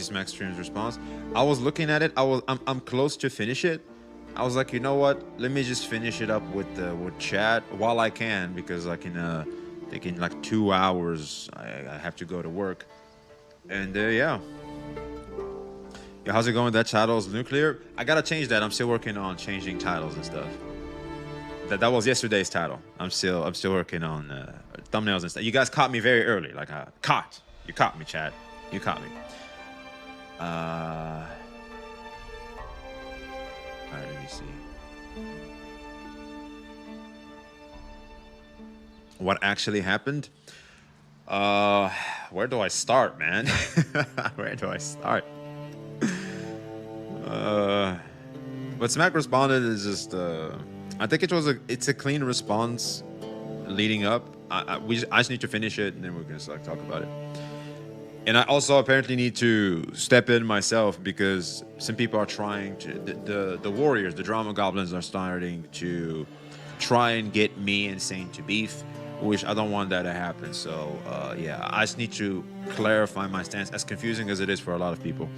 Smack streams response. I was looking at it. I'm close to finish it. I was like, you know what? Let me just finish it up with chat while I can, because like I think in like 2 hours I have to go to work. And yeah. Yeah, how's it going? That title's nuclear. I gotta change that. I'm still working on changing titles and stuff. That was yesterday's title. I'm still working on thumbnails and stuff. You guys caught me very early. Like caught. You caught me, Chad. You caught me. All right, let me see. What actually happened? Where do I start, man? Where do I start? What Smack responded is just I think it's a clean response leading up. I just need to finish it, and then we're gonna like talk about it. And I also apparently need to step in myself, because some people are trying to the warriors, the drama goblins, are starting to try and get me and Saint to beef, which I don't want that to happen. So yeah, I just need to clarify my stance, as confusing as it is for a lot of people.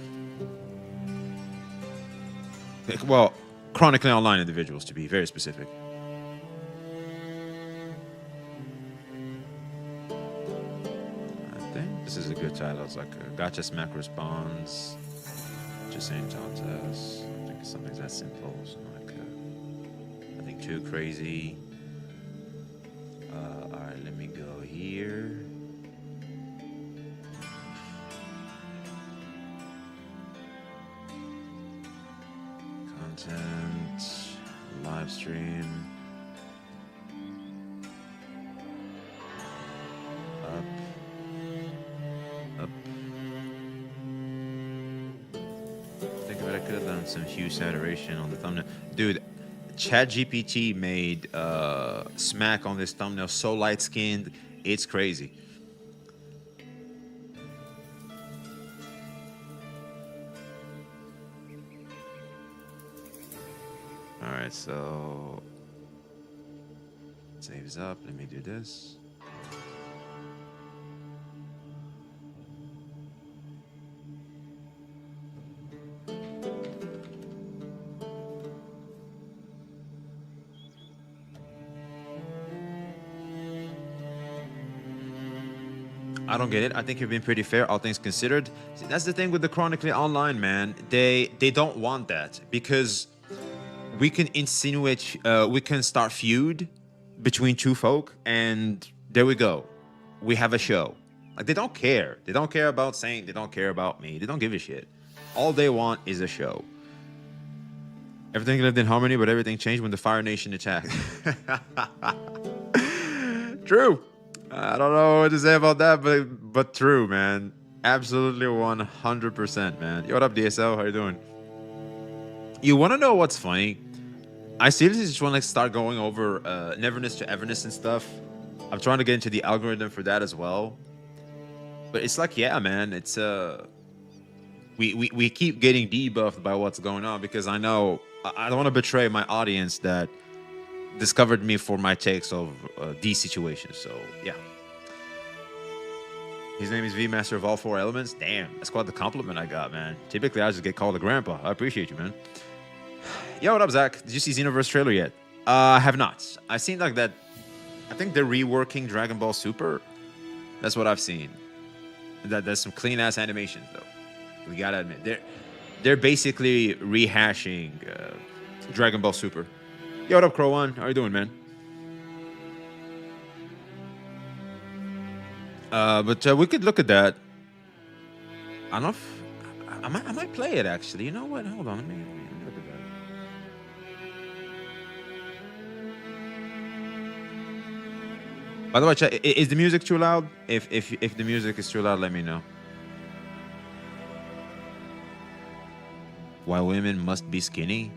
Well, chronically online individuals, to be very specific. I think this is a good title. It's like a Gacha Smack response. Just Saintontas. I think something's that simple. So like, nothing too crazy. All right, let me go here. Content, live stream. Up. Think of it, I could have done some hue saturation on the thumbnail. Dude, ChatGPT made Smack on this thumbnail so light-skinned, it's crazy. All right, so saves up. Let me do this. I don't get it. I think you've been pretty fair, all things considered. See, that's the thing with the chronically online, man. They don't want that, because we can insinuate, we can start feud between two folk, and there we go. We have a show. Like, they don't care. They don't care about Saint. They don't care about me. They don't give a shit. All they want is a show. Everything lived in harmony, but everything changed when the Fire Nation attacked. True. I don't know what to say about that, but true, man. Absolutely 100%, man. Yo, what up, DSL? How you doing? You want to know what's funny? I seriously just want to start going over Neverness to Everness and stuff. I'm trying to get into the algorithm for that as well. But it's like, yeah, man, it's we keep getting debuffed by what's going on, because I know I don't want to betray my audience that discovered me for my takes of these situations. So yeah. His name is V, master of all four elements. Damn, that's quite the compliment I got, man. Typically, I just get called a grandpa. I appreciate you, man. Yo, what up, Zach? Did you see Xenoverse trailer yet? I have not. I've seen like that. I think they're reworking Dragon Ball Super. That's what I've seen. There's some clean ass animations though. We gotta admit, they're basically rehashing Dragon Ball Super. Yo, what up, Crow One? How you doing, man? But we could look at that. I don't know if I might play it actually. You know what? Hold on, let me look at that. By the way, chat, is the music too loud? If the music is too loud, let me know. Why women must be skinny?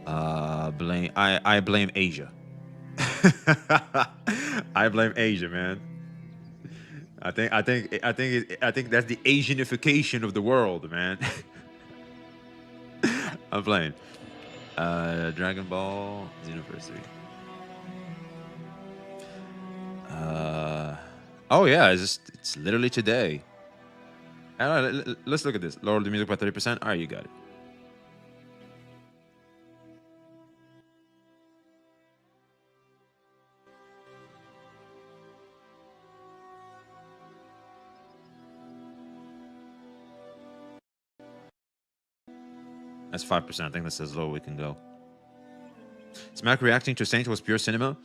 I blame Asia. I blame Asia, man. I think that's the Asianification of the world, man. I'm playing. Dragon Ball Xenoverse. Oh yeah, it's literally today. Let's look at this. Lower the music by 30%. All right, you got it. That's 5%. I think that's as low we can go. Smack reacting to Saint was pure cinema.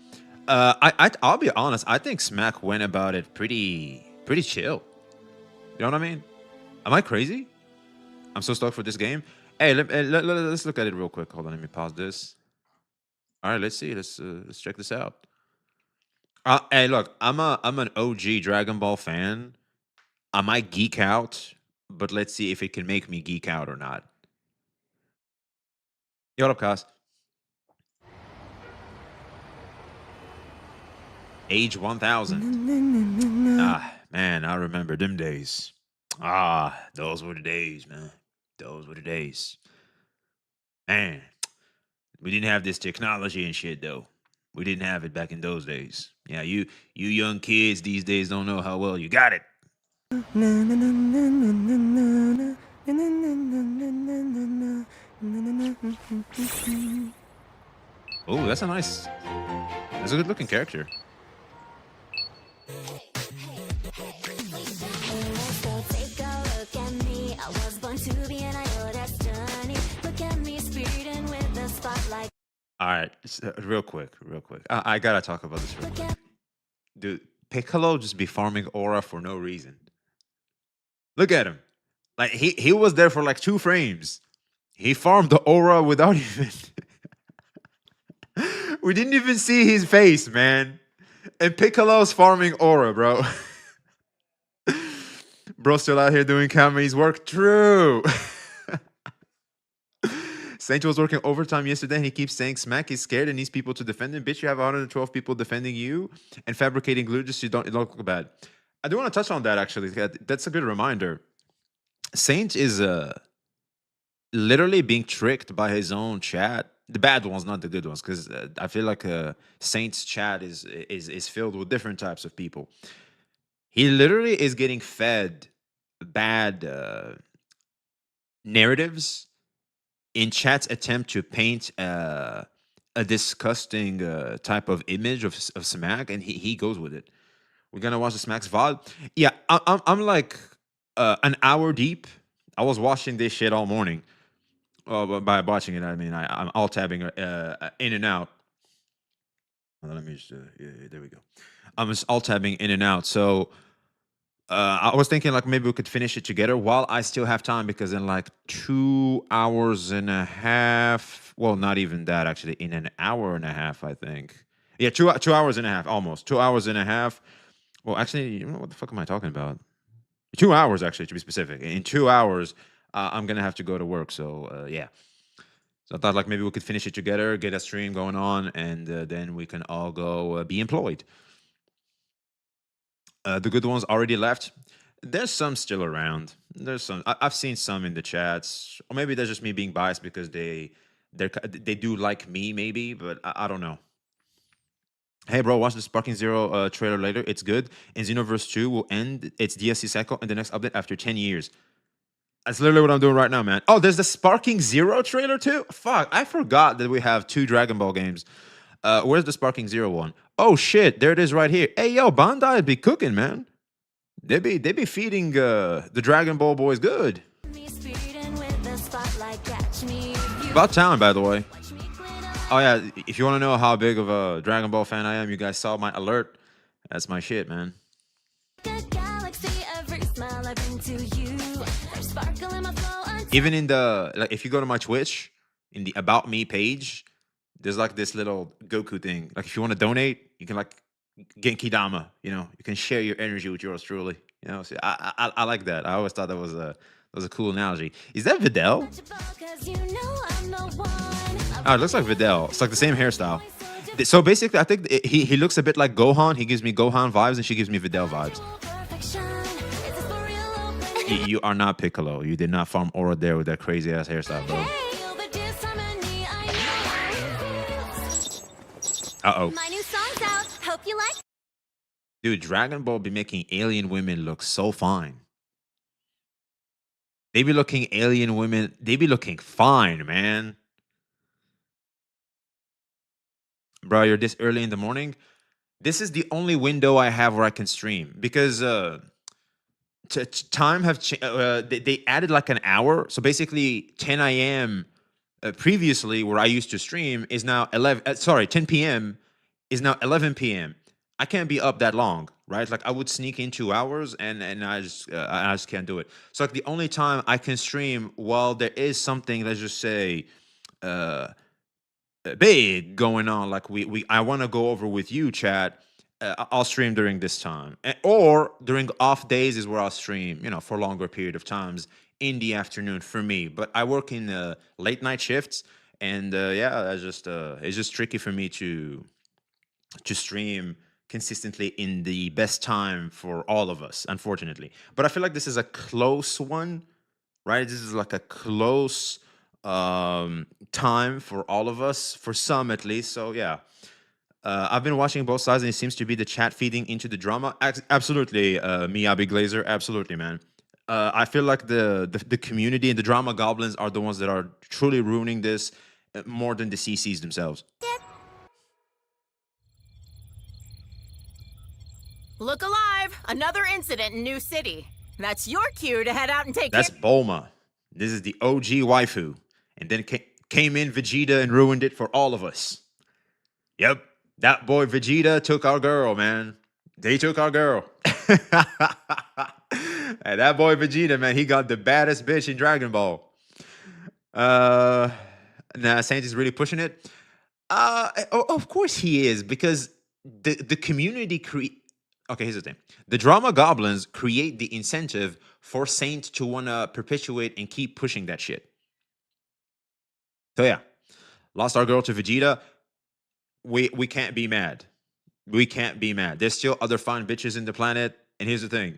I'll be honest. I think Smack went about it pretty chill. You know what I mean? Am I crazy? I'm so stoked for this game. Hey, let's look at it real quick. Hold on, let me pause this. All right, let's see. Let's check this out. Hey, look, I'm an OG Dragon Ball fan. I might geek out, but let's see if it can make me geek out or not. Yo, what up, Cos? Age 1000. Ah, man, I remember them days. Ah, those were the days, man. Those were the days. Man, we didn't have this technology and shit, though. We didn't have it back in those days. Yeah, you young kids these days don't know how well you got it. Oh, that's a good looking character. All right, real quick. I gotta talk about this real quick. Dude, Piccolo just be farming aura for no reason. Look at him. Like he was there for like 2 frames. He farmed the aura without even. We didn't even see his face, man. And Piccolo's farming aura, bro. Bro still out here doing Kami's work. True. Saint was working overtime yesterday and he keeps saying Smack is scared and needs people to defend him. Bitch, you have 112 people defending you and fabricating glue just so you don't look bad. I do want to touch on that actually. That's a good reminder. Saint is literally being tricked by his own chat. The bad ones, not the good ones, because I feel like Saint's chat is filled with different types of people. He literally is getting fed bad narratives in chat's attempt to paint a disgusting type of image of Smack, and he goes with it. We're gonna watch the Smack's VOD. Yeah, I'm like an hour deep. I was watching this shit all morning. By watching it, I mean I'm alt tabbing in and out. Let me just yeah, there we go. I'm just alt tabbing in and out. So I was thinking like maybe we could finish it together while I still have time because in like 2 hours and a half, well, not even that actually, in an hour and a half, I think. Yeah, 2 hours and a half, almost 2 hours and a half. Well, actually, you know what the fuck am I talking about? 2 hours actually, to be specific. In 2 hours, I'm gonna have to go to work. So yeah. So I thought like maybe we could finish it together, get a stream going on, and then we can all go be employed. The good ones already left. There's some still around. There's some. I've seen some in the chats, or maybe that's just me being biased because they do like me, maybe, but I don't know. Hey, bro, watch the Sparking Zero trailer later. It's good. And Xenoverse 2 will end its DLC cycle in the next update after 10 years. That's literally what I'm doing right now, man. Oh, there's the Sparking Zero trailer too? Fuck, I forgot that we have 2 Dragon Ball games. Where's the Sparking Zero one? Oh shit, there it is right here. Hey yo, Bandai be cooking, man. They be feeding the Dragon Ball boys good. About time, by the way. Oh yeah, if you want to know how big of a Dragon Ball fan I am, you guys saw my alert. That's my shit, man. Even in the like, if you go to my Twitch, in the About Me page, there's like this little Goku thing. Like if you want to donate, you can like Genki Dama. You know, you can share your energy with yours truly. You know, so I like that. I always thought that was a cool analogy. Is that Videl? Oh, it looks like Videl. It's like the same hairstyle. So basically, I think he looks a bit like Gohan. He gives me Gohan vibes, and she gives me Videl vibes. You are not Piccolo. You did not farm aura there with that crazy ass hairstyle, bro. Uh-oh. My new song's out. Hope you like. Dude, Dragon Ball be making alien women look so fine. They be looking alien women. They be looking fine, man. Bro, you're this early in the morning. This is the only window I have where I can stream because time have they added like an hour. So basically, 10 a.m. Previously, where I used to stream is now 11. Sorry, 10 p.m. is now 11 p.m. I can't be up that long, right? Like I would sneak in 2 hours, and I just can't do it. So like the only time I can stream while there is something, let's just say, uh, big going on, like we I want to go over with you, chat. I'll stream during this time, or during off days is where I'll stream, for a longer period of times in the afternoon for me. But I work in late night shifts, and yeah, that's just it's just tricky for me to stream consistently in the best time for all of us, unfortunately. But I feel like this is a close one, right? This is like a close time for all of us, for some at least. So yeah, I've been watching both sides, and it seems to be the chat feeding into the drama. Absolutely, Miyabi Glazer, absolutely, man. I feel like the community and the drama goblins are the ones that are truly ruining this more than the CCs themselves. Look alive! Another incident in New City. That's your cue to head out and take That's Bulma. This is the OG waifu. And then came in Vegeta and ruined it for all of us. Yep, that boy Vegeta took our girl, man. They took our girl. And that boy Vegeta, man, he got the baddest bitch in Dragon Ball. Uh, nah, Saint is really pushing it. Of course he is, because the community create. Okay, here's the thing: the drama goblins create the incentive for Saint to wanna perpetuate and keep pushing that shit. So yeah, lost our girl to Vegeta. We can't be mad. We can't be mad. There's still other fine bitches in the planet. And here's the thing: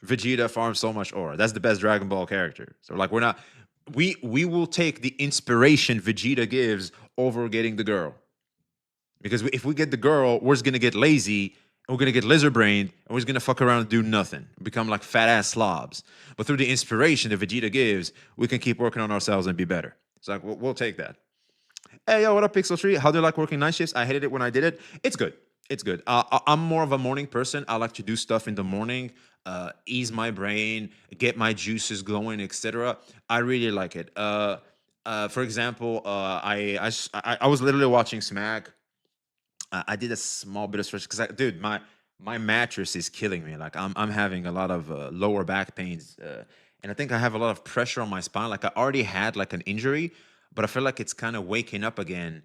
Vegeta farms so much aura. That's the best Dragon Ball character. So like we're not. We will take the inspiration Vegeta gives over getting the girl. Because if we get the girl, we're just gonna get lazy, and we're gonna get lizard brained, and we're just gonna fuck around and do nothing, become like fat ass slobs. But through the inspiration that Vegeta gives, we can keep working on ourselves and be better. It's like we'll take that. Hey yo, what up, Pixel Tree? How do you like working night shifts? I hated it when I did it. It's good. It's good. I'm more of a morning person. I like to do stuff in the morning, ease my brain, get my juices going, etc. I really like it. For example, I was literally watching Smack. I did a small bit of stretch because, dude, my mattress is killing me. Like I'm having a lot of lower back pains, and I think I have a lot of pressure on my spine. Like I already had like an injury, but I feel like it's kind of waking up again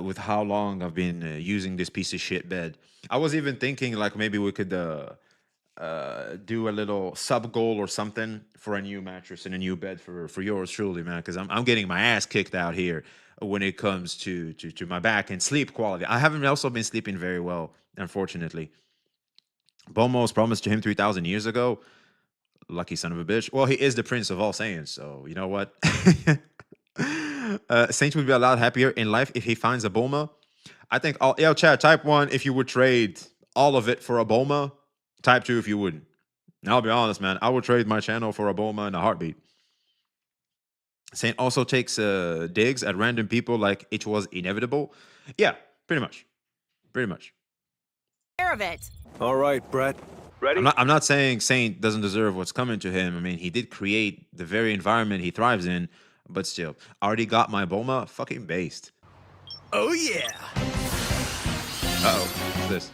with how long I've been using this piece of shit bed. I was even thinking like maybe we could do a little sub goal or something for a new mattress and a new bed for yours truly, man. Because I'm getting my ass kicked out here when it comes to my back and sleep quality. I haven't also been sleeping very well, unfortunately. Bomo's promised to him 3,000 years ago. Lucky son of a bitch. Well, he is the prince of all Saiyans, so you know what? Saint would be a lot happier in life if he finds a Bulma. I think all yo chat type 1 if you would trade all of it for a Bulma. Type 2 if you wouldn't. And I'll be honest, man. I would trade my channel for a Bulma in a heartbeat. Saint also takes digs at random people like it was inevitable. Yeah, pretty much. Pretty much. care of it. All right, Brett. Ready? I'm not saying Saint doesn't deserve what's coming to him. I mean, he did create the very environment he thrives in, but still, I already got my Bulma fucking based. Oh, yeah. Uh-oh. What's this?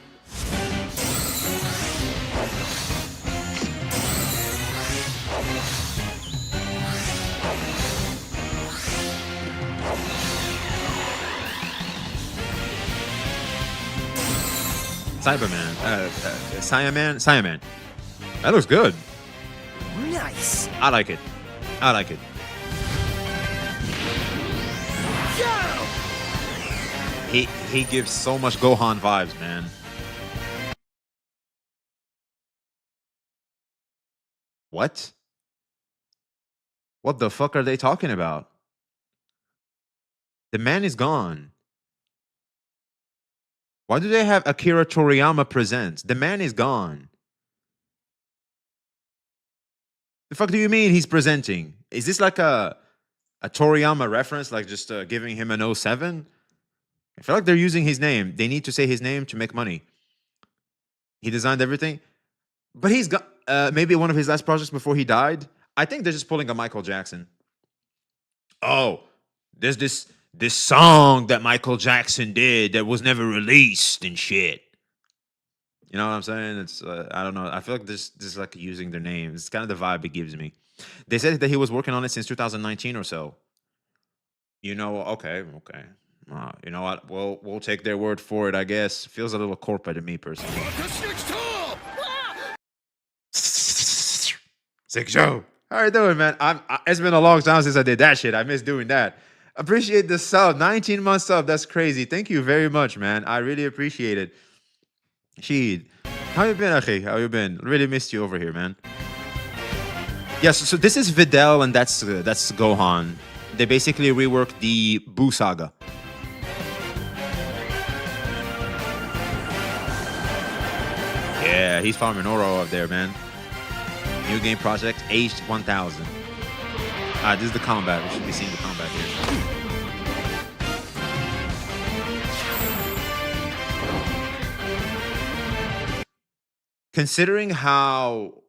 Cyberman. Saiyaman. That looks good. Nice. I like it. I like it. He gives so much Gohan vibes, man. What? What the fuck are they talking about? The man is gone. Why do they have Akira Toriyama presents? The man is gone. The fuck do you mean he's presenting? Is this like a Toriyama reference, like just giving him an '07? I feel like they're using his name. They need to say his name to make money. He designed everything, but he's got maybe one of his last projects before he died. I think they're just pulling a Michael Jackson. Oh, there's this song that Michael Jackson did that was never released and shit. You know what I'm saying? It's I don't know. I feel like this like using their names. It's kind of the vibe it gives me. They said that he was working on it since 2019 or so. Okay, okay. You know what? We'll take their word for it, I guess. Feels a little corporate to me personally. Sick show. How you doing, man? It's been a long time since I did that shit. I miss doing that. Appreciate the sub. 19 months sub. That's crazy. Thank you very much, man. I really appreciate it. Sheed. How you been, Akhi? How you been? Really missed you over here, man. Yes, so this is Videl and that's Gohan. They basically reworked the Buu saga. Yeah, he's farming Oro up there, man. New game project, aged 1000. This is the combat. We should be seeing the combat here. Considering how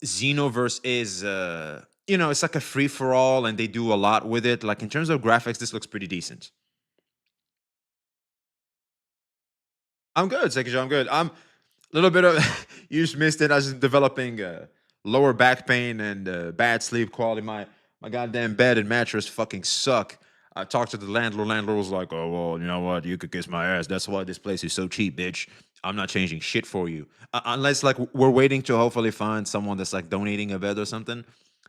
Xenoverse is, it's like a free for all, and they do a lot with it. Like in terms of graphics, this looks pretty decent. I'm good, Sekijo. I'm good. I'm a little bit of you just missed it. I was just developing lower back pain and bad sleep quality. My goddamn bed and mattress fucking suck. I talked to the landlord. Landlord was like, "Oh well, you know what? You could kiss my ass. That's why this place is so cheap, bitch. I'm not changing shit for you, unless like we're waiting to hopefully find someone that's like donating a bed or something.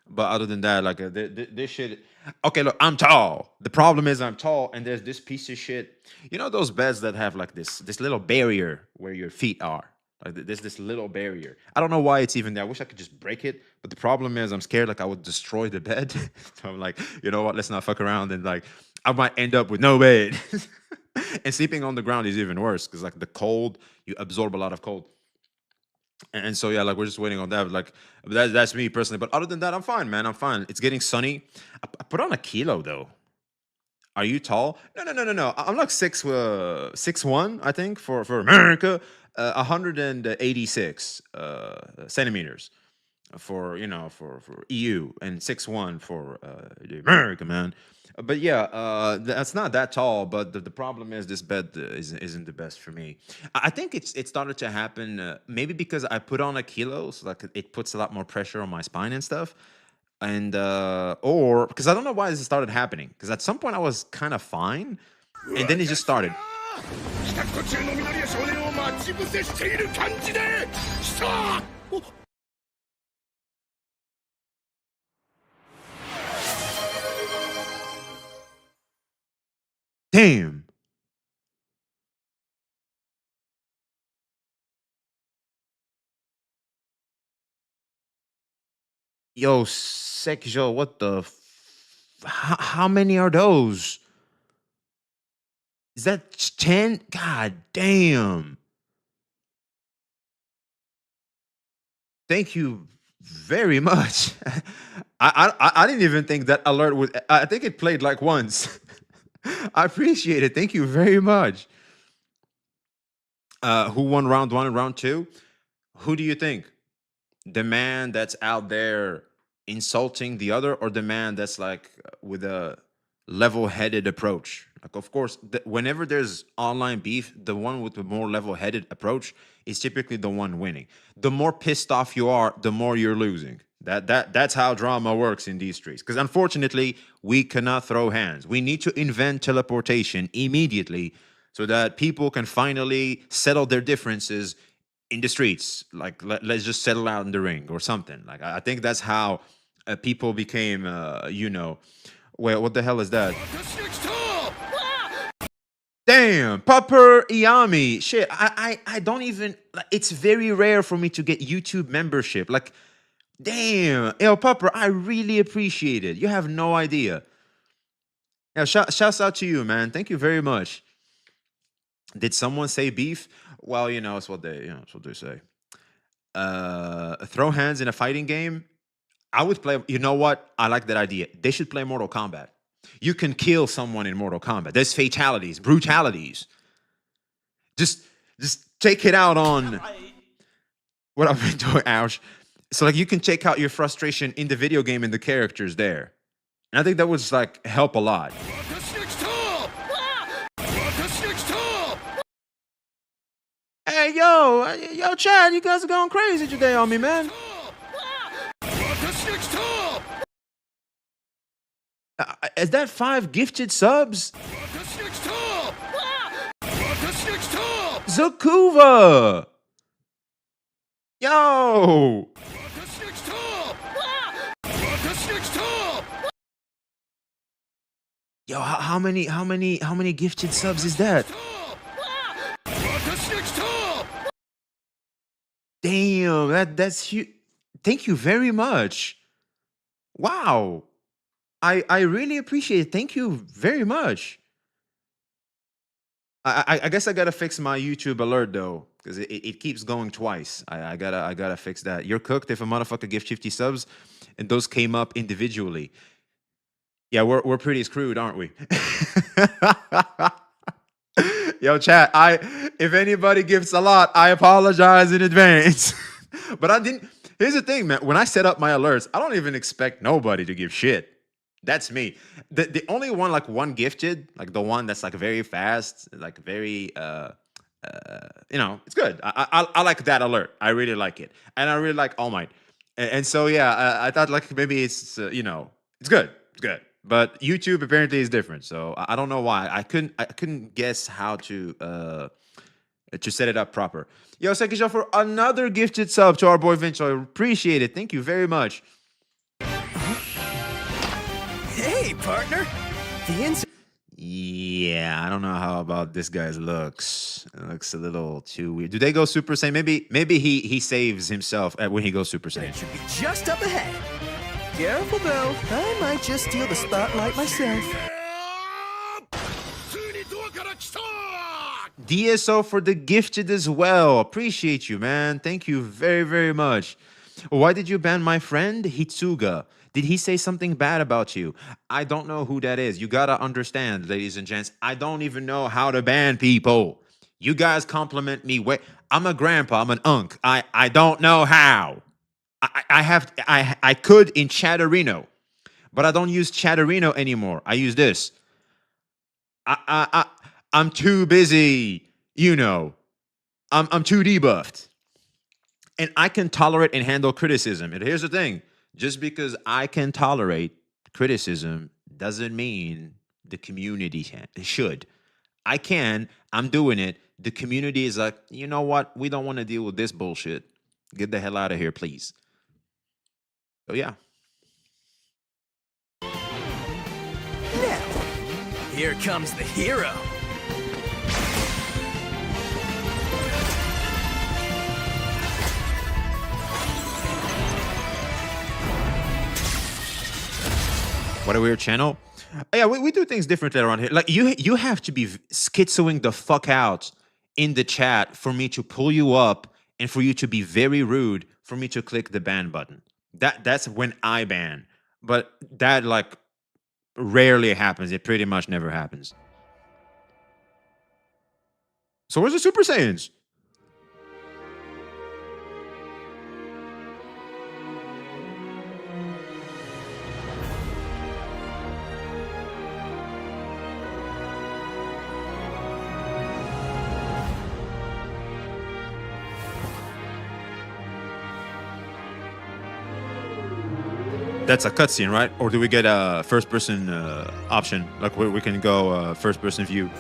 But other than that, like this shit. Okay, look, I'm tall. The problem is I'm tall, and there's this piece of shit. You know those beds that have like this little barrier where your feet are. Like there's this little barrier. I don't know why it's even there. I wish I could just break it. But the problem is I'm scared like I would destroy the bed. So I'm like, you know what? Let's not fuck around and like I might end up with no bed. And sleeping on the ground is even worse because like the cold, you absorb a lot of cold. And so yeah, like we're just waiting on that. Like that's me personally. But other than that, I'm fine, man. I'm fine. It's getting sunny. I put on a kilo though. Are you tall? No. I'm like 6'1", I think, for America. 186 centimeters for EU, and 6'1" for the America, man. But yeah, that's not that tall. But the problem is this bed isn't the best for me. I think it started to happen maybe because I put on a kilo, so like it puts a lot more pressure on my spine and stuff. And or because I don't know why this started happening. Because at some point I was kind of fine, and then it just started. Damn. Yo, Sekjo, what the? How many are those? Is that 10? God damn. Thank you very much. I didn't even think that alert would. I think it played like once. I appreciate it. Thank you very much. Who won round one and round two? Who do you think? The man that's out there insulting the other, or the man that's like with a level-headed approach? Like, of course, whenever there's online beef, the one with the more level-headed approach is typically the one winning. The more pissed off you are, the more you're losing. That's how drama works in these streets. Because unfortunately, we cannot throw hands. We need to invent teleportation immediately so that people can finally settle their differences in the streets. Like let's just settle out in the ring or something. Like I think that's how people became. Wait, what the hell is that? Damn, Pupper Iami. Shit, I don't even. Like, it's very rare for me to get YouTube membership. Like, damn, El Pupper, I really appreciate it. You have no idea. Yeah, shouts out to you, man. Thank you very much. Did someone say beef? Well, it's what they say. Throw hands in a fighting game. I would play. You know what? I like that idea. They should play Mortal Kombat. You can kill someone in Mortal Kombat. There's fatalities, brutalities. Just take it out on what I've been doing. Ouch. So like you can take out your frustration in the video game and the characters there. And I think that would like help a lot. Hey yo, Chad, you guys are going crazy today on me, man. Is that 5 gifted subs? Zakuva! Yo! Yo, how many gifted subs is that? Damn, that's huge. Thank you very much. Wow. I really appreciate it. Thank you very much. I guess I gotta fix my YouTube alert though, because it keeps going twice. I gotta fix that. You're cooked if a motherfucker gives 50 subs, and those came up individually. Yeah, we're pretty screwed, aren't we? Yo, chat. If anybody gives a lot, I apologize in advance. But I didn't. Here's the thing, man. When I set up my alerts, I don't even expect nobody to give shit. That's me. The only one, like one gifted, like the one that's like very fast, like very it's good. I like that alert. I really like it, and I really like All Might. And so yeah, I thought like maybe it's it's good. It's good. But YouTube apparently is different. So I don't know why. I couldn't guess how to set it up proper. Yo, thank you for another gifted sub to our boy Vince. I appreciate it. Thank you very much. Hey, partner. Yeah, I don't know how about this guy's looks. It looks a little too weird. Do they go Super Saiyan? Maybe he saves himself when he goes Super Saiyan. It should be just up ahead. Careful though, I might just steal the spotlight myself. DSO for the gifted as well. Appreciate you, man. Thank you very, very much. Why did you ban my friend Hitsuga? Did he say something bad about you? I don't know who that is. You gotta understand, ladies and gents, I don't even know how to ban people. You guys compliment me. I'm a grandpa. I'm an unk. I don't know how. I could in Chatterino, but I don't use Chatterino anymore. I use this. I'm too busy, I'm too debuffed. And I can tolerate and handle criticism. And here's the thing. Just because I can tolerate criticism doesn't mean the community should. I can. I'm doing it. The community is like, you know what? We don't want to deal with this bullshit. Get the hell out of here, please. So, yeah. Now, here comes the hero. What a weird channel. Oh, yeah, we do things differently around here. Like you have to be schizoing the fuck out in the chat for me to pull you up and for you to be very rude for me to click the ban button. That's when I ban. But that like rarely happens. It pretty much never happens. So where's the Super Saiyans? That's a cutscene, right? Or do we get a first-person option? Like we can go first-person view.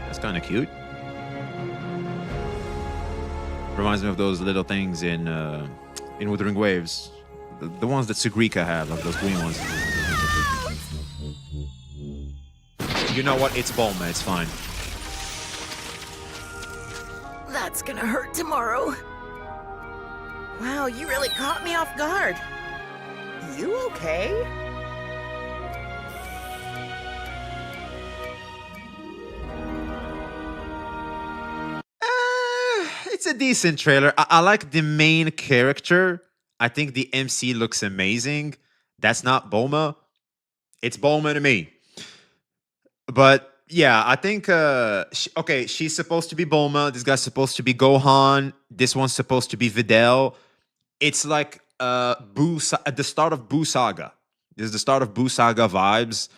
That's kind of cute. Reminds me of those little things in Wuthering Waves, the ones that Sugrika had, like those green ones. You know what? It's Bulma. It's fine. That's gonna hurt tomorrow. Wow, you really caught me off guard. You okay? it's a decent trailer. I like the main character. I think the MC looks amazing. That's not Bulma. It's Bulma to me. But yeah, I think okay, she's supposed to be Bulma. This guy's supposed to be Gohan. This one's supposed to be Videl. It's like at the start of Buu Saga. This is the start of Buu Saga vibes.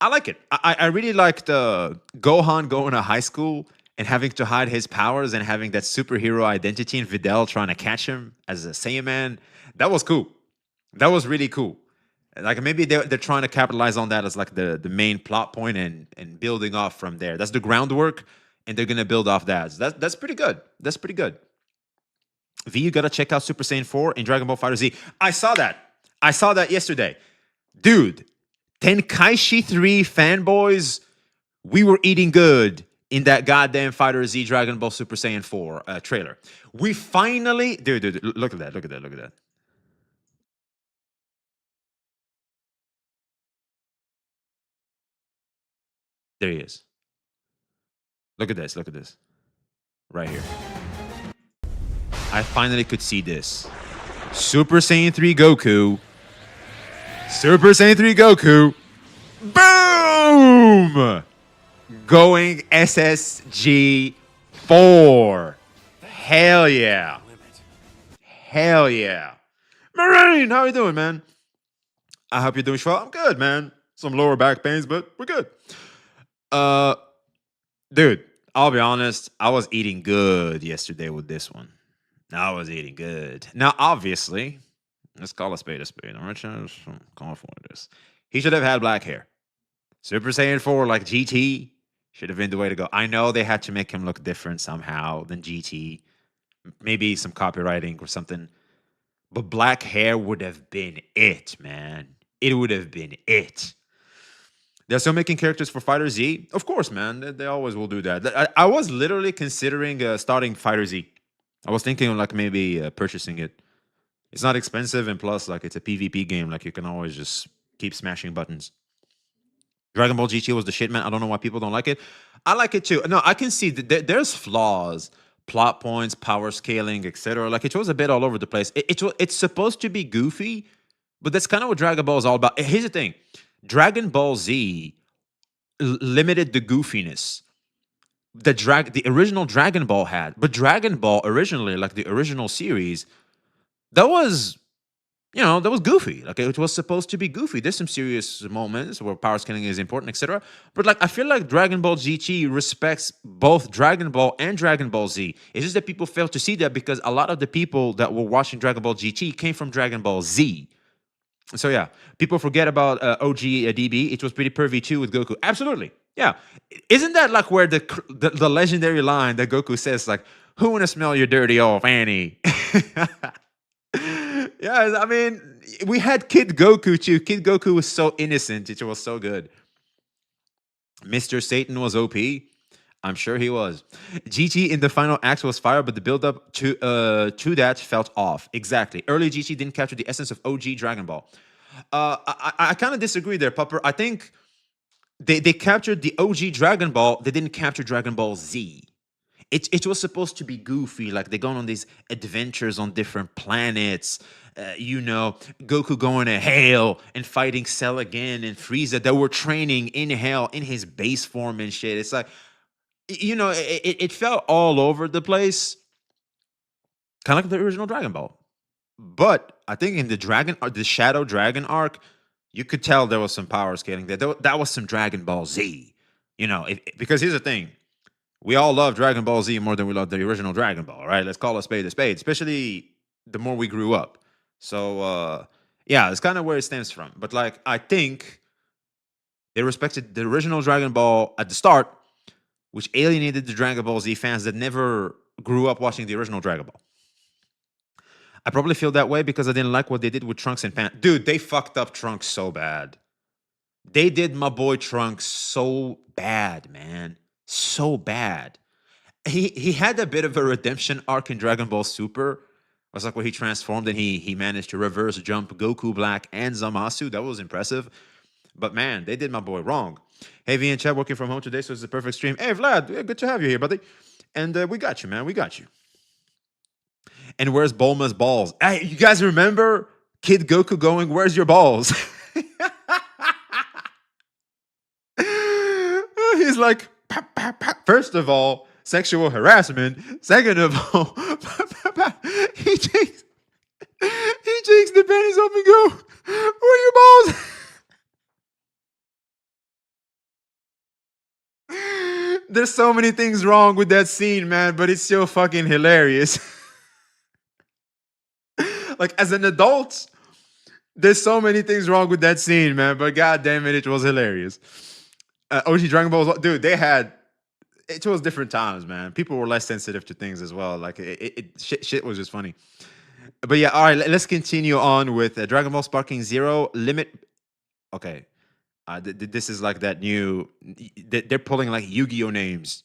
I like it. I really like the Gohan going to high school and having to hide his powers and having that superhero identity and Videl trying to catch him as a Saiyaman. That was cool. That was really cool. Like maybe they're trying to capitalize on that as like the main plot point and building off from there. That's the groundwork, and they're gonna build off that. So that's pretty good. That's pretty good. V, you gotta check out Super Saiyan 4 in Dragon Ball Fighter Z. I saw that. I saw that yesterday. Dude, Tenkaichi 3 fanboys, we were eating good in that goddamn Fighter Z Dragon Ball Super Saiyan 4 trailer. We finally, dude, look at that, look at that, look at that. There he is. Look at this, look at this. Right here. I finally could see this. Super Saiyan 3 Goku. Super Saiyan 3 Goku. Boom! Going SSG 4. Hell yeah. Hell yeah. Marine, how you doing, man? I hope you're doing well. I'm good, man. Some lower back pains, but we're good. Dude, I'll be honest. I was eating good yesterday with this one. I was eating good. Now, obviously, let's call a spade a spade. All right, I'm calling for this. He should have had black hair. Super Saiyan 4 like GT should have been the way to go. I know they had to make him look different somehow than GT. Maybe some copywriting or something. But black hair would have been it, man. It would have been it. They're still making characters for Fighter Z? Of course, man. They always will do that. I was literally considering starting Fighter Z. I was thinking of like maybe purchasing it. It's not expensive, and plus, like it's a PvP game. Like you can always just keep smashing buttons. Dragon Ball GT was the shit, man. I don't know why people don't like it. I like it too. No, I can see that there's flaws, plot points, power scaling, etc. Like it was a bit all over the place. It's supposed to be goofy, but that's kind of what Dragon Ball is all about. Here's the thing: Dragon Ball Z limited the goofiness the original Dragon Ball had. But Dragon Ball originally, like the original series, that was that was goofy. Like it was supposed to be goofy. There's some serious moments where power scaling is important, etc. But like I feel like Dragon Ball GT respects both Dragon Ball and Dragon Ball Z. It's just that people fail to see that because a lot of the people that were watching Dragon Ball GT came from Dragon Ball Z. So yeah, people forget about OG DB. It was pretty pervy too with Goku. Absolutely, yeah. Isn't that like where the legendary line that Goku says like, "Who wanna smell your dirty old fanny?" Yeah, I mean, we had Kid Goku too. Kid Goku was so innocent. It was so good. Mr. Satan was OP. I'm sure he was. GT in the final act was fire, but the build-up to that felt off. Exactly. Early GT didn't capture the essence of OG Dragon Ball. I kind of disagree there, Pupper. I think they captured the OG Dragon Ball. They didn't capture Dragon Ball Z. It was supposed to be goofy, like they're going on these adventures on different planets. Goku going to Hell and fighting Cell again and Frieza that were training in Hell in his base form and shit. It's like, it felt all over the place, kind of like the original Dragon Ball. But I think in the Shadow Dragon arc, you could tell there was some power scaling there. That was some Dragon Ball Z, because here's the thing. We all love Dragon Ball Z more than we love the original Dragon Ball, right? Let's call a spade, especially the more we grew up. So, yeah, it's kind of where it stems from. But, like, I think they respected the original Dragon Ball at the start, which alienated the Dragon Ball Z fans that never grew up watching the original Dragon Ball. I probably feel that way because I didn't like what they did with Trunks and Pan. Dude, they fucked up Trunks so bad. They did my boy Trunks so bad, man. So bad. He had a bit of a redemption arc in Dragon Ball Super. It was like where he transformed and he managed to reverse jump Goku Black and Zamasu. That was impressive. But man, they did my boy wrong. Hey, V and Chad working from home today, so it's a perfect stream. Hey, Vlad, good to have you here, buddy. And we got you, man. We got you. and where's Bulma's balls? Hey, you guys remember Kid Goku going, "Where's your balls?" He's like, "Pap, pap, pap." First of all, sexual harassment. Second of all, he takes the panties off and go, "Where are your balls?" There's so many things wrong with that scene, man, but it's so fucking hilarious. Like, as an adult, there's so many things wrong with that scene, man, but god damn it, it was hilarious. OG Dragon Ball, dude, it was different times, man. People were less sensitive to things as well. Like, shit was just funny. But yeah, all right, let's continue on with Dragon Ball Sparking Zero Limit. Okay. This is like that new. They're pulling like Yu-Gi-Oh names.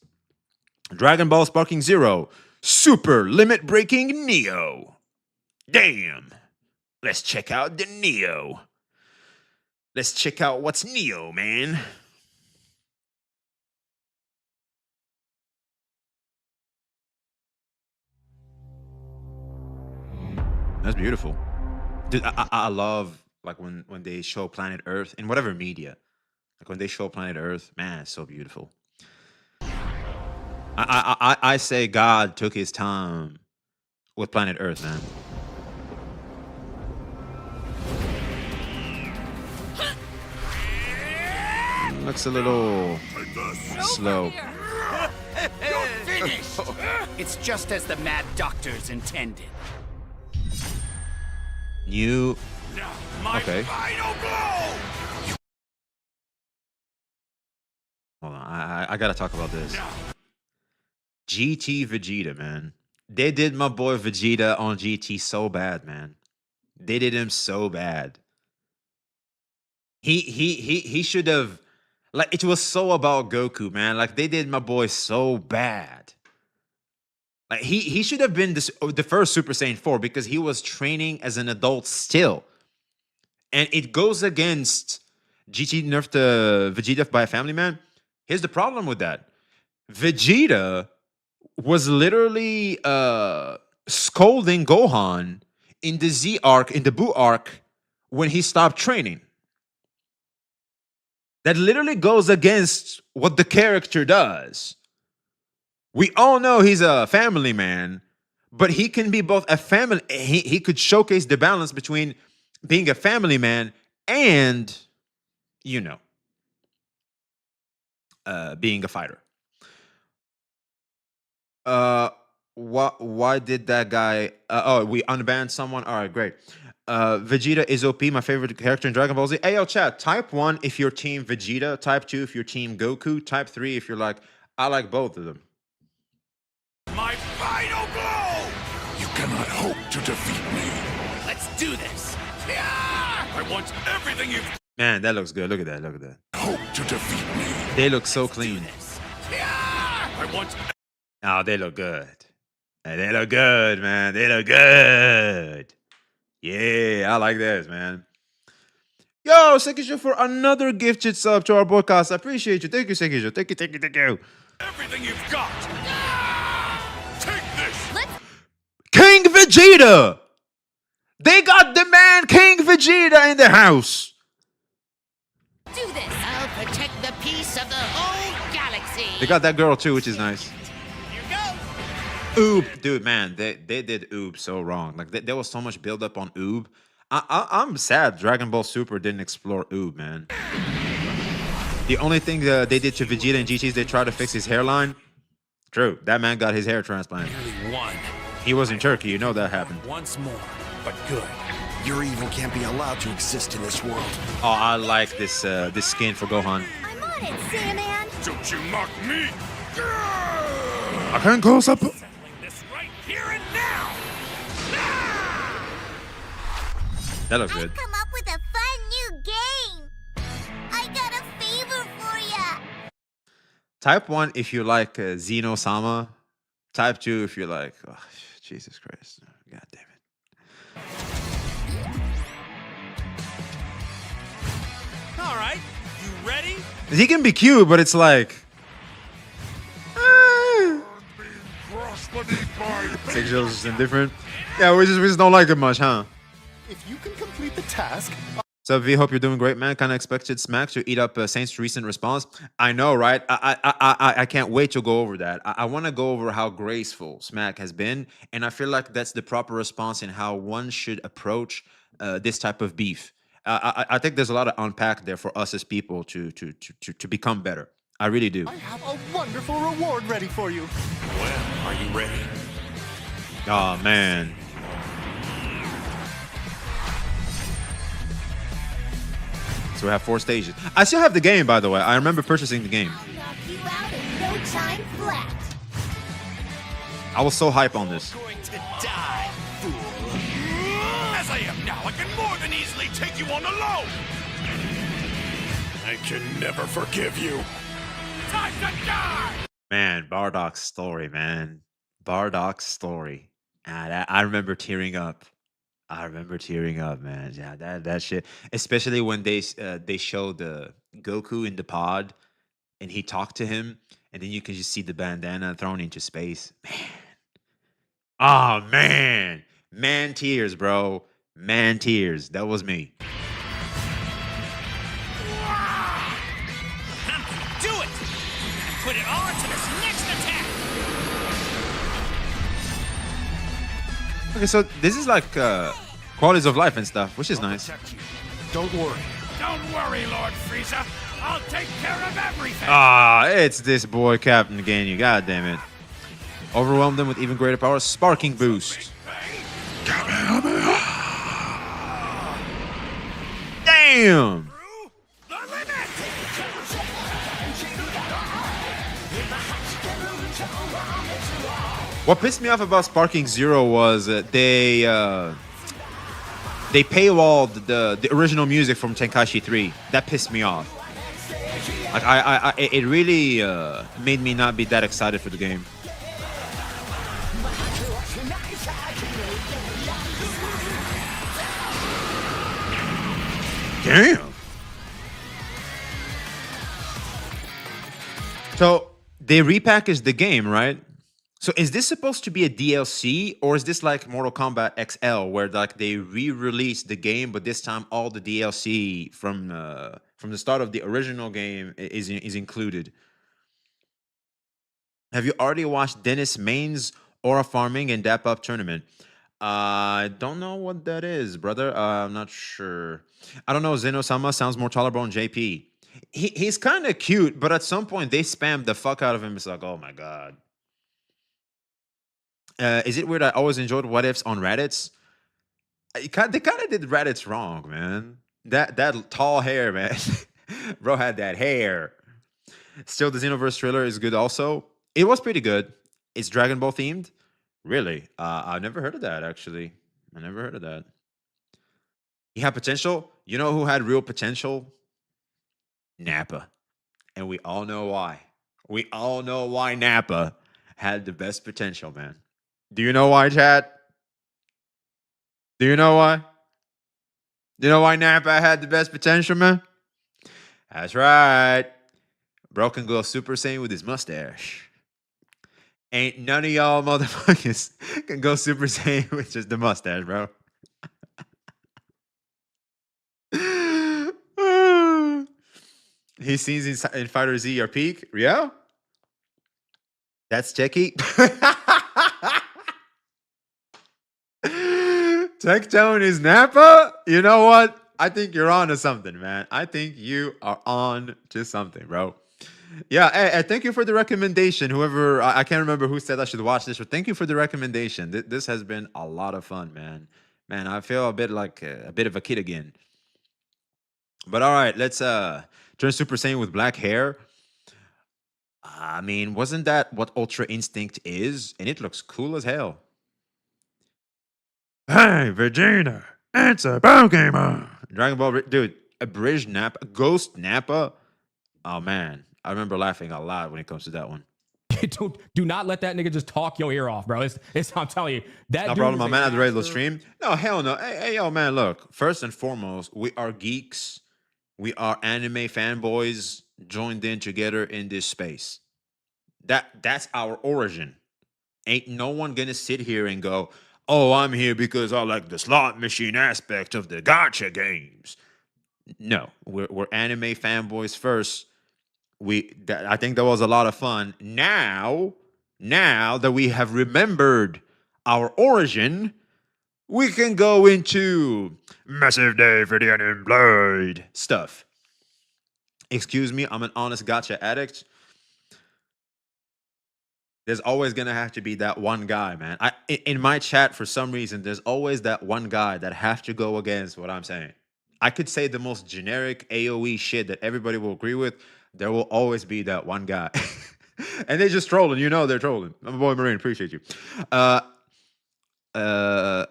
Dragon Ball Sparking Zero, Super Limit Breaking Neo. Damn. Let's check out the Neo. Let's check out what's Neo, man. That's beautiful. Dude, I love like when they show planet Earth in whatever media. Like when they show planet Earth, man, it's so beautiful. I say God took his time with planet Earth, man. Looks a little slow. You're finished! It's just as the mad doctors intended. New. My Okay. final blow! Hold on, I gotta talk about this. GT Vegeta, man. They did my boy Vegeta on GT so bad, man. They did him so bad. He should have, like, it was so about Goku, man. Like, they did my boy so bad. Like, he should have been the first Super Saiyan 4 because he was training as an adult still. And it goes against GT nerfed Vegeta by a family man. Here's the problem with that. Vegeta was literally scolding Gohan in the Z arc, in the Buu arc, when he stopped training. That literally goes against what the character does. We all know he's a family man, but he can be both a family. He could showcase the balance between being a family man and, you know, being a fighter. Why did that guy? We unbanned someone. All right, great. Vegeta is OP, my favorite character in Dragon Ball Z. Hey, yo, chat. Type 1 if you're Team Vegeta. Type 2 if you're Team Goku. Type 3 if you're like, I like both of them. My final blow! You cannot hope to defeat me. Let's do this! I want everything you've... Man, that looks good. Look at that. Look at that. Hope to defeat me. They look so clean. I want... Oh, they look good. They look good, man. They look good. Yeah, I like this, man. Yo, Sekisho for another gifted sub to our podcast. I appreciate you. Thank you, Sekisho. Thank you, thank you, thank you. Everything you've got! Take this! King Vegeta! They got the man King Vegeta in the house. Do this. I'll protect the peace of the whole galaxy. They got that girl too, which is nice. Here goes! Oob, dude, man, they did Oob so wrong. Like there was so much build up on Oob. I'm sad Dragon Ball Super didn't explore Oob, man. The only thing they did to Vegeta and GT is they tried to fix his hairline. True, that man got his hair transplanted. Nearly won. He was in Turkey, you know that happened. Once more, but good. Your evil can't be allowed to exist in this world. Oh, I like this this skin for Gohan. I'm on it, Sandman. Don't you mock me! I can't close up. Settling this right here and now! That looks good. I've come up with a fun new game. I got a favor for ya. Type 1 if you like Xeno-sama. Type 2 if you're like, oh, Jesus Christ. God damn it. All right, you ready? He can be cute, but it's like... Crushed beneath Sexual is indifferent. Yeah, we just don't like it much, huh? If you can complete the task, So V, hope you're doing great, man. Kind of expected Smack to eat up Saint's recent response. I know, right? I can't wait to go over that. I want to go over how graceful Smack has been, and I feel like that's the proper response in how one should approach this type of beef. I think there's a lot of unpack there for us as people to become better. I really do. I have a wonderful reward ready for you. Well, are you ready? Oh man. So we have 4 stages. I still have the game, by the way. I remember purchasing the game. I'll knock you out in no time flat. I was so hype on this. Going to die, fool. As I am now, I can more than easily take you on alone. I can never forgive you. Time to die. Man, Bardoc's story, man. Bardoc's story. I remember tearing up. I remember tearing up, man. Yeah, that shit. Especially when they showed Goku in the pod and he talked to him, and then you can just see the bandana thrown into space. Man. Oh man. Man tears, bro. Man tears. That was me. I'm gonna do it. Put it on to this next attack. Okay, so this is like qualities of life and stuff, which is nice. Don't worry. Don't worry, Lord Frieza. I'll take care of everything. Ah, it's this boy Captain Ginyu. God damn it. Overwhelm them with even greater power. Sparking boost. Damn. The limit. What pissed me off about Sparking Zero was they paywalled the original music from Tenkaichi 3. That pissed me off. Like it really made me not be that excited for the game. Damn. So they repackaged the game, right? So is this supposed to be a DLC, or is this like Mortal Kombat XL, where like they re-released the game, but this time all the DLC from the start of the original game is included? Have you already watched Dennis Main's Aura Farming and Dap Up Tournament? I don't know what that is, brother. I'm not sure. I don't know. Zeno-sama sounds more tolerable than JP. He's kind of cute, but at some point they spammed the fuck out of him. It's like, oh my god. Is it weird? I always enjoyed what ifs on Reddits. They kind of did Reddits wrong, man. That tall hair, man. Bro had that hair. Still, the Xenoverse trailer is good. Also, it was pretty good. It's Dragon Ball themed. Really? I've never heard of that. Actually, I never heard of that. He had potential. You know who had real potential? Nappa, and we all know why. We all know why Nappa had the best potential, man. Do you know why, chat? Do you know why? Do you know why Nappa had the best potential, man? That's right. Bro can go Super Saiyan with his mustache. Ain't none of y'all motherfuckers can go Super Saiyan with just the mustache, bro. He sees in Fighter Z your peak. Yeah? That's Techie. Tectone is Nappa? You know what? I think you're on to something, man. I think you are on to something, bro. Yeah, hey, thank you for the recommendation. Whoever, I can't remember who said I should watch this, but thank you for the recommendation. This has been a lot of fun, man. Man, I feel a bit like a bit of a kid again. But all right, let's turn Super Saiyan with black hair. I mean, wasn't that what Ultra Instinct is? And it looks cool as hell. Hey, Vegeta, it's a Pokemon. Dragon Ball, dude, a bridge Nappa, a ghost Nappa. Oh man, I remember laughing a lot when it comes to that one. Do not let that nigga just talk your ear off, bro. I'm telling you, that No dude problem, is my a man. At the regular master. stream. No, hell no. Hey, yo, man. Look, first and foremost, we are geeks. We are anime fanboys joined in together in this space. That's our origin. Ain't no one gonna sit here and go, "Oh, I'm here because I like the slot machine aspect of the Gacha games." No, we're anime fanboys first. I think that was a lot of fun. Now that we have remembered our origin, we can go into massive day for the unemployed stuff. Excuse me, I'm an honest Gacha addict. There's always gonna have to be that one guy, man. In my chat, for some reason, there's always that one guy that have to go against what I'm saying. I could say the most generic AOE shit that everybody will agree with. There will always be that one guy, and they're just trolling. You know they're trolling. My boy Marine, appreciate you. Uh, uh,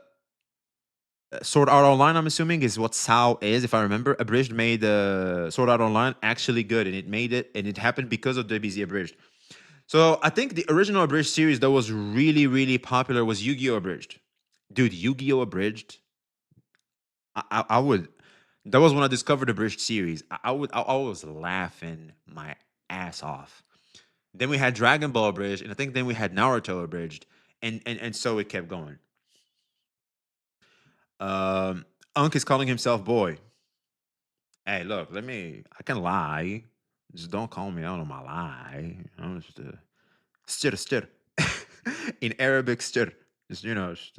Sword Art Online, I'm assuming, is what Sao is, if I remember. Abridged made Sword Art Online actually good, and it happened because of DBZ Abridged. So I think the original Abridged series that was really, really popular was Yu-Gi-Oh! Abridged. Dude, Yu-Gi-Oh! Abridged, I would. That was when I discovered the Abridged series. I was laughing my ass off. Then we had Dragon Ball Abridged, and I think then we had Naruto Abridged, and so it kept going. Unk is calling himself boy. Hey, look, I can lie. Just don't call me out on my lie. I'm just stir. In Arabic, stir. Just, just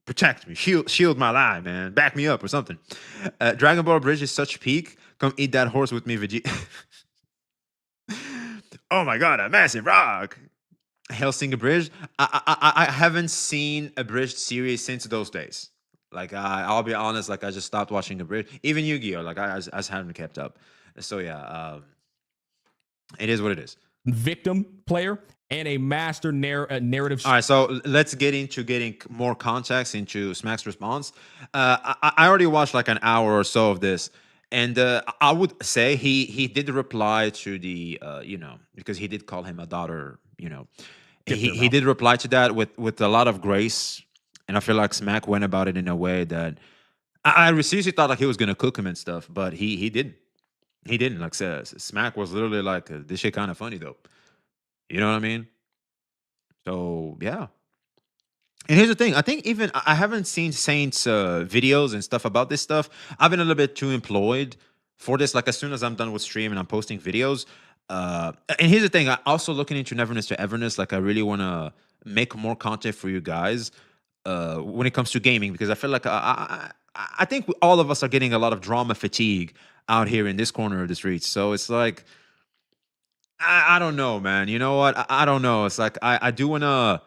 protect me, shield my lie, man. Back me up or something. Dragon Ball Bridge is such peak. Come eat that horse with me, Vegeta. Oh my god, a massive rock. Hellsing Abridged. I haven't seen a Abridged series since those days. Like I'll be honest, like I just stopped watching Abridged. Even Yu-Gi-Oh, like I just haven't kept up. So yeah, it is what it is. Victim player and a master narrative. All right, so let's get into getting more context into Smack's response. I already watched like an hour or so of this, and I would say he did reply to the because he did call him a daughter, he did reply to that with a lot of grace, and I feel like Smack went about it in a way that I seriously thought like he was gonna cook him and stuff, but he didn't. He didn't. Like says Smack was literally like, "This shit kind of funny though." You know what I mean? So yeah. And here's the thing. I think even I haven't seen Saints videos and stuff about this stuff. I've been a little bit too employed for this. Like as soon as I'm done with stream and I'm posting videos. And here's the thing. I also looking into Neverness to Everness. Like I really want to make more content for you guys when it comes to gaming, because I feel like I think all of us are getting a lot of drama fatigue out here in this corner of the streets. So it's like I don't know, man. You know what? I don't know. It's like I do want to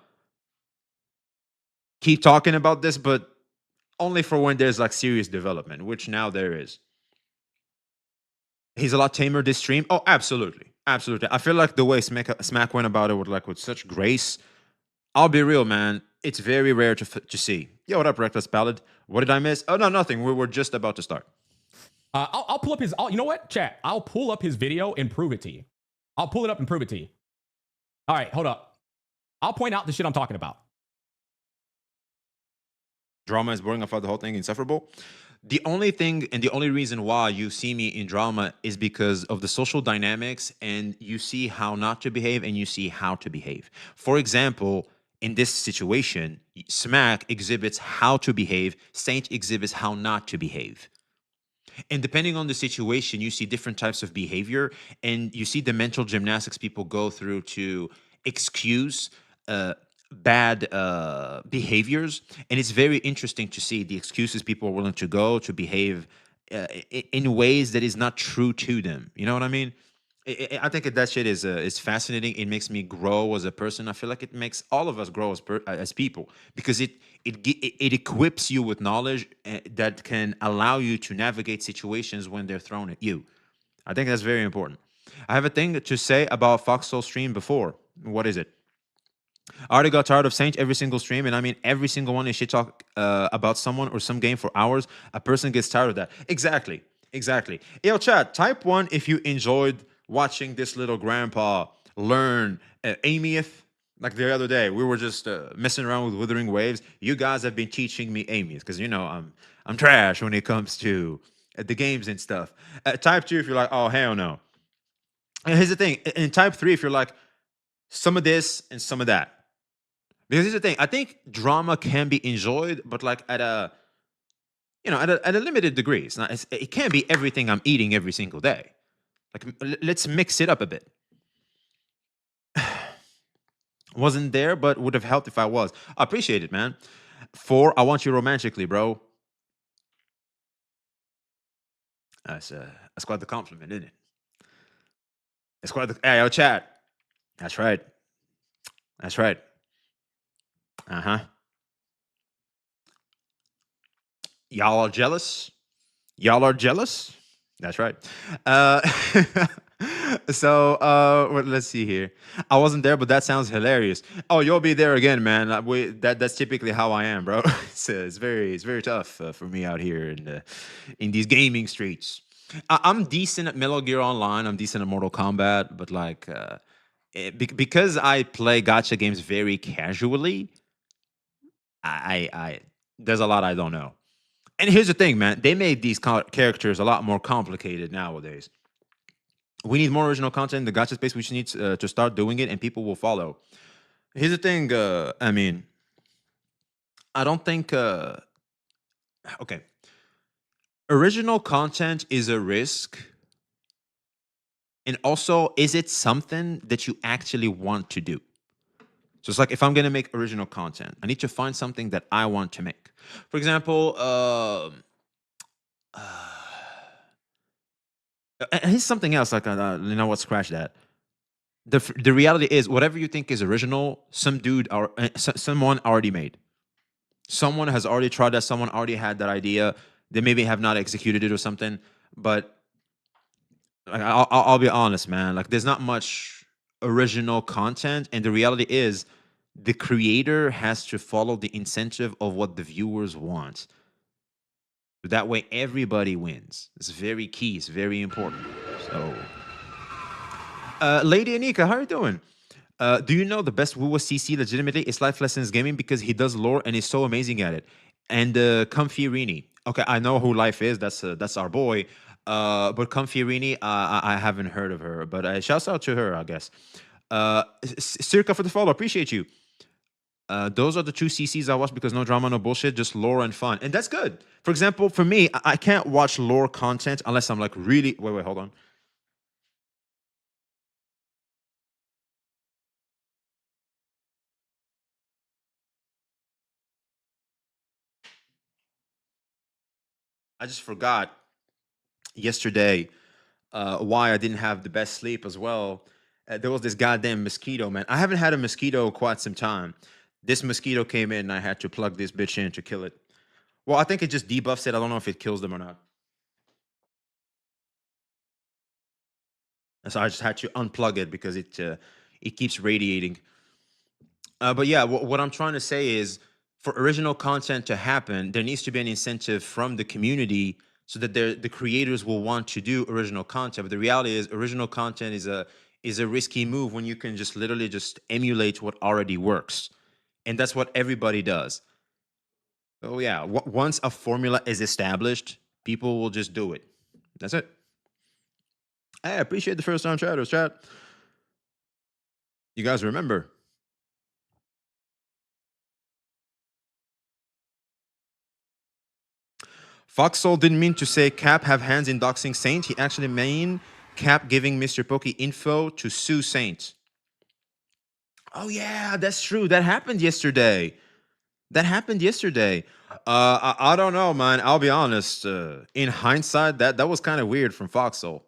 keep talking about this, but only for when there's like serious development, which now there is. He's a lot tamer this stream. Oh, absolutely, absolutely. I feel like the way Smack went about it with such grace. I'll be real, man. It's very rare to see. Yo, what up, Reckless Ballad? What did I miss? Oh no, nothing. We were just about to start. I'll pull up his. You know what, chat? I'll pull up his video and prove it to you. I'll pull it up and prove it to you. All right, hold up. I'll point out the shit I'm talking about. Drama is boring. I thought the whole thing insufferable. The only thing and the only reason why you see me in drama is because of the social dynamics, and you see how not to behave and you see how to behave. For example, in this situation, Smack exhibits how to behave, Saint exhibits how not to behave. And depending on the situation, you see different types of behavior, and you see the mental gymnastics people go through to excuse bad behaviors. And it's very interesting to see the excuses people are willing to go to behave in ways that is not true to them. You know what I mean? I think that shit is fascinating. It makes me grow as a person. I feel like it makes all of us grow as people, because it equips you with knowledge that can allow you to navigate situations when they're thrown at you. I think that's very important. I have a thing to say about Foxhole stream before. What is it? I already got tired of Saint every single stream, and I mean every single one is shit talk about someone or some game for hours. A person gets tired of that. Exactly. Yo, chat, type 1 if you enjoyed watching this little grandpa learn Amieth. Like the other day, we were just messing around with Withering Waves. You guys have been teaching me Amieth, because I'm trash when it comes to the games and stuff. Type 2 if you're like, oh hell no. And here's the thing. In type 3, if you're like, some of this and some of that. Because here's the thing. I think drama can be enjoyed, but like at a at a limited degree. It can't be everything I'm eating every single day. Like let's mix it up a bit. Wasn't there, but would have helped if I was. I appreciate it, man. 4, I want you romantically, bro. That's quite the compliment, isn't it? It's quite the hey, yo, chat. That's right. That's right. Uh-huh. Y'all are jealous? Y'all are jealous? That's right. Uh let's see here. I wasn't there, but that sounds hilarious. Oh, you'll be there again, man. That's typically how I am, bro. It's very tough for me out here in these gaming streets. I'm decent at Metal Gear Online. I'm decent at Mortal Kombat, but like because I play gacha games very casually, I there's a lot I don't know. And here's the thing, man. They made these characters a lot more complicated nowadays. We need more original content in the gacha space. We just need to start doing it, and people will follow. Here's the thing. I mean, I don't think. Okay, original content is a risk, and also, is it something that you actually want to do? So it's like if I'm gonna make original content, I need to find something that I want to make. For example, and here's something else. Like you know what? Scratch that. The reality is, whatever you think is original, some dude or someone already made. Someone has already tried that. Someone already had that idea. They maybe have not executed it or something. But like, I'll be honest, man. Like there's not much original content, and the reality is, the creator has to follow the incentive of what the viewers want. That way, everybody wins. It's very key. It's very important. So, Lady Anika, how are you doing? Do you know the best Wuwa CC legitimately is Life Lessons Gaming because he does lore and is so amazing at it. And Comfy Rini. Okay, I know who Life is. That's our boy. But Comfy Rini, I haven't heard of her. But shouts out to her, I guess. Circa for the follow. Appreciate you. Those are the two CCs I watch because no drama, no bullshit, just lore and fun. And that's good. For example, for me, I can't watch lore content unless I'm like really... Wait, hold on. I just forgot yesterday why I didn't have the best sleep as well. There was this goddamn mosquito, man. I haven't had a mosquito quite some time. This mosquito came in and I had to plug this bitch in to kill it. Well, I think it just debuffs it. I don't know if it kills them or not. And so I just had to unplug it because it keeps radiating. But yeah, what I'm trying to say is, for original content to happen, there needs to be an incentive from the community so that the creators will want to do original content. But the reality is, original content is a risky move when you can just literally just emulate what already works, and that's what everybody does. Oh yeah, once a formula is established, people will just do it. That's it. I appreciate the first time chatters, chat. You guys remember? Foxhole didn't mean to say Cap have hands in doxing Saint. He actually mean Cap giving Mr. Pokey info to sue Saint. Oh yeah, that's true. That happened yesterday. I don't know, man. I'll be honest. In hindsight, that was kind of weird from Foxhole.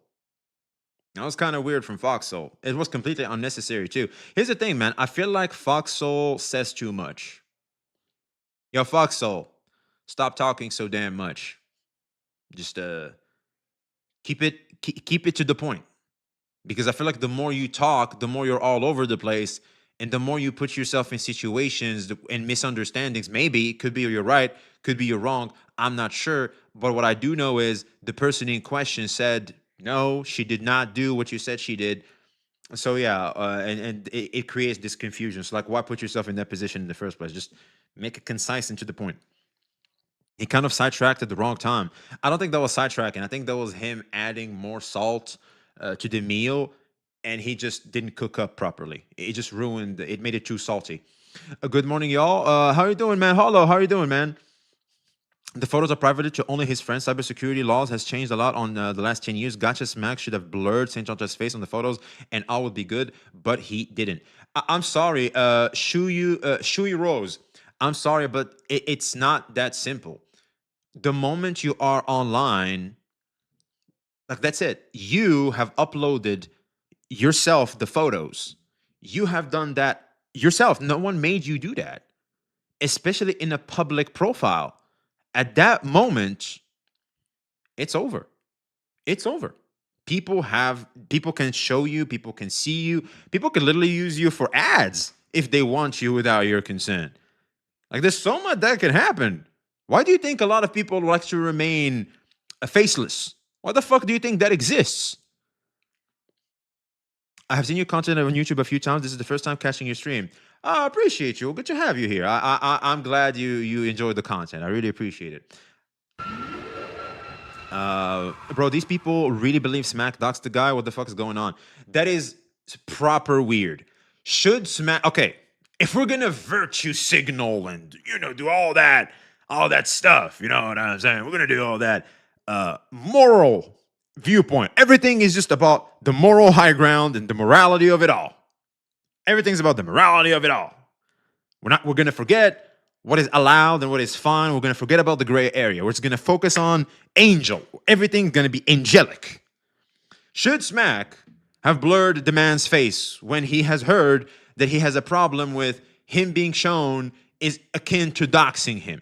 That was kind of weird from Foxhole. It was completely unnecessary too. Here's the thing, man. I feel like Foxhole says too much. Yo, Foxhole, stop talking so damn much. Just keep it to the point. Because I feel like the more you talk, the more you're all over the place, and the more you put yourself in situations and misunderstandings. Maybe it could be you're right, could be you're wrong. I'm not sure, but what I do know is the person in question said, "No, she did not do what you said she did." So yeah, and it creates this confusion. So like, why put yourself in that position in the first place? Just make it concise and to the point. He kind of sidetracked at the wrong time. I don't think that was sidetracking. I think that was him adding more salt to the meal, and he just didn't cook up properly. It just ruined. It made it too salty. Good morning, y'all. How you doing, man? Hello, how you doing, man? The photos are privated to only his friends. Cybersecurity laws has changed a lot on the last 10 years. Gacha Smack should have blurred Saintontas' face on the photos, and all would be good, but he didn't. I'm sorry, Shuyi Rose. I'm sorry, but it's not that simple. The moment you are online, like that's it. You have uploaded yourself the photos. You have done that yourself. No one made you do that, especially in a public profile. At that moment, it's over. It's over. People can show you, people can see you, people can literally use you for ads if they want you without your consent. Like there's so much that can happen. Why do you think a lot of people like to remain faceless? Why the fuck do you think that exists? I have seen your content on YouTube a few times. This is the first time catching your stream. I appreciate you. Good to have you here. I'm glad you enjoyed the content. I really appreciate it. Bro, these people really believe Smack doxed the guy. What the fuck is going on? That is proper weird. Should Smack... Okay, if we're gonna virtue signal and, do all that stuff, you know what I'm saying? We're gonna do all that moral viewpoint. Everything is just about the moral high ground and the morality of it all. Everything's about the morality of it all. We're gonna forget what is allowed and what is fine. We're gonna forget about the gray area. We're just gonna focus on angel. Everything's gonna be angelic. Should Smack have blurred the man's face when he has heard that he has a problem with him being shown is akin to doxing him?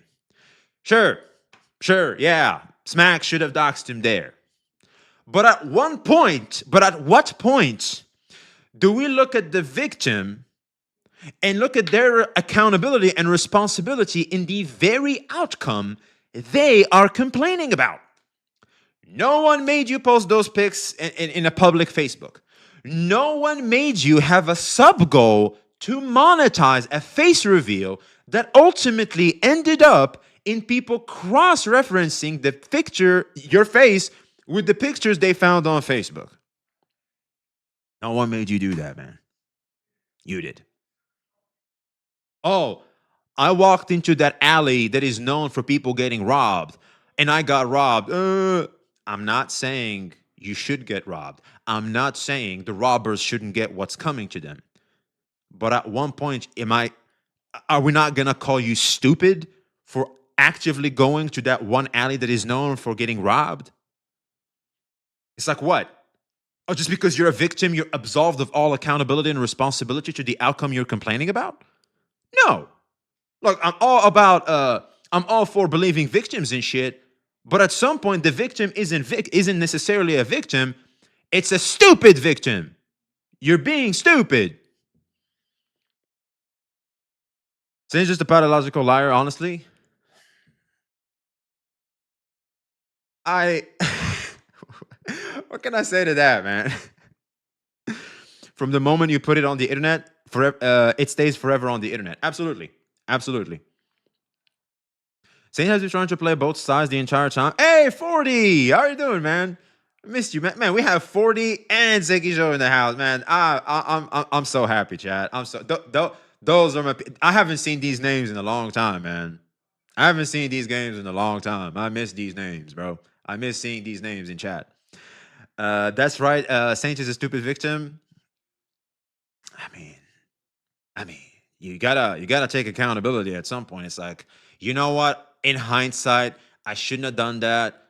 Sure, yeah. Smack should have doxed him there. But at what point do we look at the victim and look at their accountability and responsibility in the very outcome they are complaining about? No one made you post those pics in a public Facebook. No one made you have a sub-goal to monetize a face reveal that ultimately ended up in people cross-referencing the picture, your face, with the pictures they found on Facebook. No one made you do that, man. You did. Oh, I walked into that alley that is known for people getting robbed, and I got robbed. I'm not saying you should get robbed. I'm not saying the robbers shouldn't get what's coming to them. But at one point, are we not going to call you stupid for actively going to that one alley that is known for getting robbed? It's like, what? Oh, just because you're a victim, you're absolved of all accountability and responsibility to the outcome you're complaining about? No. Look, I'm all for believing victims and shit, but at some point, the victim isn't necessarily a victim. It's a stupid victim. You're being stupid. So he's just a pathological liar, honestly. What can I say to that, man? From the moment you put it on the internet, it stays forever on the internet. Absolutely. Saint has been trying to play both sides the entire time. Hey, 40! How you doing, man? I missed you, man. Man, we have 40 and Sekijo in the house, man. I'm so happy, Chad. Those are my... I haven't seen these names in a long time, man. I haven't seen these games in a long time. I miss these names, bro. I miss seeing these names in chat. That's right. Saint is a stupid victim. I mean, you gotta take accountability at some point. It's like, you know what? In hindsight, I shouldn't have done that.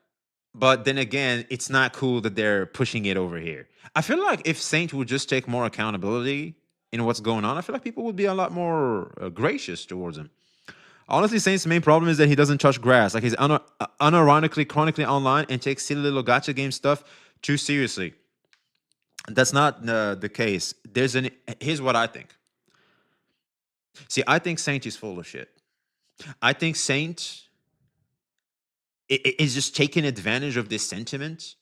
But then again, it's not cool that they're pushing it over here. I feel like if Saint would just take more accountability in what's going on, I feel like people would be a lot more gracious towards him. Honestly, Saint's main problem is that he doesn't touch grass. Like, he's unironically, chronically online and takes silly little gacha game stuff too seriously. That's not the case. Here's what I think. See, I think Saint is full of shit. I think Saint is just taking advantage of this sentiment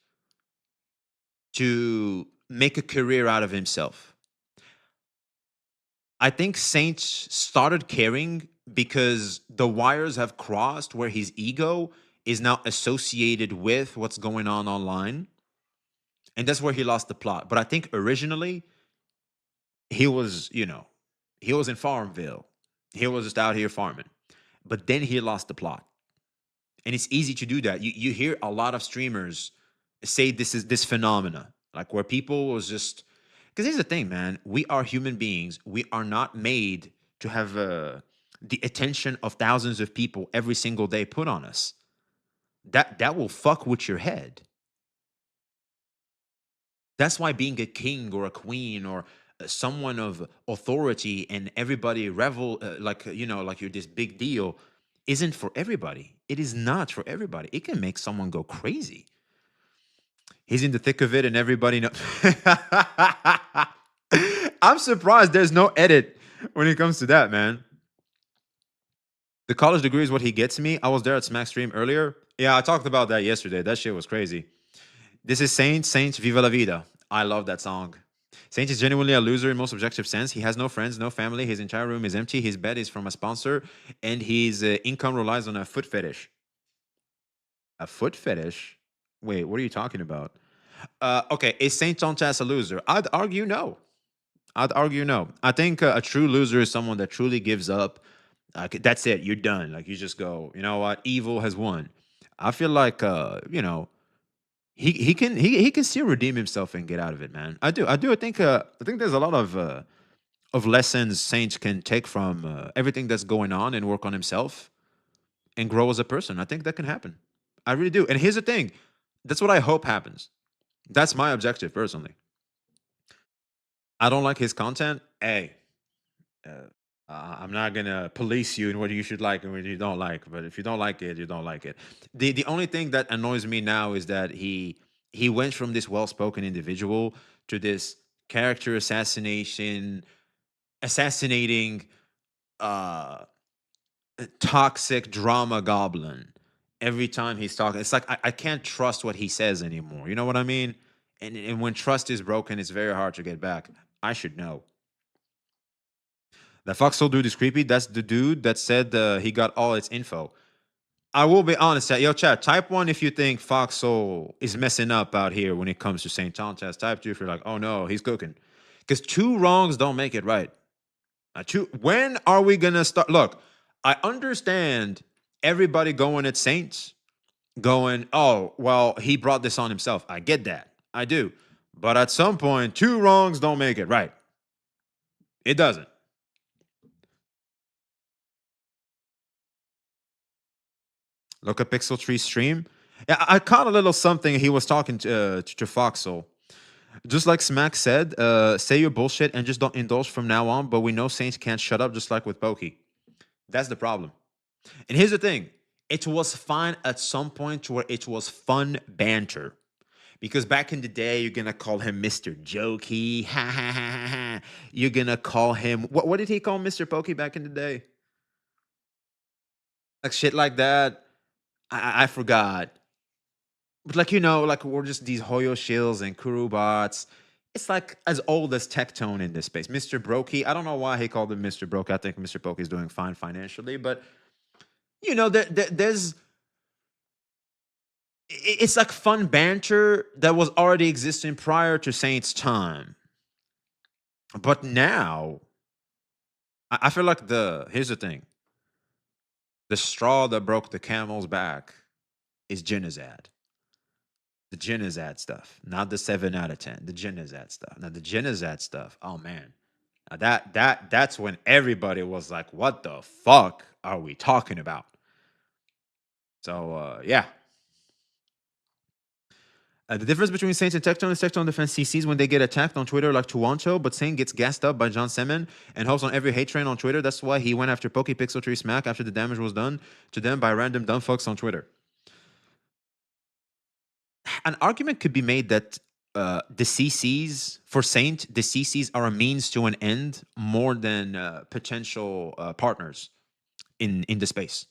to make a career out of himself. I think Saint started caring because the wires have crossed where his ego is now associated with what's going on online. And that's where he lost the plot. But I think originally he was, he was in Farmville. He was just out here farming. But then he lost the plot. And it's easy to do that. You hear a lot of streamers say this is this phenomena, like where people was just because here's the thing, man. We are human beings. We are not made to have the attention of thousands of people every single day put on us. That will fuck with your head. That's why being a king or a queen or someone of authority and everybody revel like you're this big deal isn't for everybody. It is not for everybody. It can make someone go crazy. He's in the thick of it, and everybody knows. I'm surprised there's no edit when it comes to that, man. The college degree is what he gets me. I was there at Smack Stream earlier. Yeah, I talked about that yesterday. That shit was crazy. This is Saints, Viva la Vida. I love that song. Saint is genuinely a loser in most objective sense. He has no friends, no family. His entire room is empty. His bed is from a sponsor, and his income relies on a foot fetish. A foot fetish? Wait, what are you talking about? Okay, is Saintontas a loser? I'd argue no. I think a true loser is someone that truly gives up. That's it. You're done. Like you just go. You know what? Evil has won. I feel like he can still redeem himself and get out of it, man. I do. I think there's a lot of lessons Saint can take from everything that's going on and work on himself and grow as a person. I think that can happen. I really do. And here's the thing. That's what I hope happens. That's my objective personally. I don't like his content. Hey, uh, I'm not gonna police you in what you should like and what you don't like. But if you don't like it, you don't like it. The only thing that annoys me now is that he went from this well spoken individual to this character assassinating uh toxic drama goblin. Every time he's talking, it's like I can't trust what he says anymore. You know what I mean? And when trust is broken, it's very hard to get back. I should know. The Foxhole dude is creepy. That's the dude that said he got all its info. I will be honest, chat. Yo, chat, type one if you think Foxhole is messing up out here when it comes to St. Thomas. Type two if you're like, oh no, he's cooking. Because two wrongs don't make it right. When are we gonna start? Look, I understand everybody going at Saints, going, oh, well, he brought this on himself. I get that. I do. But at some point, two wrongs don't make it right. It doesn't. Look at Pixel Tree stream. Yeah, I caught a little something. He was talking to Foxhole. Just like Smack said, say your bullshit and just don't indulge from now on. But we know Saints can't shut up, just like with Pokey. That's the problem. And here's the thing. It was fine at some point where it was fun banter. Because back in the day, you're going to call him Mr. Jokey. Ha ha ha ha ha. You're going to call him... What did he call Mr. Pokey back in the day? Like shit like that. I forgot. But like, like we're just these Hoyo shills and Kuru bots. It's like as old as Tectone in this space. Mr. Brokey. I don't know why he called him Mr. Broke. I think Mr. Pokey is doing fine financially. But, there's... It's like fun banter that was already existing prior to Saint's time. But now, I feel like here's the thing. The straw that broke the camel's back is Genizad. The Genizad stuff, not the 7 out of 10. The Genizad stuff. Now the Genizad stuff, oh man. Now that's when everybody was like, what the fuck are we talking about? So yeah. The difference between Saints and Tectone is Tectone defends CCs when they get attacked on Twitter like Tuancho, but Saint gets gassed up by John Semen and hops on every hate train on Twitter. That's why he went after Pokepixel Tree Smack after the damage was done to them by random dumb fucks on Twitter. An argument could be made that the CCs, for Saint, the CCs are a means to an end more than potential partners in the space.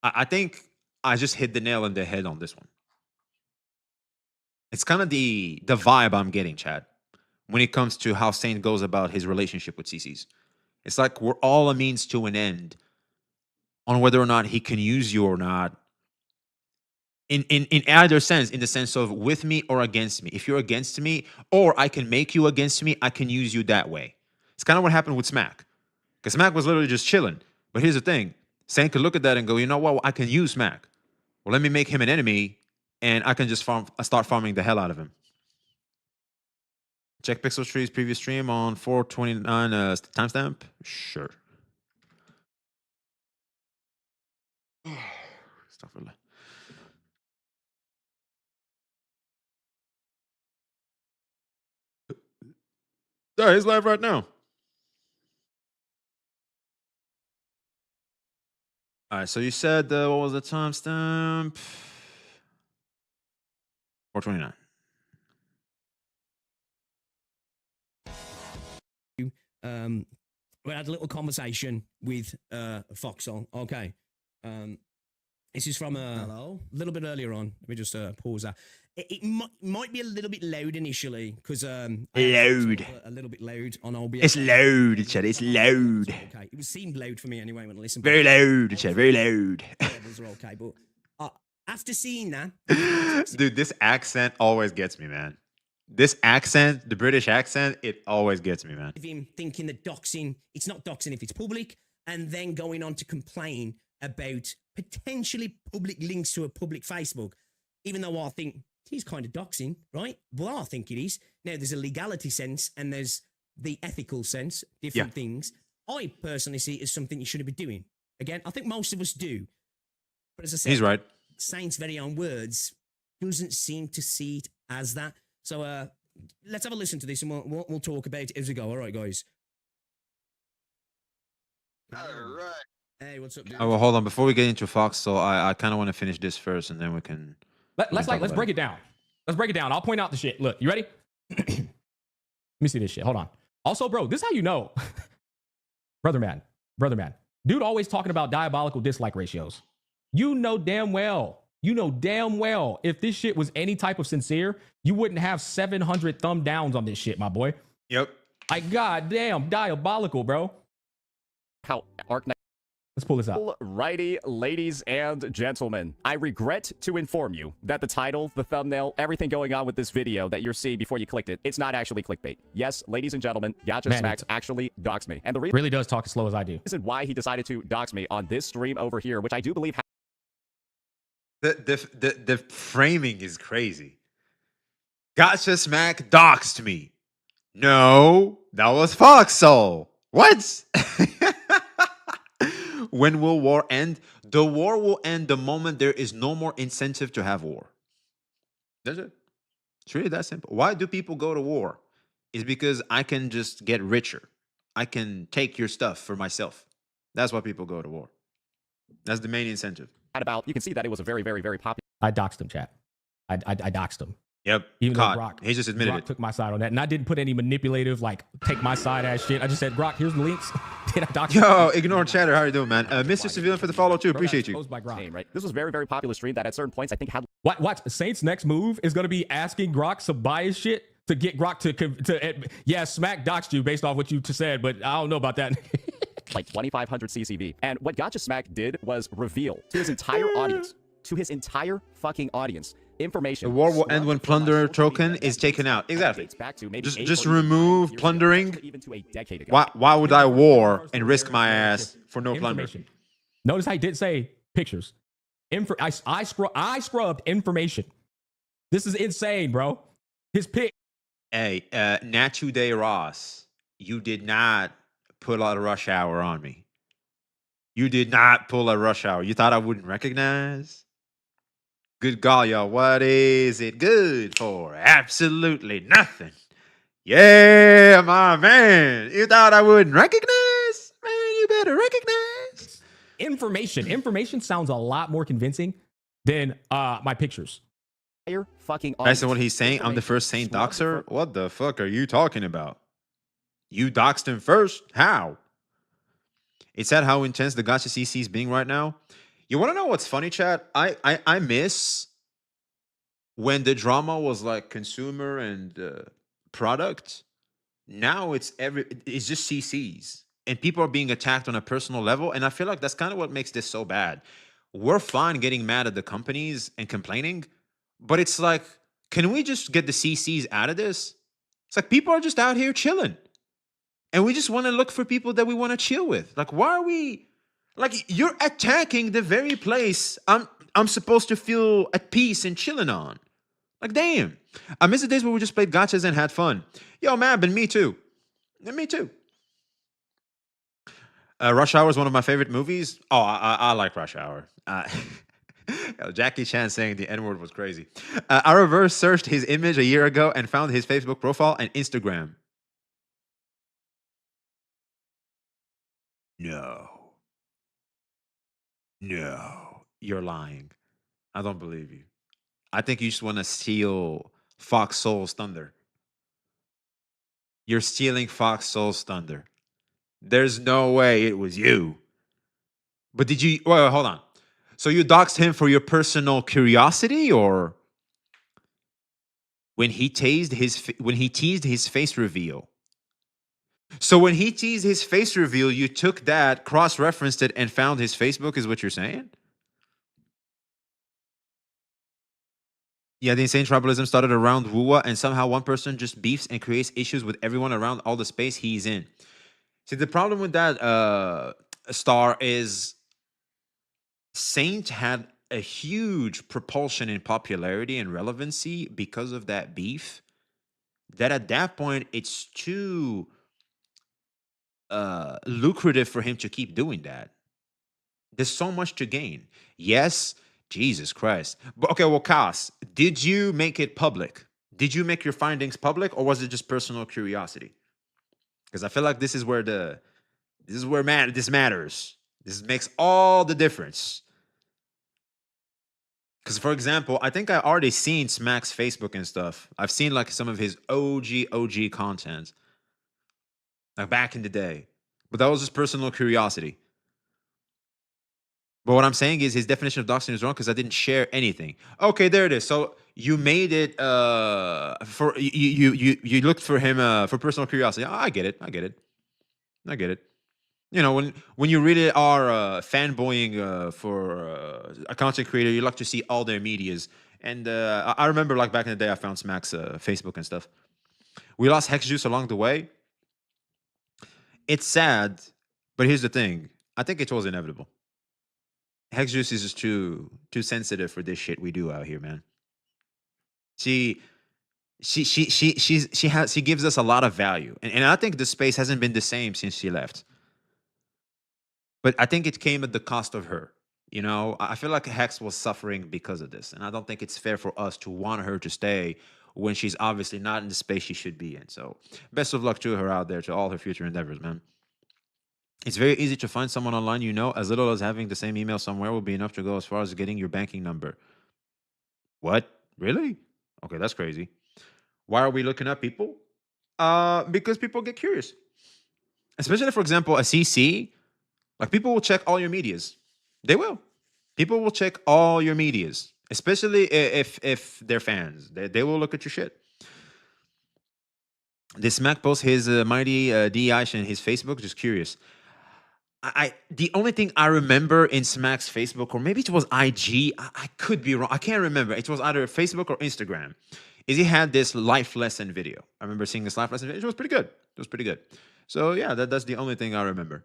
I think I just hit the nail on the head on this one. It's kind of the vibe I'm getting, Chad, when it comes to how Saint goes about his relationship with CCs. It's like we're all a means to an end on whether or not he can use you or not. in either sense, in the sense of with me or against me. If you're against me, or I can make you against me, I can use you that way. It's kind of what happened with Smack. Because Smack was literally just chilling. But here's the thing. Saint could look at that and go, you know what? Well, I can use Smack. Well, let me make him an enemy, and I can just start farming the hell out of him. Check Pixel Tree's previous stream on 429 timestamp. Sure. Astaghfirullah. Yeah, he's live right now. All right, so you said what was the timestamp? 429. We had a little conversation with Foxhole. Okay. This is from a little bit earlier on. Let me just pause that. It might be a little bit loud initially because loud. A little bit loud on OBS. It's loud, Chad. It's loud. Okay, it seemed loud for me anyway when I listened. Very loud, Chad. Very loud. Levels are okay, but after seeing that, dude, this accent always gets me, man. This accent, the British accent, it always gets me, man. Him thinking that doxing, it's not doxing if it's public, and then going on to complain about potentially public links to a public Facebook, even though I think he's kind of doxing, right? Well, I think it is. Now, there's a legality sense and there's the ethical sense, different things. I personally see it as something you shouldn't be doing. Again, I think most of us do. But as I said, he's right. Saint's very own words doesn't seem to see it as that. So let's have a listen to this and we'll talk about it as we go. All right, guys. All right. Hey, what's up, dude? Oh, well, hold on. Before we get into Fox, so I kind of want to finish this first, and then we can. Let's break it down. Let's break it down. I'll point out the shit. Look, you ready? Let me see this shit. Hold on. Also, bro, this is how you know. brother man. Dude always talking about diabolical dislike ratios. You know damn well, if this shit was any type of sincere, you wouldn't have 700 thumb downs on this shit, my boy. Yep. Like, goddamn, diabolical, bro. How Let's pull this out. Righty, ladies and gentlemen, I regret to inform you that the title, the thumbnail, everything going on with this video that you're seeing before you clicked it, it's not actually clickbait. Yes, ladies and gentlemen, Gacha Smacks actually doxed me. And the really does talk as slow as I do. reason why he decided to dox me on this stream over here, which I do believe The framing is crazy. Gacha Smack doxed me. No, that was Foxhole. What? When will war end? The war will end the moment there is no more incentive to have war. That's it. It's really that simple. Why do people go to war? It's because I can just get richer. I can take your stuff for myself. That's why people go to war. That's the main incentive. you can see that it was a very, very, very popular. I doxed him, chat. I doxed him. Yep. Even Caught. though Brock, he just admitted it. Took my side on that. And I didn't put any manipulative, like, take my side ass shit. I just said, Brock, here's the links. Did I dox Yo, ignore chatter. How you doing, man? Mr. Civilian for the follow, too. Appreciate you. By Grok. Right? This was a very, very popular stream that at certain points I think had Watch. Saint's next move is going to be asking Grok some bias shit to get Grok to yeah, Smack doxed you based off what you just said, but I don't know about that. like 2,500 CCV. And what Gacha Smack did was reveal to his entire audience, fucking audience, information. The war will end when plunder token is taken out. Exactly. Back to maybe Just remove plundering. even to a decade ago. Why would I war and risk my ass for no plunder? Notice I did say pictures. I scrubbed information. This is insane, bro. His pick. Hey, Natu Day Ross, you did not pull out a rush hour on me. You did not pull a rush hour. You thought I wouldn't recognize? Good God, y'all. What is it good for? Absolutely nothing. Yeah, my man. You thought I wouldn't recognize? Man, you better recognize. Information sounds a lot more convincing than my pictures. Fucking That's what he's saying. I'm the first Saint doxer. What the fuck are you talking about? You doxed him first? How? It's sad how intense the Gacha CC is being right now. You want to know what's funny, chat? I miss when the drama was like consumer and product. Now it's just CCs, and people are being attacked on a personal level. And I feel like that's kind of what makes this so bad. we're fine getting mad at the companies and complaining, but it's like, can we just get the CCs out of this? It's like people are just out here chilling. And we just want to look for people that we want to chill with. Like, why are we like you're attacking the very place I'm supposed to feel at peace and chilling on? Like, damn. I miss the days where we just played gachas and had fun. Yo, man, but me too. And me too. Rush Hour is one of my favorite movies. Oh, I like Rush Hour. Jackie Chan saying the N-word was crazy. I reverse searched his image a year ago and found his Facebook profile and Instagram. No. You're lying. I don't believe you. I think you just want to steal Fox Soul's thunder. You're stealing Fox Soul's thunder. There's no way it was you. But did you... Well, hold on. So you doxed him for your personal curiosity, or when he teased his face reveal? So when he teased his face reveal, you took that, cross-referenced it, and found his Facebook, is what you're saying? Yeah, the insane tribalism started around Wuwa, and somehow one person just beefs and creates issues with everyone around all the space he's in. See, the problem with that star is Saint had a huge propulsion in popularity and relevancy because of that beef, that at that point, it's too lucrative for him to keep doing that. There's so much to gain. Yes, Jesus Christ. But okay, well, Kas, did you make it public? Did you make your findings public, or was it just personal curiosity? Because I feel like this is where this matters. This makes all the difference. Because, for example, I think I already seen Smack's Facebook and stuff. I've seen like some of his OG content, like back in the day. But that was just personal curiosity. But what I'm saying is his definition of doxing is wrong because I didn't share anything. Okay, there it is. So you made it for you looked for him for personal curiosity. Oh, I get it. You know, when you really are fanboying for a content creator, you like to see all their medias. And I remember like back in the day, I found Smack's Facebook and stuff. We lost Hex Juice along the way. It's sad, but here's the thing. I think it was inevitable. Hex Juice is just too sensitive for this shit we do out here, man. She gives us a lot of value, and I think the space hasn't been the same since she left. But I think it came at the cost of her. You know, I feel like Hex was suffering because of this, and I don't think it's fair for us to want her to stay when she's obviously not in the space she should be in. So, best of luck to her out there, to all her future endeavors, man. It's very easy to find someone online you know. As little as having the same email somewhere will be enough to go as far as getting your banking number. What? Really? Okay, that's crazy. Why are we looking up people? Because people get curious. Especially, for example, a CC. Like, people will check all your medias. They will. People will check all your medias. Especially if they're fans. They will look at your shit. Did Smack post his mighty DI in his Facebook? Just curious. The only thing I remember in Smack's Facebook, or maybe it was IG, I could be wrong. I can't remember. It was either Facebook or Instagram. Is he had this life lesson video. I remember seeing this life lesson video. It was pretty good. So yeah, that's the only thing I remember.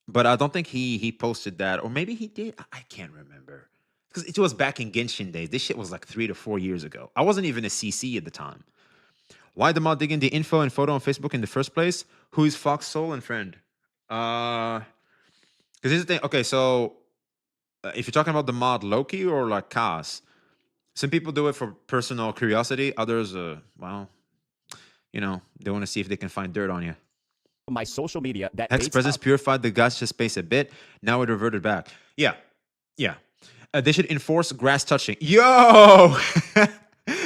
But I don't think he posted that, or maybe he did. I can't remember. Because it was back in Genshin days. This shit was like 3 to 4 years ago. I wasn't even a CC at the time. Why the mod digging the info and photo on Facebook in the first place? Who is Fox Soul and friend? Because here's the thing. Okay, so if you're talking about the mod Loki or like Kas, some people do it for personal curiosity. Others, well, you know, they want to see if they can find dirt on you. My social media that Hex presence purified the gacha space a bit. Now it reverted back. Yeah. They should enforce grass touching. Yo,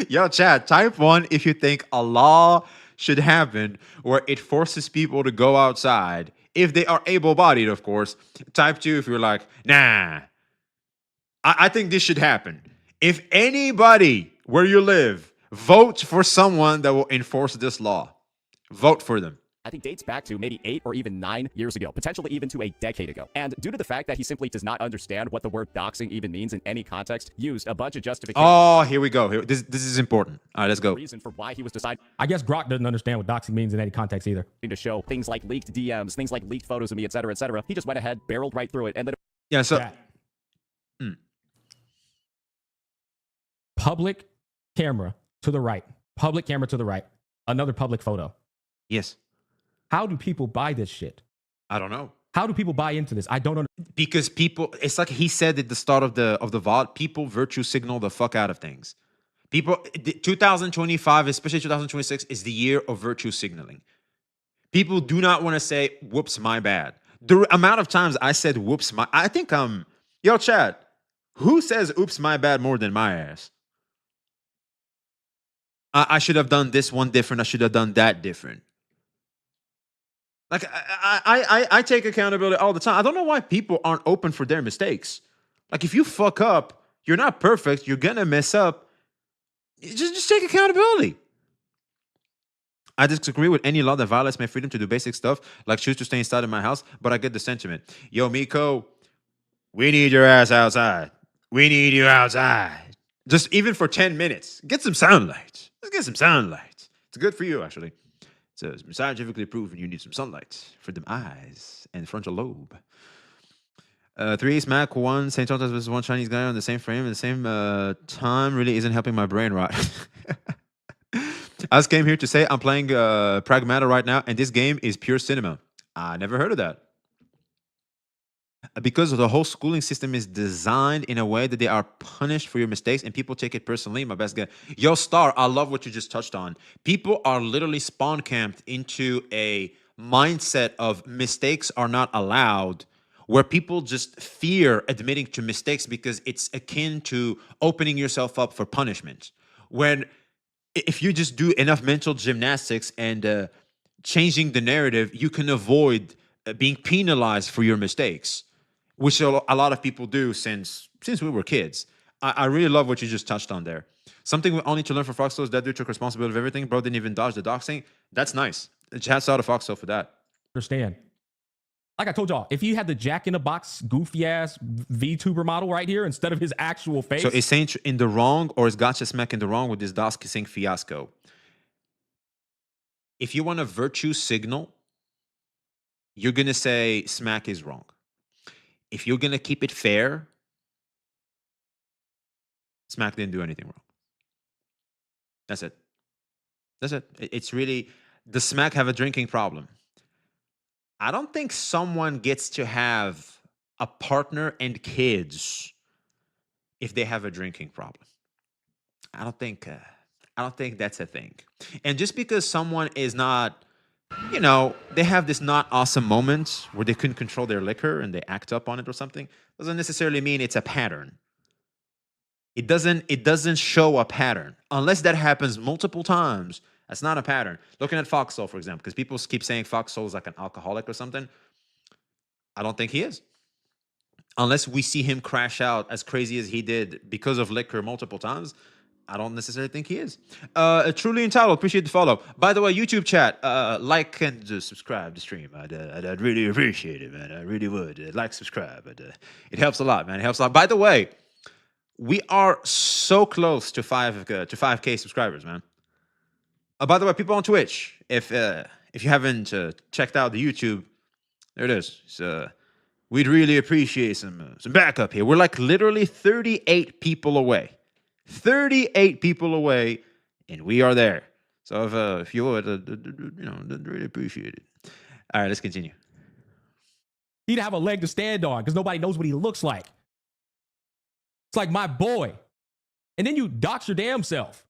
yo, chat. Type 1 if you think a law should happen where it forces people to go outside if they are able-bodied, of course. Type 2 if you're like, nah. I think this should happen. If anybody where you live, vote for someone that will enforce this law. Vote for them. I think dates back to maybe 8 or even 9 years ago, potentially even to a decade ago. And due to the fact that he simply does not understand what the word doxing even means in any context, used a bunch of justifications. Oh, here we go. This is important. All right, let's go. Reason for why he was deciding I guess Grok doesn't understand what doxing means in any context either. to show things like leaked DMs, things like leaked photos of me, etc., etc. He just went ahead, barreled right through it, and then Yeah, so Chat. Public camera to the right. Public camera to the right. Another public photo. yes. How do people buy this shit? I don't know. How do people buy into this? I don't know. Because people, it's like he said at the start of the VOD, people virtue signal the fuck out of things. People, 2025, especially 2026, is the year of virtue signaling. People do not want to say, whoops, my bad. The amount of times I said, whoops, my, I think yo, Chad, who says, oops, my bad more than my ass? I should have done this one different. I should have done that different. Like, I take accountability all the time. I don't know why people aren't open for their mistakes. Like, if you fuck up, you're not perfect. You're going to mess up. Just take accountability. I disagree with any law that violates my freedom to do basic stuff, like choose to stay inside of my house, but I get the sentiment. Yo, Miko, we need your ass outside. We need you outside. Just even for 10 minutes. Get some sunlight. Let's get some sunlight. It's good for you, actually. It's scientifically proven you need some sunlight for them eyes and frontal lobe. 3 Ace Mac, 1 Saintontas versus 1 Chinese guy on the same frame at the same time really isn't helping my brain rot. I just came here to say I'm playing Pragmata right now, and this game is pure cinema. I never heard of that. Because the whole schooling system is designed in a way that they are punished for your mistakes and people take it personally. My best guy. Yo, Star, I love what you just touched on. People are literally spawn camped into a mindset of mistakes are not allowed, where people just fear admitting to mistakes because it's akin to opening yourself up for punishment. When if you just do enough mental gymnastics and changing the narrative, you can avoid being penalized for your mistakes, which a lot of people do since we were kids. I really love what you just touched on there. Something we all need to learn from Foxhole is that dude took responsibility of everything. Bro didn't even dodge the doxing. That's nice. Shouts out to Foxhole for that. Understand. Like I told y'all, if you had the Jack in the Box goofy ass VTuber model right here instead of his actual face. So is Saint in the wrong or is Gacha Smack in the wrong with this doxing fiasco? If you want a virtue signal, you're going to say Smack is wrong. If you're going to keep it fair, Smack didn't do anything wrong. That's it. That's it. It's really, the Smack have a drinking problem. I don't think someone gets to have a partner and kids if they have a drinking problem. I don't think that's a thing. And just because someone is not, you know, they have this not awesome moment where they couldn't control their liquor and they act up on it or something, doesn't necessarily mean it's a pattern. It doesn't show a pattern. Unless that happens multiple times, that's not a pattern. Looking at Foxhole, for example, because people keep saying Foxhole is like an alcoholic or something. I don't think he is. Unless we see him crash out as crazy as he did because of liquor multiple times, I don't necessarily think he is. Truly entitled, appreciate the follow. By the way, YouTube chat, like and subscribe to stream. I'd really appreciate it, man. I really would. Like, subscribe. It helps a lot, man. It helps a lot. By the way, we are so close to 5K subscribers, man. By the way, people on Twitch, if you haven't checked out the YouTube, there it is. So we'd really appreciate some backup here. We're like literally 38 people away. 38 people away, and we are there. So if you would, I'd really appreciate it. All right, let's continue. He'd have a leg to stand on because nobody knows what he looks like. It's like my boy. And then you dox your damn self.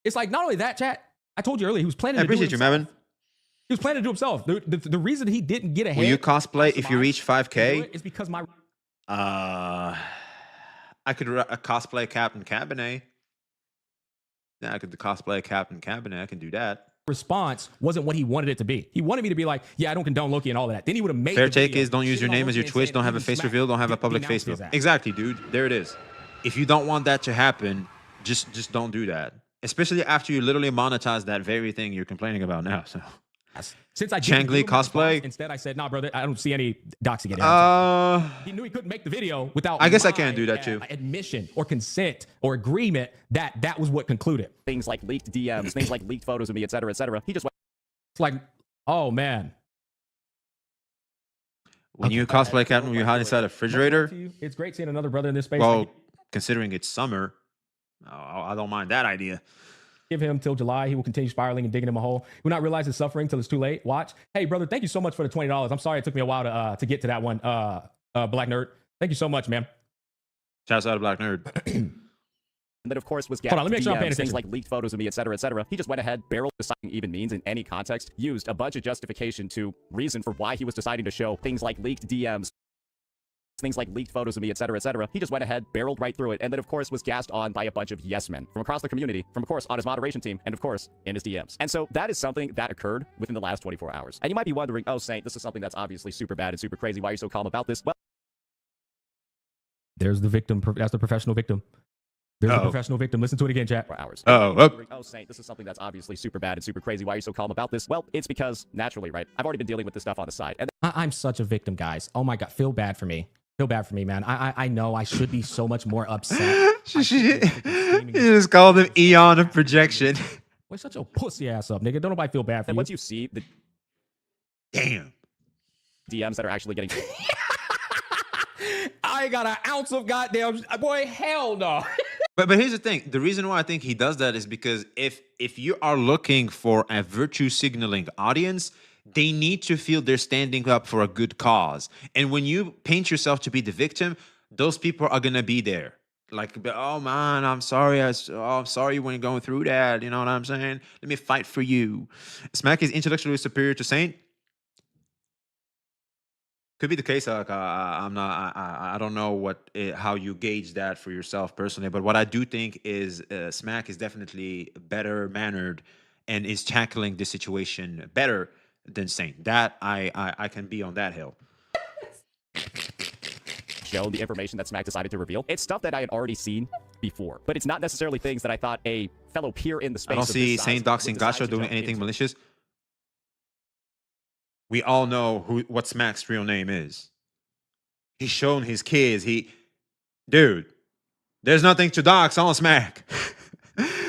It's like not only that, chat. I told you earlier, he was planning to do it himself. I appreciate you, Mavin. He was planning to do it himself. The reason he didn't get ahead. Will you cosplay if you reach 5K? It's because my... I could cosplay Captain Cabinet. Yeah, I could cosplay Captain Cabinet. I can do that. Response wasn't what he wanted it to be. He wanted me to be like, yeah, I don't condone Loki and all of that. Then he would have made fair take is don't use your name as your Twitch, don't have a face reveal, don't have a public Facebook. Exactly, dude. There it is. If you don't want that to happen, just don't do that. Especially after you literally monetize that very thing you're complaining about now. So Since I Chang didn't Li give him a response, cosplay? instead I said, "Nah, brother, I don't see any doxing it." He knew he couldn't make the video without. I guess I my, can do that too. Admission or consent or agreement that that was what concluded. Things like leaked DMs, things like leaked photos of me, etc., etc. He just went. It's like, oh man. When you cosplay Captain, you hide inside a refrigerator. It's great seeing another brother in this space. Well, considering it's summer, I don't mind that idea. Give him till July. He will continue spiraling and digging him a hole. He will not realize his suffering till it's too late. Watch. Hey, brother, thank you so much for the $20. I'm sorry it took me a while to get to that one. Black Nerd. Thank you so much, man. Shouts out to Black Nerd. And then, of course, was Hold on, let me make sure I'm paying DMs, things attention. like leaked photos of me, etc., etc. He just went ahead, barreled deciding even means in any context, used a bunch of justification to reason for why he was deciding to show things like leaked DMs, things like leaked photos of me, etc., etc. He just went ahead, barreled right through it, and then, of course, was gassed on by a bunch of yes men from across the community, from, of course, on his moderation team, and, of course, in his DMs. And so that is something that occurred within the last 24 hours. And you might be wondering, oh, Saint, this is something that's obviously super bad and super crazy. Why are you so calm about this? Well, There's the victim. That's the professional victim. There's a professional victim. Listen to it again, chat. for hours. Oh, Oh, Saint, this is something that's obviously super bad and super crazy. Why are you so calm about this? Well, it's because, naturally, right, I've already been dealing with this stuff on the side. And I'm such a victim, guys. Oh my God. Feel bad for me. Feel bad for me, man. I know I should be so much more upset. You just called him Eon of projection. Wait, shut your pussy ass up, nigga. Don't nobody feel bad for then you. once you see the Damn. DMs that are actually getting I ain't got an ounce of goddamn boy. Hell no. But here's the thing. The reason why I think he does that is because if you are looking for a virtue signaling audience, they need to feel they're standing up for a good cause. And when you paint yourself to be the victim, those people are gonna be there. Like, oh man, I'm sorry. I'm sorry when you're going through that. You know what I'm saying? Let me fight for you. Smack is intellectually superior to Saint. Could be the case. Like, I'm not. I don't know how you gauge that for yourself personally. But what I do think is Smack is definitely better mannered and is tackling the situation better than Saint. That I can be on that hill. show the information that Smack decided to reveal. It's stuff that I had already seen before, but it's not necessarily things that I thought a fellow peer in the space. I don't see Saint doxing Gacha doing anything malicious. We all know what Smack's real name is. He's shown his kids. Dude, there's nothing to dox on Smack.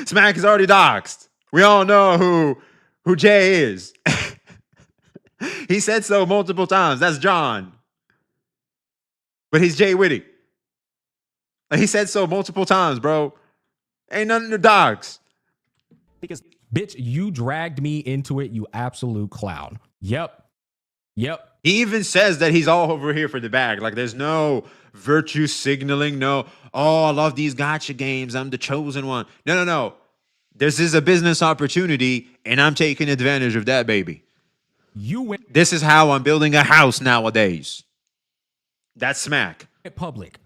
Smack is already doxed. We all know who Jay is. He said so multiple times. That's John. But he's Jay Witty. He said so multiple times, bro. Ain't nothing to dox. Because, bitch, you dragged me into it, you absolute clown. Yep. He even says that he's all over here for the bag. Like, there's no virtue signaling. No, oh, I love these gacha games. I'm the chosen one. No. This is a business opportunity, and I'm taking advantage of that, baby. This is how I'm building a house nowadays. That's Smack. Public.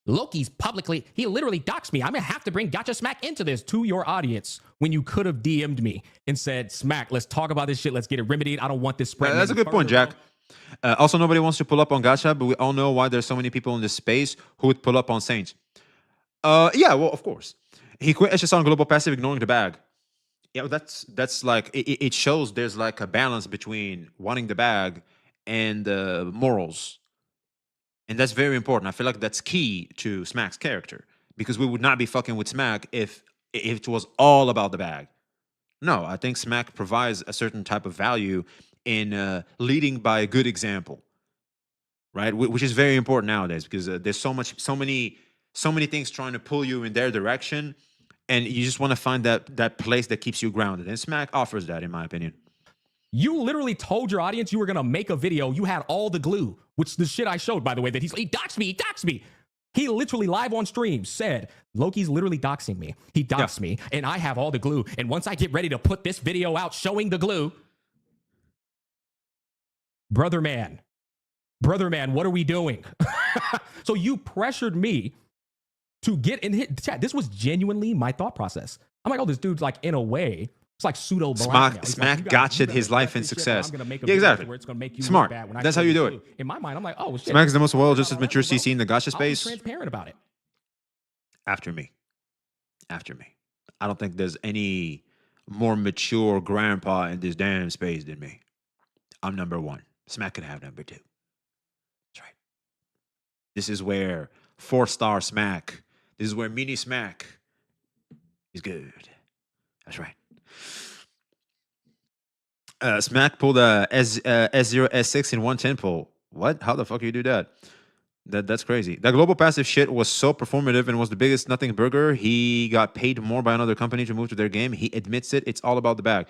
Loki's publicly, he literally doxed me. I'm going to have to bring Gacha Smack into this to your audience when you could have DM'd me and said, Smack, let's talk about this shit. Let's get it remedied. I don't want this spread. That's a good point, Jack. Also, nobody wants to pull up on Gacha, but we all know why there's so many people in this space who would pull up on Saint. Yeah, well, of course. He quit SSR on Global Passive, ignoring the bag. Yeah, that's like, it shows there's like a balance between wanting the bag and morals. And that's very important. I feel like that's key to Smack's character, because we would not be fucking with Smack if it was all about the bag. No, I think Smack provides a certain type of value in leading by a good example, right? Which is very important nowadays, because there's so many things trying to pull you in their direction, and you just want to find that place that keeps you grounded. And Smack offers that, in my opinion. You literally told your audience you were going to make a video. You had all the glue, which the shit I showed, by the way, that he doxed me. He literally live on stream said, Loki's literally doxing me. He doxed me, and I have all the glue. And once I get ready to put this video out showing the glue, brother man, what are we doing? So you pressured me to get in hit chat. This was genuinely my thought process. I'm like, oh, this dude's like, in a way, it's like pseudo blind. Smack gotcha'd his life and success. Yeah, exactly. Where it's gonna make you smart. Bad when That's how you do it. In my mind, I'm like, oh shit. Smack is the most well-adjusted, mature CC in the gacha space. I'll be transparent about it. After me. I don't think there's any more mature grandpa in this damn space than me. I'm number one. Smack could have number two. That's right. This is where 4-star Smack. This is where Mini Smack is good. That's right. Smack pulled a S0 S6 in 110 pull. What? How the fuck you do that? That's crazy. That global passive shit was so performative and was the biggest nothing burger. He got paid more by another company to move to their game. He admits it. It's all about the bag.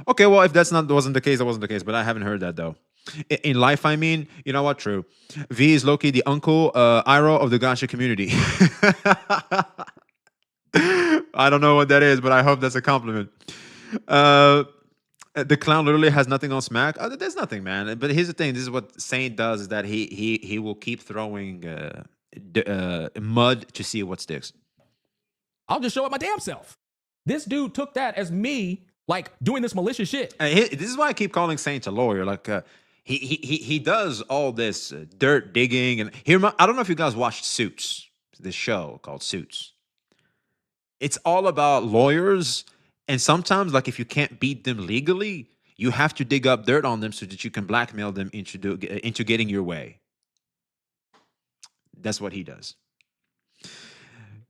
Okay, well, if wasn't the case, that wasn't the case. But I haven't heard that though. In life, I mean, you know what? True. V is Loki, the uncle Iroh of the Gacha community. I don't know what that is, but I hope that's a compliment. The clown literally has nothing on Smack. There's nothing, man. But here's the thing: this is what Saint does: is that he will keep throwing mud to see what sticks. I'll just show it my damn self. This dude took that as me, like, doing this malicious shit. This is why I keep calling Saint a lawyer. Like, he does all this dirt digging, and I don't know if you guys watched Suits, this show called Suits. It's all about lawyers. And sometimes, like, if you can't beat them legally, you have to dig up dirt on them so that you can blackmail them into getting your way. That's what he does.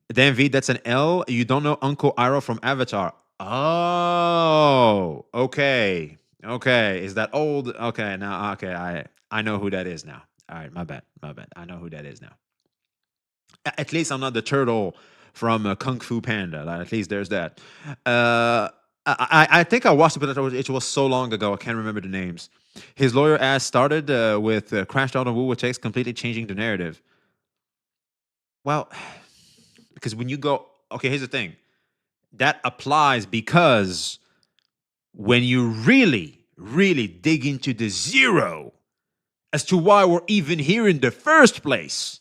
Then V, that's an L. You don't know Uncle Iroh from Avatar. Oh, okay. Okay. Is that old? Okay, now, okay. I know who that is now. All right, my bad. I know who that is now. At least I'm not the turtle from Kung Fu Panda. Like, at least there's that. I think I watched it, but it was so long ago. I can't remember the names. His lawyer ass started with crashed out on Wu Takes, completely changing the narrative. Well, because when you go... Okay, here's the thing. That applies because when you really, really dig into the zero as to why we're even here in the first place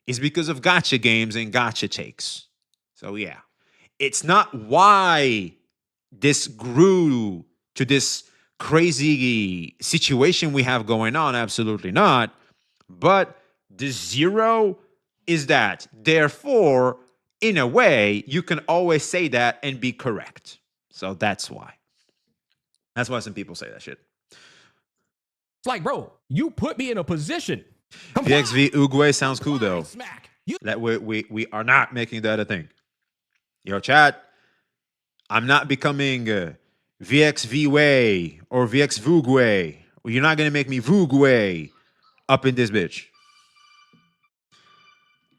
is because of gacha games and gacha takes. So yeah, it's not why this grew to this crazy situation we have going on. Absolutely not. But the zero is that. Therefore, in a way, you can always say that and be correct. So that's why. That's why some people say that shit. It's like, bro, you put me in a position. VXV Uguay sounds cool though. Smack. That we are not making that a thing. Yo, chat, I'm not becoming VXV Way or VX Vugway. You're not going to make me Vugway up in this bitch.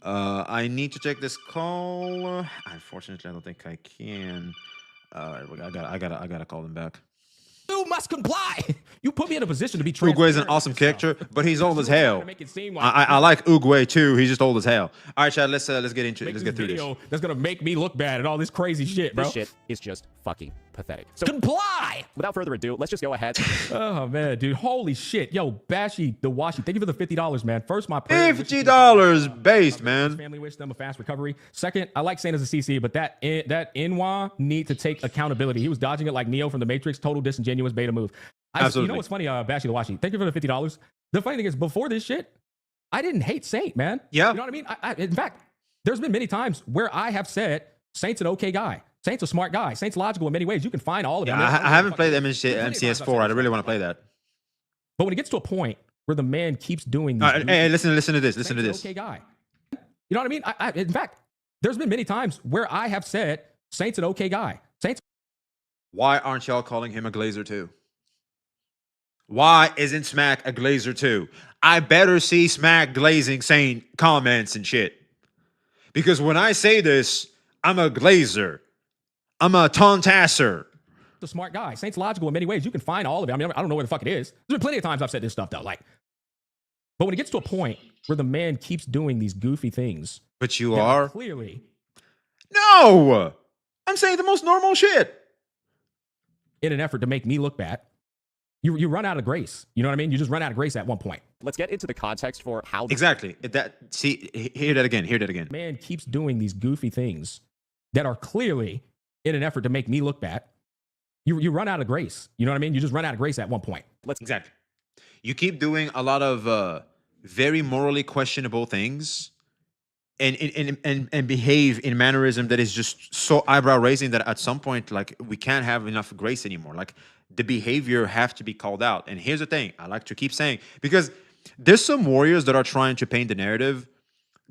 I need to take this call. Unfortunately, I don't think I can. I gotta call him back. You must comply. You put me in a position to be transparent. Uguay is an awesome character, but he's old as hell. I like Uguay too. He's just old as hell. All right, Chad, let's get into it. Let's get through this. That's gonna make me look bad and all this crazy shit, bro. This shit is just fucking pathetic. So comply. without further ado, let's just go ahead. Oh man, dude, holy shit, yo, Bashy the Washi, thank you for the $50, man. First, my $50 based, man. Family wish them a fast recovery. Second, I like saying as a CC, but that Inwa need to take accountability. He was dodging it like Neo from the Matrix. Total disingenuous beta move. Absolutely. You know what's funny, Bashy the Washi? Thank you for the $50. The funny thing is, before this shit, I didn't hate Saint, man. Yeah. You know what I mean? In fact, there's been many times where I have said Saint's an okay guy. Saint's a smart guy. Saint's logical in many ways. You can find all of them. Yeah, I haven't played MCS4. I really want to play that. But when it gets to a point where the man keeps doing these hey, listen to this. Listen to this. Okay guy. You know what I mean? In fact, there's been many times where I have said Saint's an okay guy. Saint's. Why aren't y'all calling him a Glazer too? Why isn't Smack a Glazer too? I better see Smack glazing Saint comments and shit. Because when I say this, I'm a Glazer. I'm a tauntasser. A smart guy. Saint's logical in many ways. You can find all of it. I mean, I don't know where the fuck it is. There's been plenty of times I've said this stuff though. Like, but when it gets to a point where the man keeps doing these goofy things, but you are clearly. No, I'm saying the most normal shit. In an effort to make me look bad, you run out of grace. You know what I mean? You just run out of grace at one point. Let's get into the context for how exactly hear that again. Man keeps doing these goofy things that are clearly in an effort to make me look bad. You run out of grace. You know what I mean? You just run out of grace at one point. Exactly. You keep doing a lot of very morally questionable things, and behave in mannerism that is just so eyebrow raising that at some point, like, we can't have enough grace anymore. Like, the behavior have to be called out. And here's the thing I like to keep saying, because there's some warriors that are trying to paint the narrative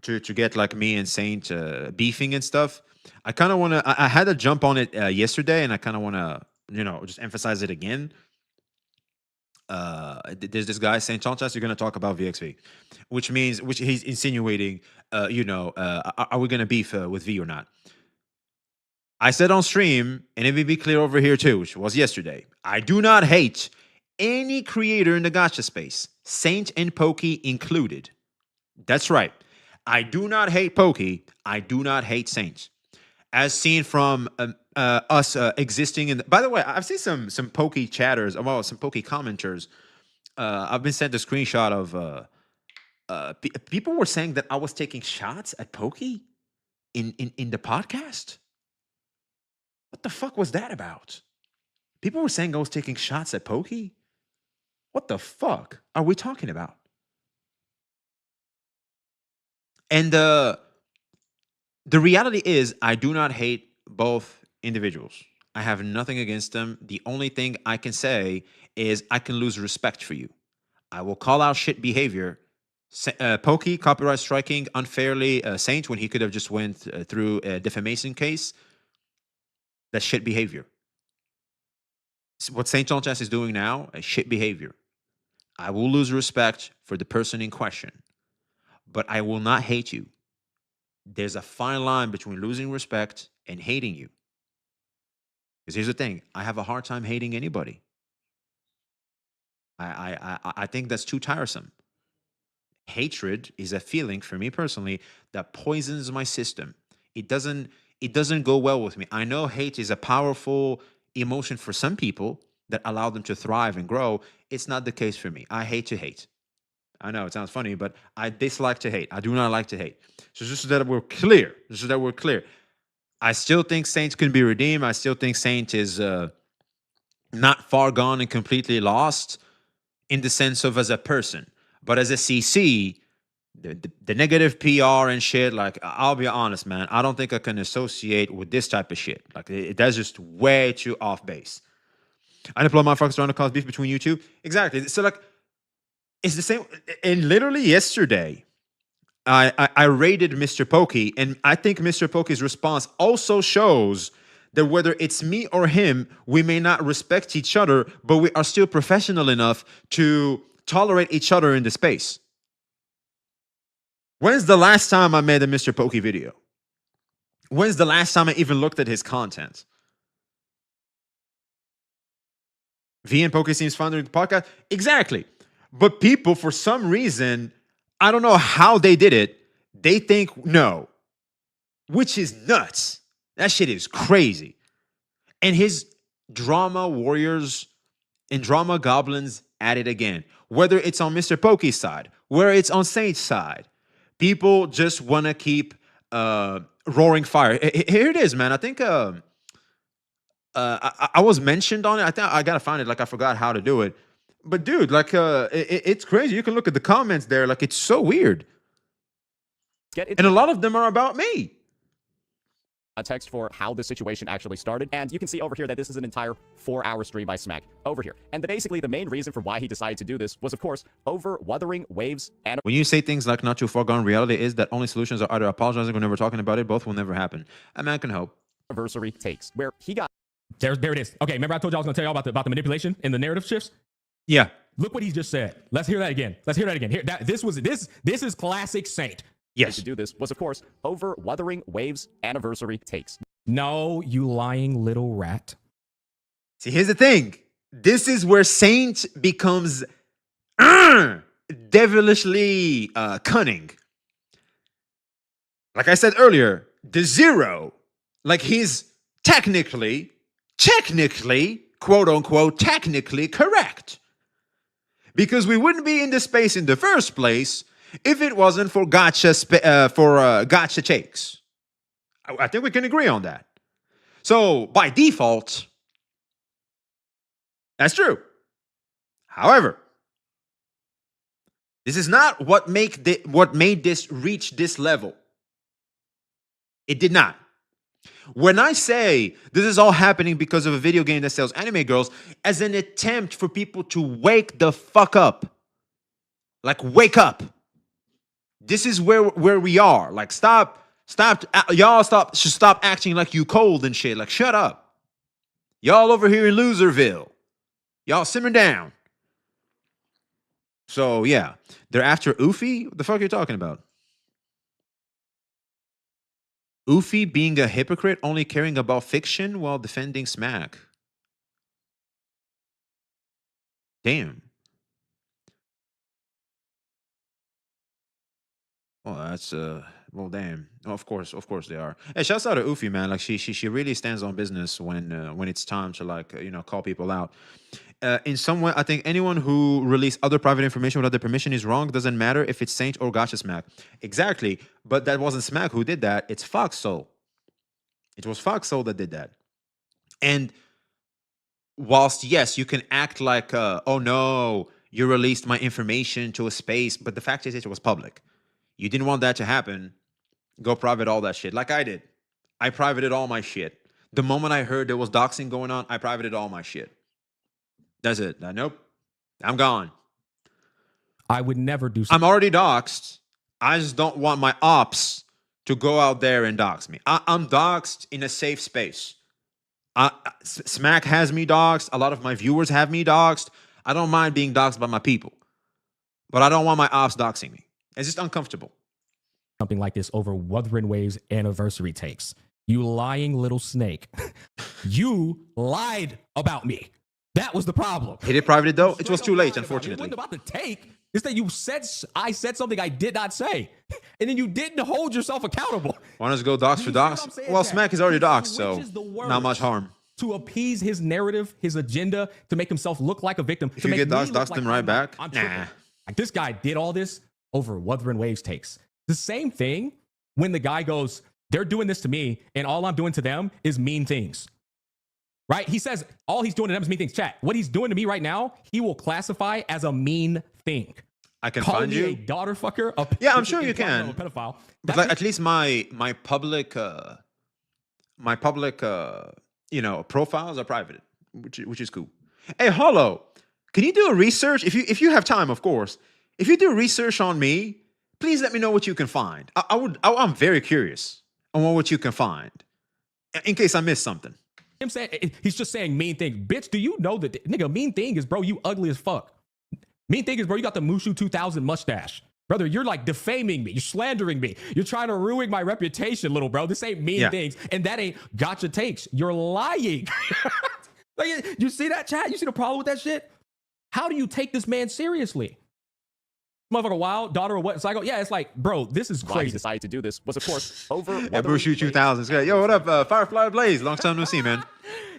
to get like me and Saint beefing and stuff. I kind of want to. I had to jump on it yesterday, and I kind of want to, just emphasize it again. There's this guy Saintontas. You're going to talk about VXV, which he's insinuating. Are we going to beef with V or not? I said on stream, and it may be clear over here too, which was yesterday. I do not hate any creator in the gacha space, Saint and Pokey included. That's right. I do not hate Pokey. I do not hate Saint. As seen from us existing in. By the way, I've seen some Pokey chatters, well, some Pokey commenters. I've been sent a screenshot of people were saying that I was taking shots at Pokey in the podcast. What the fuck was that about? People were saying I was taking shots at Pokey. What the fuck are we talking about? And the reality is, I do not hate both individuals. I have nothing against them. The only thing I can say is I can lose respect for you. I will call out shit behavior. Pokey, copyright striking unfairly Saint when he could have just went through a defamation case. That's shit behavior. What Saintontas is doing now is shit behavior. I will lose respect for the person in question, but I will not hate you. There's a fine line between losing respect and hating you. Because here's the thing, I have a hard time hating anybody. I think that's too tiresome. Hatred is a feeling for me personally that poisons my system. It doesn't go well with me. I know hate is a powerful emotion for some people that allow them to thrive and grow. It's not the case for me. I hate to hate. I know it sounds funny, but I dislike to hate. I do not like to hate. So just so that we're clear, I still think Saint can be redeemed. I still think Saint is not far gone and completely lost in the sense of as a person. But as a CC, the negative PR and shit, like, I'll be honest, man, I don't think I can associate with this type of shit. Like, that's just way too off base. I deploy motherfuckers trying to cause beef between you two. Exactly. So, like, it's the same. And literally yesterday, I rated Mr. Pokey, and I think Mr. Pokey's response also shows that whether it's me or him, we may not respect each other, but we are still professional enough to tolerate each other in the space. When's the last time I made a Mr. Pokey video? When's the last time I even looked at his content? V and Pokey seems fun during the podcast. Exactly. But people, for some reason, I don't know how they did it, they think no, which is nuts. That shit is crazy. And his drama warriors and drama goblins at it again. Whether it's on Mr. Pokey's side, whether it's on Saint's side, people just want to keep roaring fire. Here it is, man. I think I was mentioned on it. I think I gotta find it. Like, I forgot how to do it. But dude, like, it's crazy. You can look at the comments there. Like, it's so weird. And a lot of them are about me. A text for how this situation actually started. And you can see over here that this is an entire 4-hour stream by Smack over here. And basically the main reason for why he decided to do this was, of course, over Wuthering Waves and... When you say things like not too far gone, reality is that only solutions are either apologizing or never talking about it. Both will never happen. A man can hope. Anniversary takes, where he got... There it is. Okay, remember I told you I was going to tell you all about the manipulation and the narrative shifts? Yeah. Look what he just said. Let's hear that again. Here, this is classic Saint. Yes. To do this was, of course, over Wuthering Waves anniversary takes. No, you lying little rat. See, here's the thing. This is where Saint becomes devilishly cunning. Like I said earlier, the zero, like, he's technically, quote unquote, technically correct. Because we wouldn't be in this space in the first place if it wasn't for Gacha checks. I think we can agree on that. So by default, that's true. However, this is not what made this reach this level. It did not. When I say this is all happening because of a video game that sells anime girls, as an attempt for people to wake the fuck up. Like, wake up. This is where we are. Like, y'all should stop acting like you cold and shit. Like, shut up. Y'all over here in Loserville. Y'all simmer down. So, yeah. They're after Uffy? What the fuck are you talking about? Uffy being a hypocrite, only caring about fiction while defending smack. Damn. Well, that's well, damn. Of course they are. Hey, shouts out to Uffy, man. Like she really stands on business when it's time to like call people out. In some way, I think anyone who released other private information without their permission is wrong. Doesn't matter if it's Saint or Gacha Smack. Exactly, but that wasn't Smack who did that. It's Fox Soul. It was Fox Soul that did that. And whilst yes, you can act like, oh no, you released my information to a space, but the fact is it was public. You didn't want that to happen. Go private all that shit. Like I did. I privated all my shit. The moment I heard there was doxing going on, I privated all my shit. That's it. Nope. I'm gone. I would never do I'm already doxed. I just don't want my ops to go out there and dox me. I'm doxed in a safe space. Smack has me doxed. A lot of my viewers have me doxed. I don't mind being doxed by my people. But I don't want my ops doxing me. It's just uncomfortable. Something like this over Wuthering Waves anniversary takes. You lying little snake. You lied about me. That was the problem. Hit it privated though. It was too late, unfortunately. It wasn't about the take. It's that I said something I did not say. And then you didn't hold yourself accountable. Want us to go dox for dox? Well, Smack is already doxed, so not much harm. To appease his narrative, his agenda, to make himself look like a victim. If you get doxed, dox them right back? Nah. Like this guy did all this over Wuthering Waves takes. The same thing when the guy goes, they're doing this to me, and all I'm doing to them is mean things. Right? He says all he's doing to them is mean things. Chat, what he's doing to me right now, he will classify as a mean thing. I can Call find me you a daughter fucker. Yeah, I'm sure you can. A pedophile. But like, at least my public profiles are private, which is cool. Hey, Hollow, can you do a research if you have time, of course? If you do research on me, please let me know what you can find. I'm very curious on what you can find in case I missed something. Him saying he's just saying mean thing. Bitch, do you know that nigga mean thing is, bro, you ugly as fuck. Mean thing is, bro, you got the Mushu 2000 mustache. Brother, you're like defaming me. You're slandering me. You're trying to ruin my reputation, little bro. This ain't mean things. And that ain't gotcha takes. You're lying. Like, you see that, chat? You see the problem with that shit? How do you take this man seriously? Motherfucker, wild daughter of what? Psycho? Yeah, it's like, bro, this is crazy. Why he decided to do this was, of course, over. Yeah, Mushu 2000. Yo, what up, Firefly Blaze? Long time no see, man.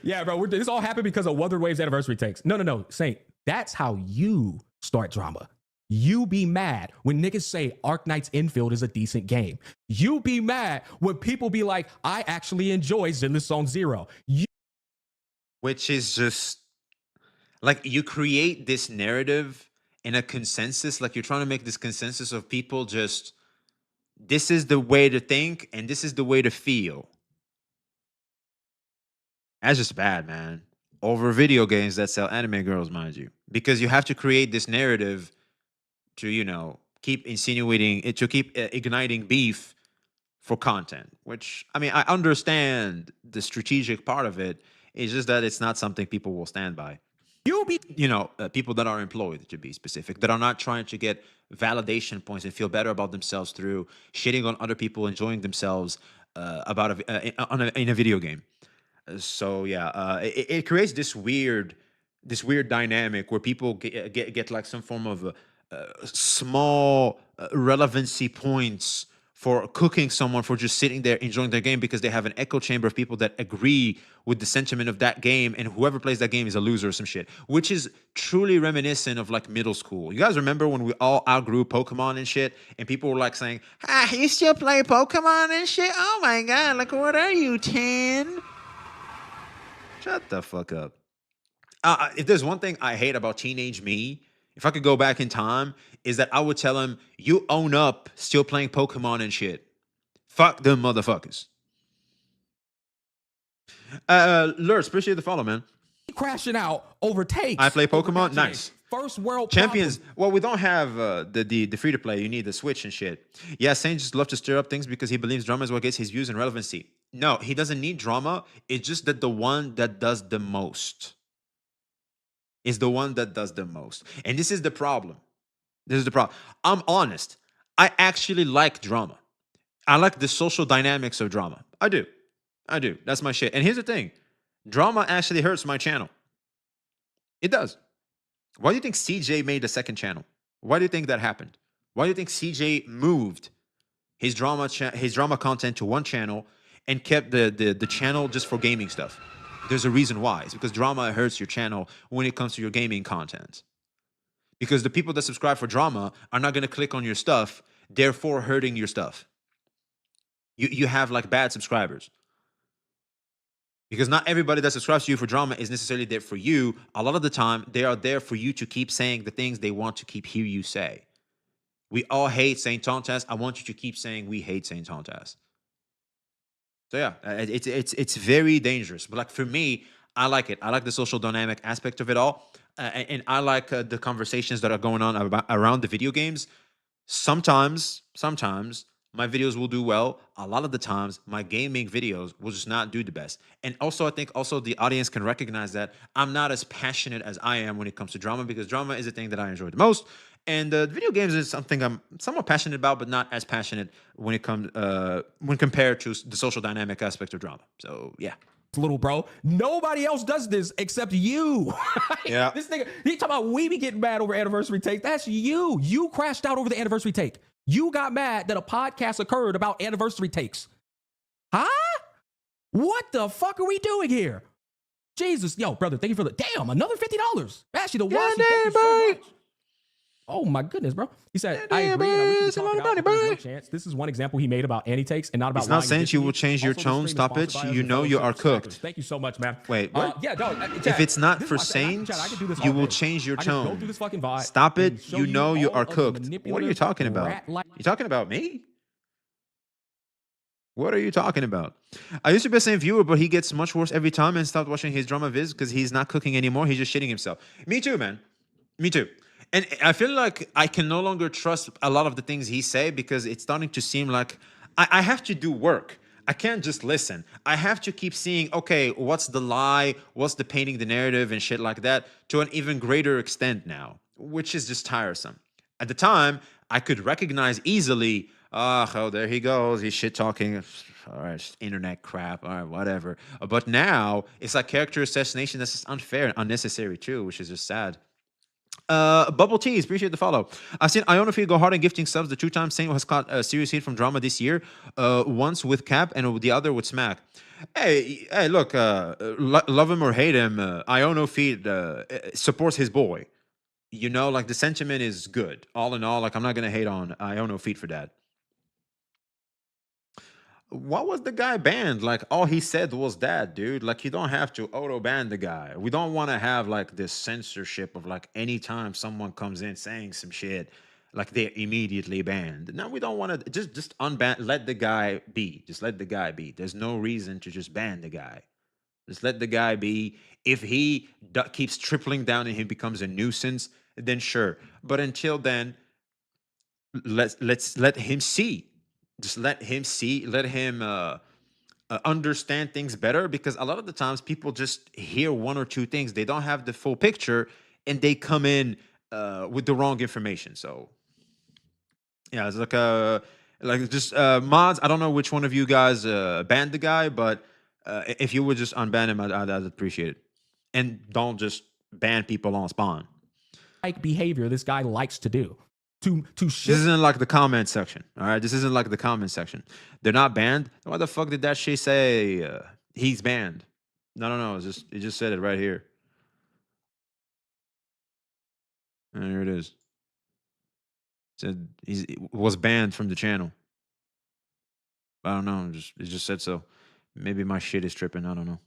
Yeah, bro, this all happened because of Wuthering Waves anniversary takes. No, Saint, that's how you start drama. You be mad when niggas say Arknight's Infield is a decent game. You be mad when people be like, I actually enjoy Zenless Zone Zero. Which is just, like, you create this narrative in a consensus, like you're trying to make this consensus of people just, this is the way to think and this is the way to feel. That's just bad, man. Over video games that sell anime girls, mind you. Because you have to create this narrative to, keep insinuating it, to keep igniting beef for content. Which, I mean, I understand the strategic part of it. It's just that it's not something people will stand by. People that are employed, to be specific, that are not trying to get validation points and feel better about themselves through shitting on other people, enjoying themselves in a video game. So yeah, it creates this weird dynamic where people get like some form of small relevancy points for cooking someone for just sitting there enjoying their game because they have an echo chamber of people that agree with the sentiment of that game, and whoever plays that game is a loser or some shit, which is truly reminiscent of like middle school. You guys remember when we all outgrew Pokemon and shit, and people were like saying, you still play Pokemon and shit? Oh my god, like what are you, 10? Shut the fuck up. If there's one thing I hate about teenage me, if I could go back in time, is that I would tell him, you own up still playing Pokemon and shit. Fuck them motherfuckers. Lurs, appreciate the follow, man. Crashing out over takes. I play over Pokemon. Gacha. Nice. First world Champions. problem. Well, we don't have the free to play. You need the Switch and shit. Yeah, Saint just loves to stir up things because he believes drama is what gets his views and relevancy. No, he doesn't need drama. It's just that the one that does the most is the one that does the most. And this is the problem. This is the problem. I'm honest. I actually like drama. I like the social dynamics of drama. I do. I do. That's my shit. And here's the thing. Drama actually hurts my channel. It does. Why do you think CJ made a second channel? Why do you think that happened? Why do you think CJ moved his drama content to one channel and kept the channel just for gaming stuff? There's a reason why. It's because drama hurts your channel when it comes to your gaming content. Because the people that subscribe for drama are not going to click on your stuff, therefore hurting your stuff. You have like bad subscribers. Because not everybody that subscribes to you for drama is necessarily there for you. A lot of the time, they are there for you to keep saying the things they want to keep hear you say. We all hate Saintontas. I want you to keep saying we hate Saintontas. So yeah, it's very dangerous. But like for me, I like it. I like the social dynamic aspect of it all. And I like the conversations that are going on around the video games. Sometimes my videos will do well. A lot of the times, my gaming videos will just not do the best. And also, I think also the audience can recognize that I'm not as passionate as I am when it comes to drama, because drama is the thing that I enjoy the most. And video games is something I'm somewhat passionate about, but not as passionate when it comes when compared to the social dynamic aspect of drama. So yeah. Little bro, nobody else does this except you. Yeah. This nigga, he talking about we be getting mad over anniversary takes. That's you. You crashed out over the anniversary take. You got mad that a podcast occurred about anniversary takes. Huh? What the fuck are we doing here? Jesus, yo, brother, thank you for the damn another $50. Actually, the one. Thank you so much. Oh my goodness, bro. He said, I agree. And I wish you could talk about it, but there's no chance. This is one example he made about anti-takes and not about. It's not saying you will change your tone. Stop it. You know you are cooked. Thank you so much, man. Wait, what? Yeah, no, if it's not for Saints, you will change your tone. Stop it. You know you are cooked. What are you talking about? You talking about me? What are you talking about? I used to be the same viewer, but he gets much worse every time and stopped watching his drama vids because he's not cooking anymore. He's just shitting himself. Me too, man. Me too. And I feel like I can no longer trust a lot of the things he say because it's starting to seem like I have to do work. I can't just listen. I have to keep seeing, okay, what's the lie? What's the painting the narrative and shit like that to an even greater extent now, which is just tiresome. At the time, I could recognize easily, oh, there he goes. He's shit talking. All right, just internet crap. All right, whatever. But now it's like character assassination that's just unfair and unnecessary too, which is just sad. Bubble Tees, appreciate the follow. I've seen Ionofeed go hard in gifting subs. The 2 times Saint has caught serious heat from drama this year. Once with Cap and the other with Smack. Hey, look, love him or hate him, Ionofeed supports his boy. You know, like the sentiment is good. All in all, like I'm not gonna hate on Ionofeed for that. What was the guy banned? Like all he said was that, dude. Like you don't have to auto ban the guy. We don't want to have like this censorship of like anytime someone comes in saying some shit, like they're immediately banned. No, we don't want to just unban. Let the guy be. Just let the guy be. There's no reason to just ban the guy. Just let the guy be. If he keeps tripling down and he becomes a nuisance, then sure. But until then, let's let him see. Just let him see, let him understand things better, because a lot of the times people just hear one or two things. They don't have the full picture and they come in with the wrong information. So yeah, it's like just mods. I don't know which one of you guys banned the guy, but if you would just unban him, I'd appreciate it. And don't just ban people on spawn. Like behavior this guy likes to do. This isn't like the comment section, all right? This isn't like the comment section. They're not banned. Why the fuck did that shit say he's banned? No. It just said it right here. And here it is. It said he was banned from the channel. I don't know. It just said so. Maybe my shit is tripping. I don't know.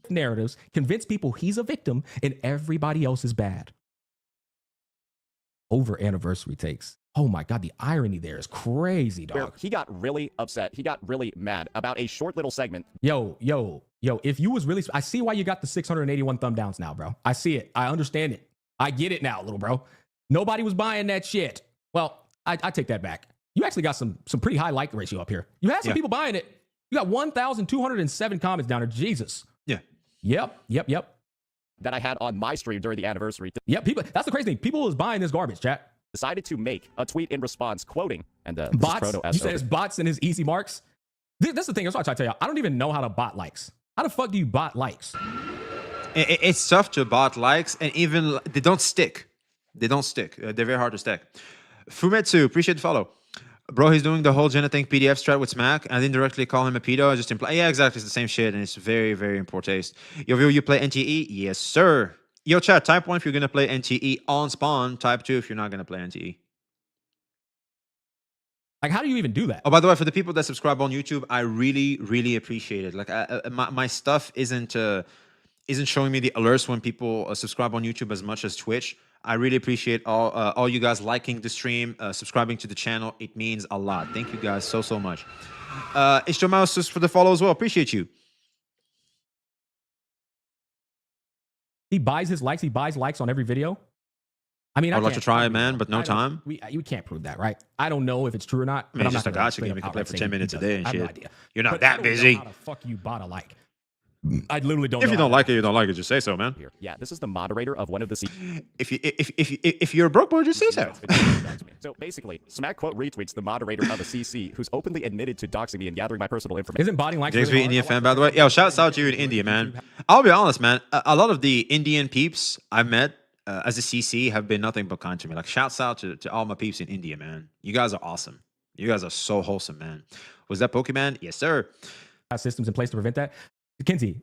Narratives convince people he's a victim and everybody else is bad. Over anniversary takes. Oh my God, the irony there is crazy, where dog. he got really upset. He got really mad about a short little segment. Yo, if you was really, I see why you got the 681 thumb downs now, bro. I see it. I understand it. I get it now, little bro. Nobody was buying that shit. Well, I take that back. You actually got some pretty high like ratio up here. You had some people buying it. You got 1,207 comments down there. Jesus. Yeah. Yep. That I had on my stream during the anniversary. Yep, people. That's the crazy thing. People was buying this garbage, chat. Decided to make a tweet in response quoting and bots. You said it's bots and his easy marks. That's the thing. That's what I try to tell you. I don't even know how to bot likes. How the fuck do you bot likes? It's tough to bot likes, and even they don't stick. They don't stick. They're very hard to stack. Fumetsu, appreciate the follow. Bro, he's doing the whole Jenna Think PDF strat with Smack. I didn't directly call him a pedo. I just imply. Yeah, exactly. It's the same shit, and it's very, very in poor taste. Yo, you play NTE? Yes, sir. Yo, chat, type 1 if you're going to play NTE on spawn. Type 2 if you're not going to play NTE. Like, how do you even do that? Oh, by the way, for the people that subscribe on YouTube, I really, really appreciate it. Like, my stuff isn't showing me the alerts when people subscribe on YouTube as much as Twitch. I really appreciate all you guys liking the stream, subscribing to the channel. It means a lot. Thank you guys so much. Ishto Mouse just for the follow as well. Appreciate you. He buys his likes. He buys likes on every video. I mean, I'd like to try it, man, but no time. You can't prove that, right? I don't know if it's true or not. I mean, it's just a gacha game. You can play for 10 minutes a day and shit. No idea. You're not that busy. How the fuck you bought a like? I literally don't know. If you don't like it, you don't like it. Just say so, man. Yeah, this is the moderator of one of the... If you're a broke boy, just say so. So basically, Smack quote retweets the moderator of a CC who's openly admitted to doxing me and gathering my personal information. Isn't botting likes JXP Indian fan, by the way. Yo, shouts out to you in India, man. I'll be honest, man. A lot of the Indian peeps I've met as a CC have been nothing but kind to me. Like, shouts out to all my peeps in India, man. You guys are awesome. You guys are so wholesome, man. Was that Pokemon? Yes, sir. Have systems in place to prevent that. Kinsey,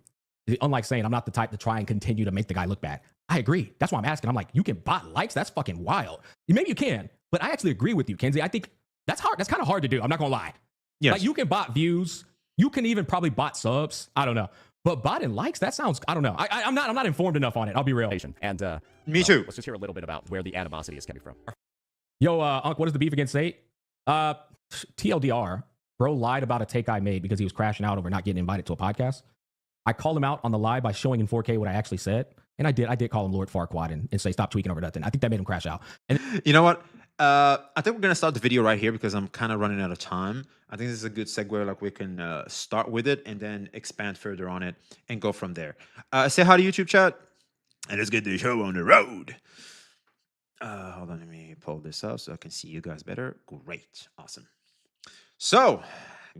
unlike saying I'm not the type to try and continue to make the guy look bad. I agree. That's why I'm asking. I'm like, you can bot likes? That's fucking wild. Maybe you can, but I actually agree with you, Kinsey. I think that's hard. That's kind of hard to do. I'm not gonna lie. Yes. Like, you can bot views. You can even probably bot subs. I don't know. But botting likes, that sounds, I don't know. I'm not informed enough on it. I'll be real. And me too. Let's just hear a little bit about where the animosity is coming from. Yo, Unc, what is the beef against Sate? TLDR, bro lied about a take I made because he was crashing out over not getting invited to a podcast. I called him out on the lie by showing in 4K what I actually said. And I did call him Lord Farquaad and say, stop tweaking over nothing. I think that made him crash out. And you know what? I think we're going to start the video right here because I'm kind of running out of time. I think this is a good segue. Like, we can start with it and then expand further on it and go from there. Say hi to YouTube chat. And let's get the show on the road. Hold on, let me pull this up so I can see you guys better. Great. Awesome. So,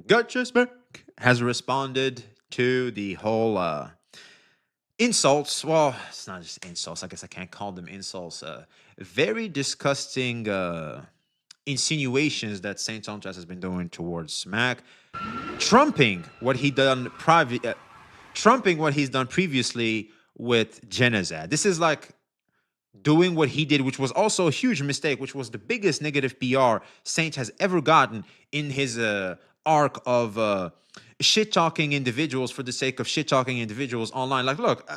Gacha Smack has responded to the whole insults. Well, it's not just insults. I guess I can't call them insults. Very disgusting insinuations that Saintontas has been doing towards Smack, trumping what he's done previously with Genazad. This is like doing what he did, which was also a huge mistake, which was the biggest negative PR Saint has ever gotten in his arc of shit-talking individuals for the sake of shit-talking individuals online. Like, look,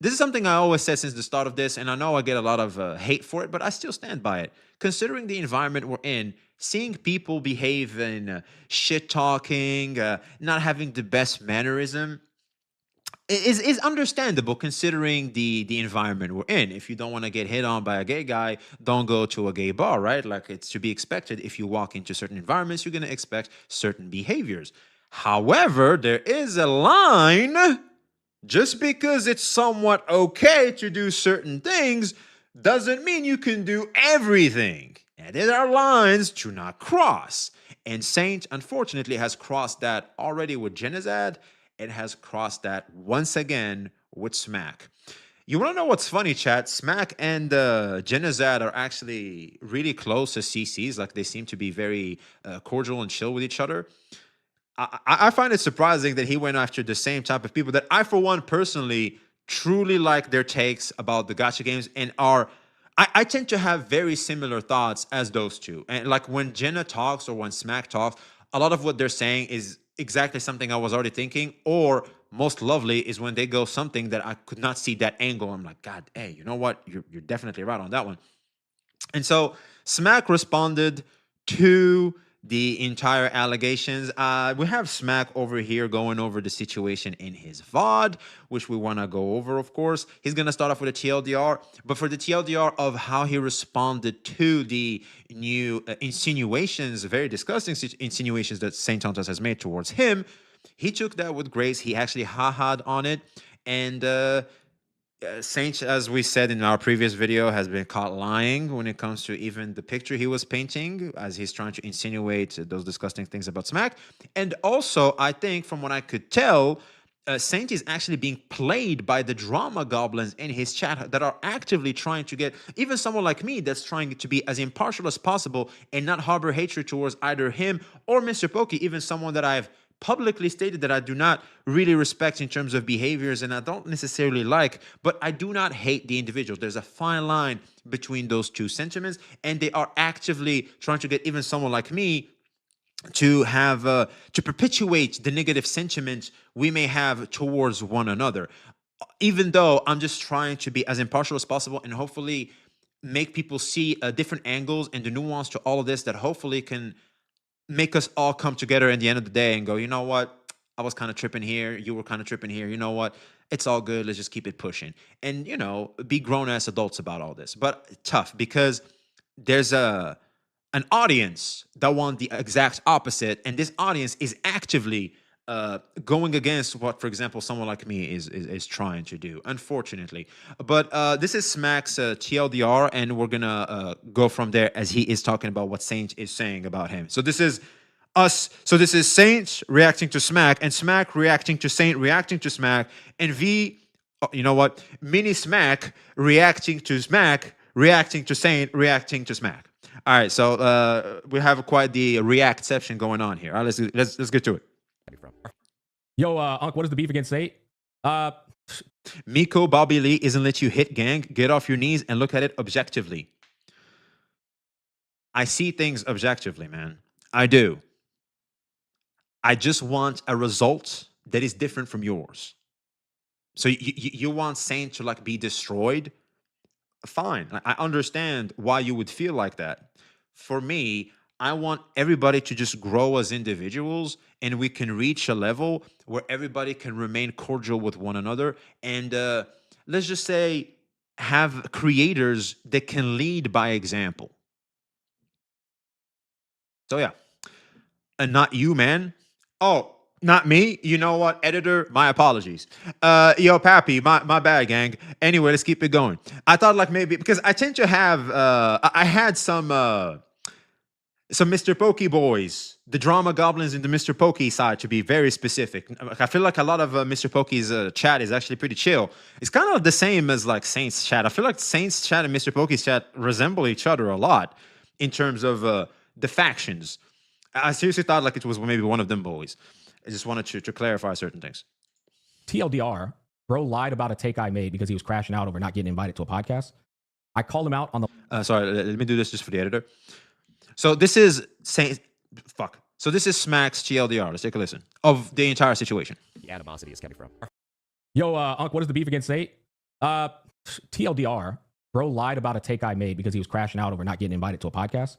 this is something I always said since the start of this, and I know I get a lot of hate for it, but I still stand by it. Considering the environment we're in, seeing people behave in shit-talking, not having the best mannerism, is understandable considering the environment we're in. If you don't want to get hit on by a gay guy, don't go to a gay bar, right? Like, it's to be expected. If you walk into certain environments, you're going to expect certain behaviors. However, there is a line. Just because it's somewhat okay to do certain things doesn't mean you can do everything. And there are lines to not cross. And Saint, unfortunately, has crossed that already with Genazad. It has crossed that once again with Smack. You want to know what's funny, chat? Smack and Genazad are actually really close as CCs. Like, they seem to be very cordial and chill with each other. I find it surprising that he went after the same type of people that I, for one, personally, truly like their takes about the gacha games and are... I tend to have very similar thoughts as those two. And like, when Jenna talks or when Smack talks, a lot of what they're saying is exactly something I was already thinking, or most lovely is when they go something that I could not see that angle. I'm like, God, hey, you know what? You're definitely right on that one. And so Smack responded to the entire allegations. We have Smack over here going over the situation in his VOD, which we want to go over, of course. He's going to start off with a TLDR, but for the TLDR of how he responded to the new insinuations, very disgusting insinuations that Saintontas has made towards him, he took that with grace. He actually ha-ha'd on it, and Saint, as we said in our previous video, has been caught lying when it comes to even the picture he was painting, as he's trying to insinuate those disgusting things about Smack. And also, I think from what I could tell, Saint is actually being played by the drama goblins in his chat that are actively trying to get even someone like me that's trying to be as impartial as possible and not harbor hatred towards either him or Mr. Pokey, even someone that I've publicly stated that I do not really respect in terms of behaviors and I don't necessarily like, but I do not hate the individual. There's a fine line between those two sentiments, and they are actively trying to get even someone like me to have to perpetuate the negative sentiments we may have towards one another, even though I'm just trying to be as impartial as possible and hopefully make people see different angles and the nuance to all of this that hopefully can make us all come together at the end of the day and go, you know what? I was kind of tripping here. You were kind of tripping here. You know what? It's all good. Let's just keep it pushing. And, you know, be grown-ass adults about all this. But tough because there's an audience that want the exact opposite. And this audience is actively going against what, for example, someone like me is trying to do, unfortunately. But this is Smack's TLDR, and we're gonna go from there as he is talking about what Saint is saying about him. So this is us. So this is Saint reacting to Smack, and Smack reacting to Saint, reacting to Smack, and you know what? Mini Smack reacting to Smack, reacting to Saint, reacting to Smack. All right, so we have quite the reactception going on here. All right, let's get to it. Yo, Unc, what is the beef against Saint? Miko Bobby Lee isn't let you hit gang. Get off your knees and look at it objectively. I see things objectively, man. I do. I just want a result that is different from yours. So you want Saint to like be destroyed? Fine. I understand why you would feel like that. For me, I want everybody to just grow as individuals and we can reach a level where everybody can remain cordial with one another and let's just say have creators that can lead by example. So yeah. And not you, man. Oh, not me. You know what, editor? My apologies. Yo, Pappy, my bad, gang. Anyway, let's keep it going. I thought like maybe because I tend to have I had some Mr. Pokey boys, the drama goblins in the Mr. Pokey side, to be very specific. I feel like a lot of Mr. Pokey's chat is actually pretty chill. It's kind of the same as like Saint's chat. I feel like Saint's chat and Mr. Pokey's chat resemble each other a lot in terms of the factions. I seriously thought like it was maybe one of them boys. I just wanted to clarify certain things. TLDR, bro lied about a take I made because he was crashing out over not getting invited to a podcast. I called him out on the... sorry, let me do this just for the editor. So this is So this is Smack's TLDR. Let's take a listen of the entire situation. The animosity is coming from. Yo, Unc, what is the beef against Saint? TLDR, bro lied about a take I made because he was crashing out over not getting invited to a podcast.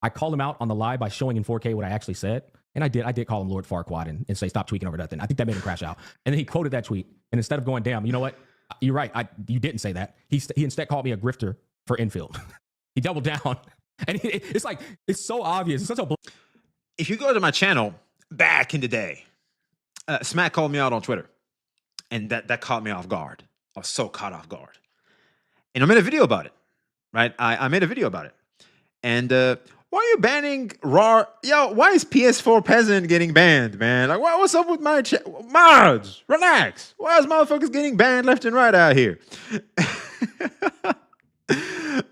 I called him out on the lie by showing in 4K what I actually said. And I did call him Lord Farquaad and say, stop tweaking over nothing. I think that made him crash out. And then he quoted that tweet. And instead of going, damn, you know what? You're right. You didn't say that. He instead called me a grifter for infield. He doubled down. And it's like, it's so obvious. It's such a... If you go to my channel back in the day, Smack called me out on Twitter. And that caught me off guard. I was so caught off guard. And I made a video about it, right? I made a video about it. And why are you banning Raw? Yo, why is PS4 Peasant getting banned, man? Like, what's up with my mods? Relax. Why is motherfuckers getting banned left and right out here?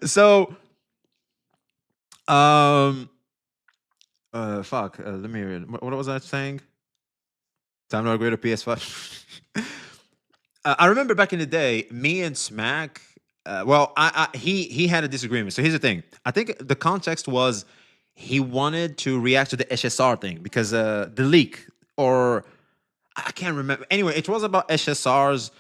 So, let me read. What was I saying? Time to upgrade a PS5. I remember back in the day, me and Smack. He had a disagreement. So here's the thing. I think the context was he wanted to react to the SSR thing because the leak, or I can't remember. Anyway, it was about SSR's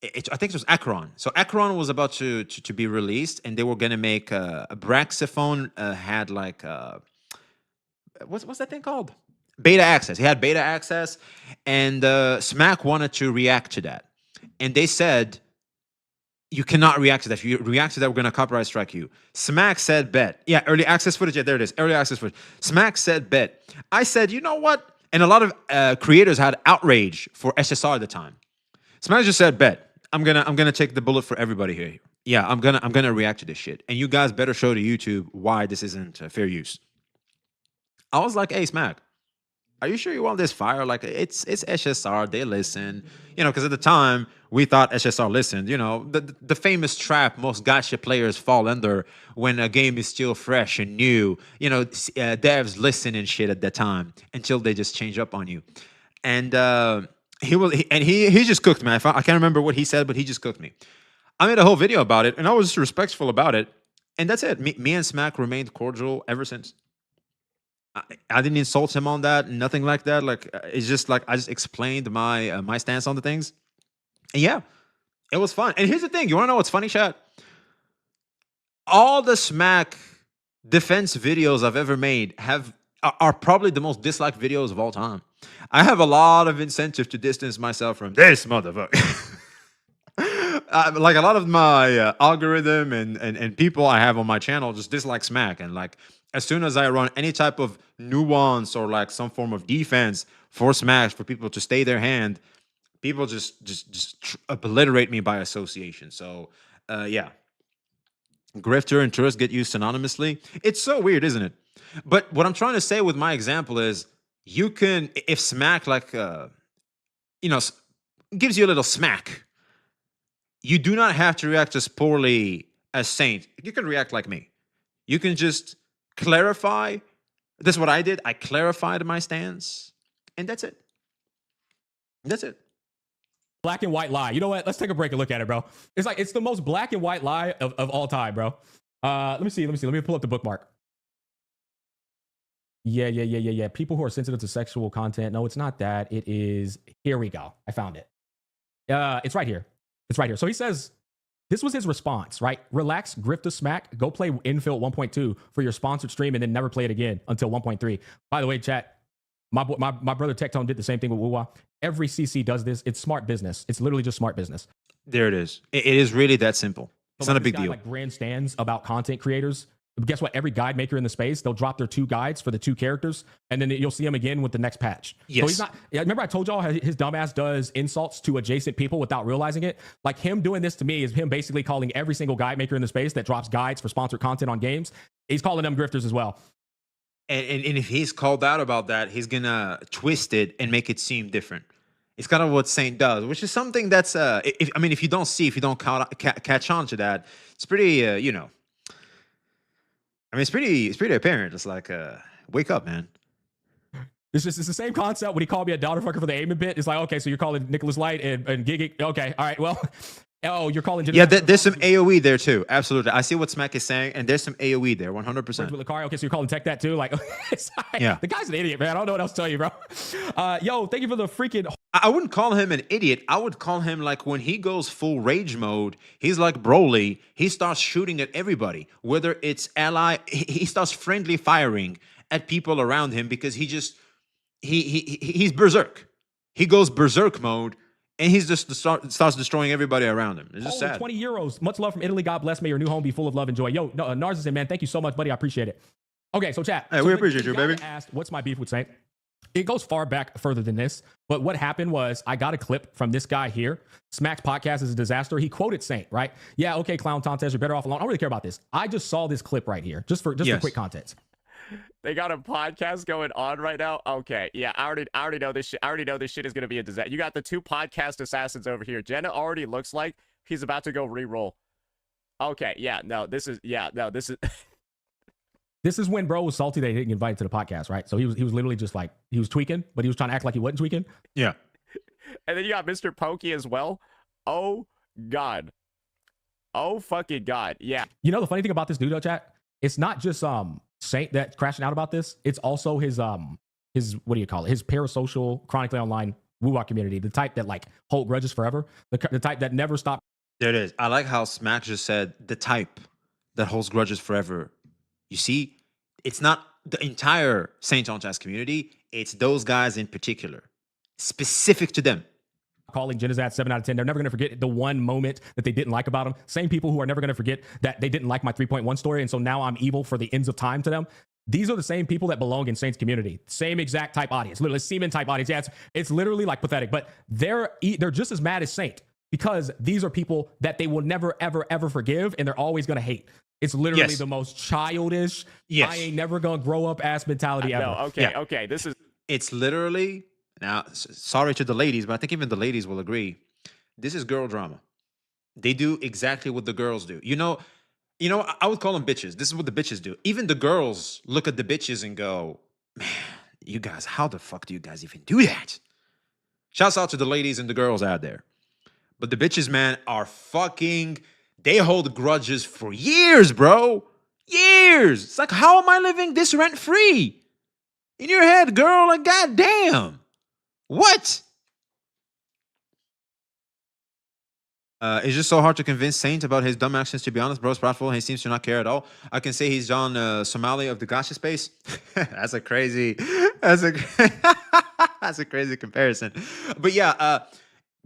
I think it was Akron. So Akron was about to be released, and they were gonna make a Braxophone had like what's that thing called? Beta access. He had beta access, and Smack wanted to react to that, and they said you cannot react to that. If you react to that, we're gonna copyright strike you. Smack said bet. Yeah, early access footage. Yeah, there it is. Early access footage. Smack said bet. I said, you know what? And a lot of creators had outrage for SSR at the time. Smack just said bet. I'm gonna take the bullet for everybody here. Yeah, I'm gonna react to this shit, and you guys better show to YouTube why this isn't fair use. I was like, hey, Smack, are you sure you want this fire? Like, it's SSR. They listen, because at the time we thought SSR listened. The famous trap most gacha players fall under when a game is still fresh and new. Devs listen and shit at that time until they just change up on you. And he just cooked me. I can't remember what he said, but he just cooked me. I made a whole video about it, and I was just respectful about it, and that's it. Me and Smack remained cordial ever since. I didn't insult him on that, nothing like that. Like, it's just like I just explained my stance on the things. And yeah, it was fun. And here's the thing: you want to know what's funny, chat? All the Smack defense videos I've ever made are probably the most disliked videos of all time. I have a lot of incentive to distance myself from this motherfucker. Like a lot of my algorithm and people I have on my channel just dislike Smack, and like as soon as I run any type of nuance or like some form of defense for Smash for people to stay their hand, people just obliterate me by association. So yeah, grifter and tourist get used synonymously. It's so weird, isn't it? But what I'm trying to say with my example is, you can, if Smack like gives you a little smack, you do not have to react as poorly as Saint. You can react like me. You can just clarify. This is what I did. I clarified my stance, and that's it. That's it. Black and white lie. You know what? Let's take a break and look at it, bro. It's the most black and white lie of all time, bro. Let me see. Let me pull up the bookmark. Yeah. People who are sensitive to sexual content. No, it's not that. It is. Here we go. I found it. It's right here. So he says, this was his response, right? Relax, grifta Smack, go play Infield 1.2 for your sponsored stream and then never play it again until 1.3. By the way, chat, my brother Tectone did the same thing with Wuwa. Every CC does this. It's smart business. It's literally just smart business. There it is. It is really that simple. It's not a big deal. Like grandstands about content creators. Guess what? Every guide maker in the space, they'll drop their 2 guides for the 2 characters, and then you'll see him again with the next patch. Yes. So he's not. Remember, I told y'all his dumbass does insults to adjacent people without realizing it. Like, him doing this to me is him basically calling every single guide maker in the space that drops guides for sponsored content on games. He's calling them grifters as well. And if he's called out about that, he's gonna twist it and make it seem different. It's kind of what Saint does, which is something that's if you don't catch on to that, it's pretty it's pretty apparent. It's like, wake up, man. It's the same concept when he called me a daughter fucker for the aiming bit. It's like, okay, so you're calling Nicholas Light and Gigi. Okay, all right, well, you're calling. Yeah, there's some AOE there too. Absolutely, I see what Smack is saying, and there's some AOE there, 100%. Okay, so you're calling Tech that too? Like, yeah, the guy's an idiot, man. I don't know what else to tell you, bro. Yo, thank you for the freaking. I wouldn't call him an idiot. I would call him, like, when he goes full rage mode, he's like Broly. He starts shooting at everybody, whether it's ally. He starts friendly firing at people around him because he's berserk. He goes berserk mode, and he's just starts destroying everybody around him. It's just sad. 20 euros. Much love from Italy. God bless. May your new home be full of love and joy. Yo, no, Narcissus, man, thank you so much, buddy. I appreciate it. Okay, so chat. Hey, we appreciate you, baby. Asked, what's my beef with Saint? It goes further than this, but what happened was I got a clip from this guy here. Smack's podcast is a disaster. He quoted Saint, right? Yeah, okay, Clown Tontes, you're better off alone. I don't really care about this. I just saw this clip right here, just for quick context. They got a podcast going on right now. Okay, yeah, I already know this shit. I already know this shit is gonna be a disaster. You got the 2 podcast assassins over here. Jenna already looks like he's about to go re-roll. Okay, this is. This is when bro was salty that he didn't get invited to the podcast, right? So he was literally just like, he was tweaking, but he was trying to act like he wasn't tweaking. Yeah. And then you got Mr. Pokey as well. Oh, God. Oh, fucking God. Yeah. You know the funny thing about this dude, though, chat? It's not just Saint that crashing out about this. It's also his what do you call it? His parasocial, chronically online Woo-Wah community, the type that like hold grudges forever, the type that never stop. There it is. I like how Smack just said the type that holds grudges forever. You see, it's not the entire Saintontas community. It's those guys in particular, specific to them. Calling Genizat 7 out of 10. They're never going to forget the one moment that they didn't like about him. Same people who are never going to forget that they didn't like my 3.1 story. And so now I'm evil for the ends of time to them. These are the same people that belong in Saints community. Same exact type audience, literally Seaman type audience. Yeah, it's literally like pathetic, but they're just as mad as Saint because these are people that they will never, ever, ever forgive. And they're always going to hate. It's literally the most childish, I ain't never going to grow up ass mentality ever. No, okay, okay. It's literally, now, sorry to the ladies, but I think even the ladies will agree. This is girl drama. They do exactly what the girls do. You know, I would call them bitches. This is what the bitches do. Even the girls look at the bitches and go, man, you guys, how the fuck do you guys even do that? Shouts out to the ladies and the girls out there. But the bitches, man, are fucking, they hold grudges for years, bro. Years. It's like, how am I living this rent-free? In your head, girl, like, goddamn. What? It's just so hard to convince Saint about his dumb actions, to be honest. Bro's prideful. He seems to not care at all. I can say he's John Somali of the Gacha space. That's a crazy comparison. But yeah,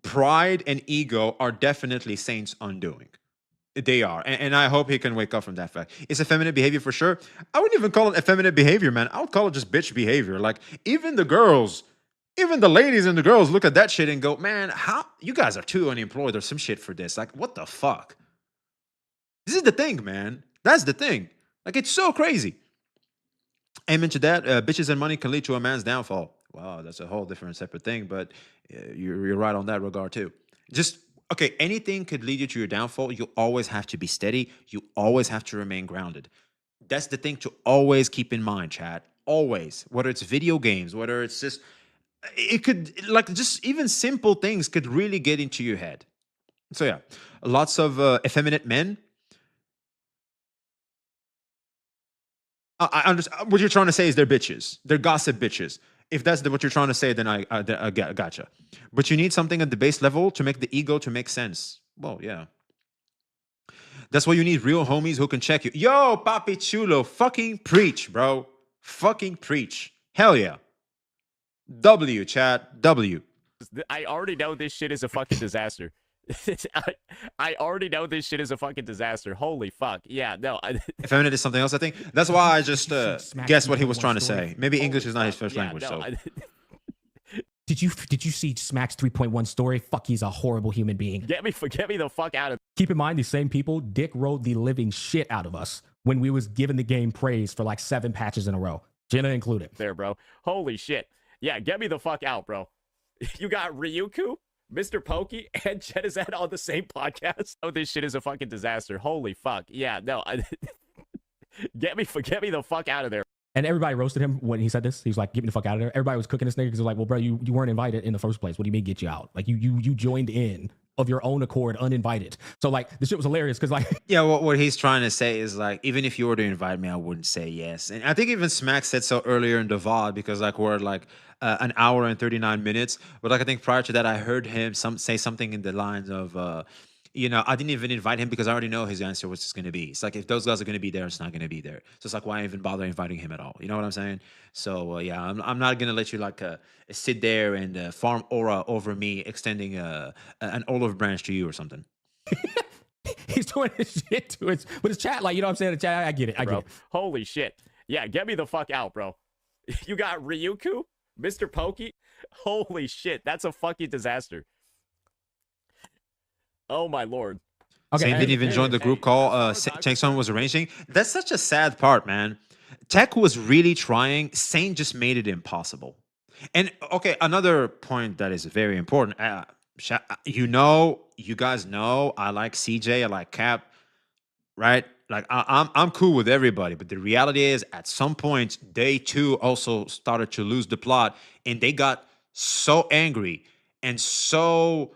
pride and ego are definitely Saint's undoing. They are. And I hope he can wake up from that fact. It's effeminate behavior for sure. I wouldn't even call it effeminate behavior, man. I would call it just bitch behavior. Like, even the girls, even the ladies and the girls look at that shit and go, man, how you guys are too unemployed or some shit for this. Like, what the fuck? This is the thing, man. That's the thing. Like, it's so crazy. Amen to that. Bitches and money can lead to a man's downfall. Wow, that's a whole different separate thing, but you're right on that regard too. Just, okay, anything could lead you to your downfall. You always have to be steady. You always have to remain grounded. That's the thing to always keep in mind, chat. Always. Whether it's video games, whether it's just, it could, like, just even simple things could really get into your head. So yeah, lots of effeminate men. I understand what you're trying to say is they're bitches. They're gossip bitches. If that's what you're trying to say, then I gotcha. But you need something at the base level to make the ego to make sense. Well, yeah. That's why you need real homies who can check you. Yo, Papi Chulo, fucking preach, bro. Fucking preach. Hell yeah. W, chat. W. I already know this shit is a fucking disaster. I already know this shit is a fucking disaster. Holy fuck. Yeah, no. Effeminate is something else, I think. That's why I just guessed what he was trying to say. Maybe English is not his first language, so. Did you see Smack's 3.1 story? Fuck, he's a horrible human being. Get me the fuck out of. Keep in mind, these same people dick rode the living shit out of us when we was giving the game praise for like 7 patches in a row. Jenna included. There, bro. Holy shit. Yeah, get me the fuck out, bro. You got Ryuku, Mr. Pokey, and Genizet on the same podcast. Oh, this shit is a fucking disaster. Holy fuck. Yeah, no. Get me the fuck out of there. And everybody roasted him when he said this. He was like, get me the fuck out of there. Everybody was cooking this nigga because they're like, well, bro, you weren't invited in the first place. What do you mean get you out? Like, you joined in of your own accord, uninvited. So, like, this shit was hilarious because, like... Yeah, what he's trying to say is, like, even if you were to invite me, I wouldn't say yes. And I think even Smack said so earlier in the VOD because, like, we're, like, an hour and 39 minutes. But, like, I think prior to that, I heard him say something in the lines of... you know, I didn't even invite him because I already know his answer was just going to be. It's like, if those guys are going to be there, it's not going to be there. So it's like, why even bother inviting him at all? You know what I'm saying? So, yeah, I'm not going to let you, like, sit there and farm aura over me, extending an olive branch to you or something. He's doing his shit to his, with his chat. Like, you know what I'm saying? The chat, I get it. I get it. Holy shit. Yeah, get me the fuck out, bro. You got Ryuku, Mr. Pokey. Holy shit. That's a fucking disaster. Oh my lord. Okay, Saint didn't even join the group call Tech was arranging. That's such a sad part, man. Tech was really trying. Saint just made it impossible. And okay, another point that is very important. You guys know, I like CJ, I like Cap, right? Like I'm cool with everybody, but the reality is, at some point, they too also started to lose the plot, and they got so angry and so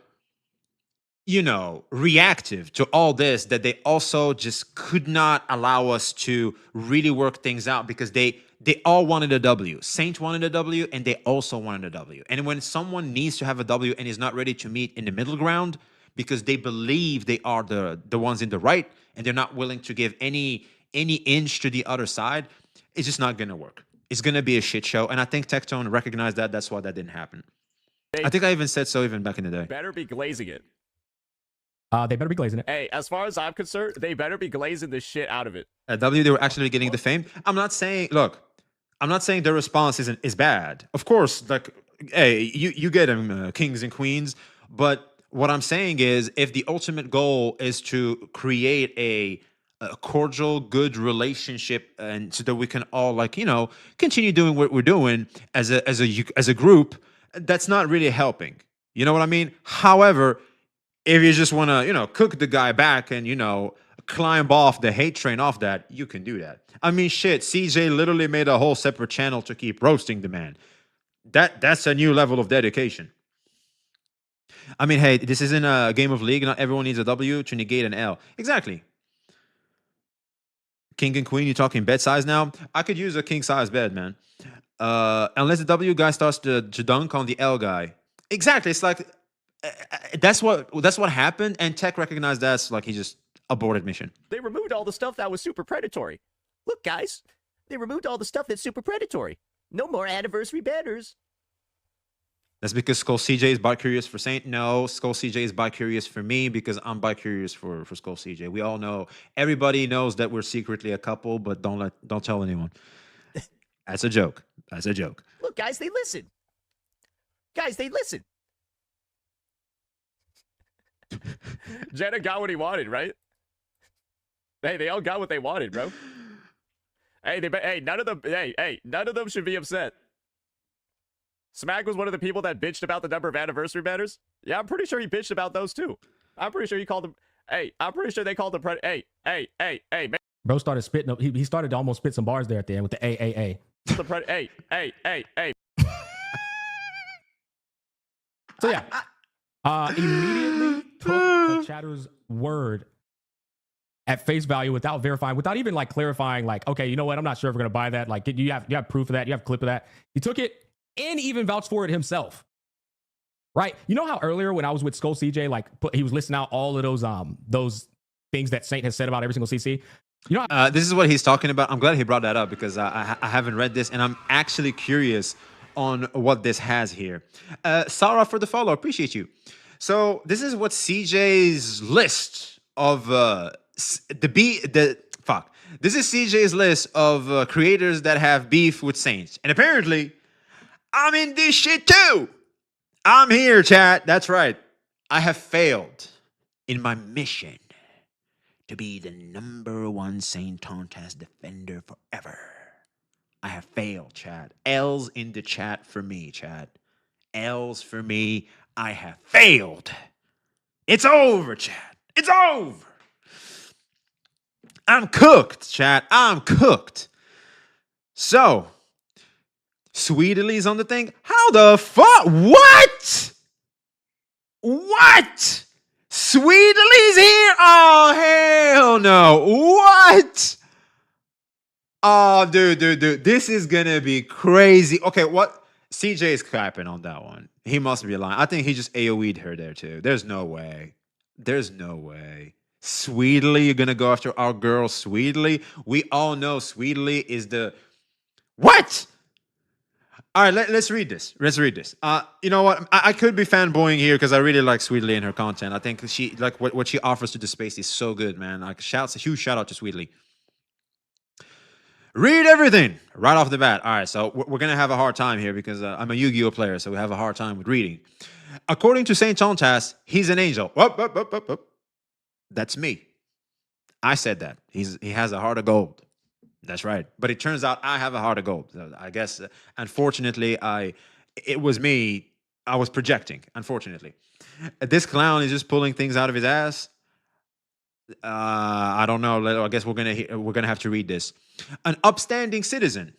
you know, reactive to all this, that they also just could not allow us to really work things out, because they all wanted a W. Saint wanted a W, and they also wanted a W. And when someone needs to have a W and is not ready to meet in the middle ground because they believe they are the ones in the right, and they're not willing to give any inch to the other side, it's just not gonna work. It's gonna be a shit show. And I think Tectone recognized that. That's why that didn't happen. I think I even said so even back in the day. Better be glazing it. They better be glazing it. Hey, as far as I'm concerned, they better be glazing the shit out of it. At W, they were actually getting the fame. I'm not saying, look, I'm not saying their response is bad. Of course, like, hey, you get them, kings and queens. But what I'm saying is, if the ultimate goal is to create a cordial, good relationship, and so that we can all, like, you know, continue doing what we're doing as a group, that's not really helping. You know what I mean? However, if you just want to, you know, cook the guy back and, you know, climb off the hate train off that, you can do that. I mean, shit, CJ literally made a whole separate channel to keep roasting the man. That's a new level of dedication. I mean, hey, this isn't a game of League. Not everyone needs a W to negate an L. Exactly. King and queen, you talking bed size now? I could use a king size bed, man. Unless the W guy starts to dunk on the L guy. Exactly. It's like, that's what happened, and Tech recognized that, so like he just aborted mission. They removed all the stuff that was super predatory. Look, guys, they removed all the stuff that's super predatory. No more anniversary banners. That's because Skull CJ is bi-curious for Saint. No, Skull CJ is bi-curious for me because I'm bi-curious for Skull CJ. We all know, everybody knows that we're secretly a couple, but don't tell anyone. That's a joke. That's a joke. Look, guys, they listen. Guys, they listen. Jenna got what he wanted, right? Hey, they all got what they wanted, bro. Hey, none of them should be upset. Smack was one of the people that bitched about the number of anniversary banners. Yeah, I'm pretty sure he bitched about those too. I'm pretty sure he called them. Hey, I'm pretty sure they called them. Hey, man. Bro started spitting up. He started to almost spit some bars there at the end with the A. Hey. So yeah, immediately took a chatter's word at face value without verifying, without even like clarifying, like, okay, you know what? I'm not sure if we're gonna buy that. Like, you have proof of that? You have a clip of that? He took it and even vouched for it himself. Right? You know how earlier when I was with Skull CJ, like he was listing out all of those things that Saint has said about every single CC. You know, this is what he's talking about. I'm glad he brought that up because I haven't read this, and I'm actually curious on what this has here. Sarah for the follow, appreciate you. So this is what CJ's list of This is CJ's list of creators that have beef with Saints, and apparently, I'm in this shit too. I'm here, chat. That's right. I have failed in my mission to be the #1 Saintontas defender forever. I have failed, chat. L's in the chat for me, chat. L's for me. I have failed. It's over, chat. It's over. I'm cooked, chat. I'm cooked. So, Sweetly's on the thing. How the fuck? What? What? Sweetly's here? Oh, hell no. What? Oh, dude. This is gonna be crazy. Okay, what? CJ is clapping on that one. He must be lying. I think he just AoE'd her there, too. There's no way. There's no way. Sweetly, you're gonna go after our girl Sweetly? We all know Sweetly is the... What? All right, let's read this. Let's read this. You know what? I could be fanboying here because I really like Sweetly and her content. I think she like what she offers to the space is so good, man. Like, a huge shout out to Sweetly. Read everything right off the bat. All right, so we're gonna have a hard time here because I'm a Yu-Gi-Oh player, so we have a hard time with reading. According to Saintontas, he's an angel. Whoop. That's me. I said that. He has a heart of gold. That's right. But it turns out I have a heart of gold. I guess, unfortunately, it was me. I was projecting, unfortunately. This clown is just pulling things out of his ass. I don't know. I guess we're gonna have to read this. An upstanding citizen.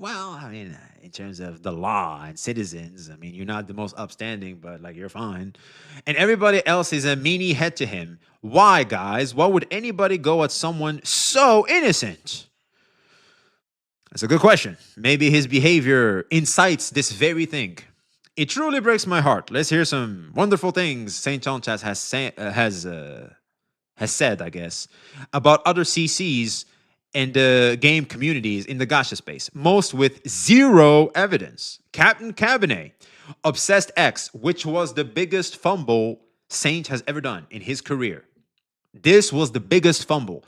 Well, I mean, in terms of the law and citizens, I mean, you're not the most upstanding, but like you're fine. And everybody else is a meanie head to him. Why, guys? Why would anybody go at someone so innocent? That's a good question. Maybe his behavior incites this very thing. It truly breaks my heart. Let's hear some wonderful things Saintontas has said, I guess, about other CCs and the game communities in the gacha space, most with zero evidence. Captain Cabinet, Obsessed X, which was the biggest fumble Saint has ever done in his career. This was the biggest fumble.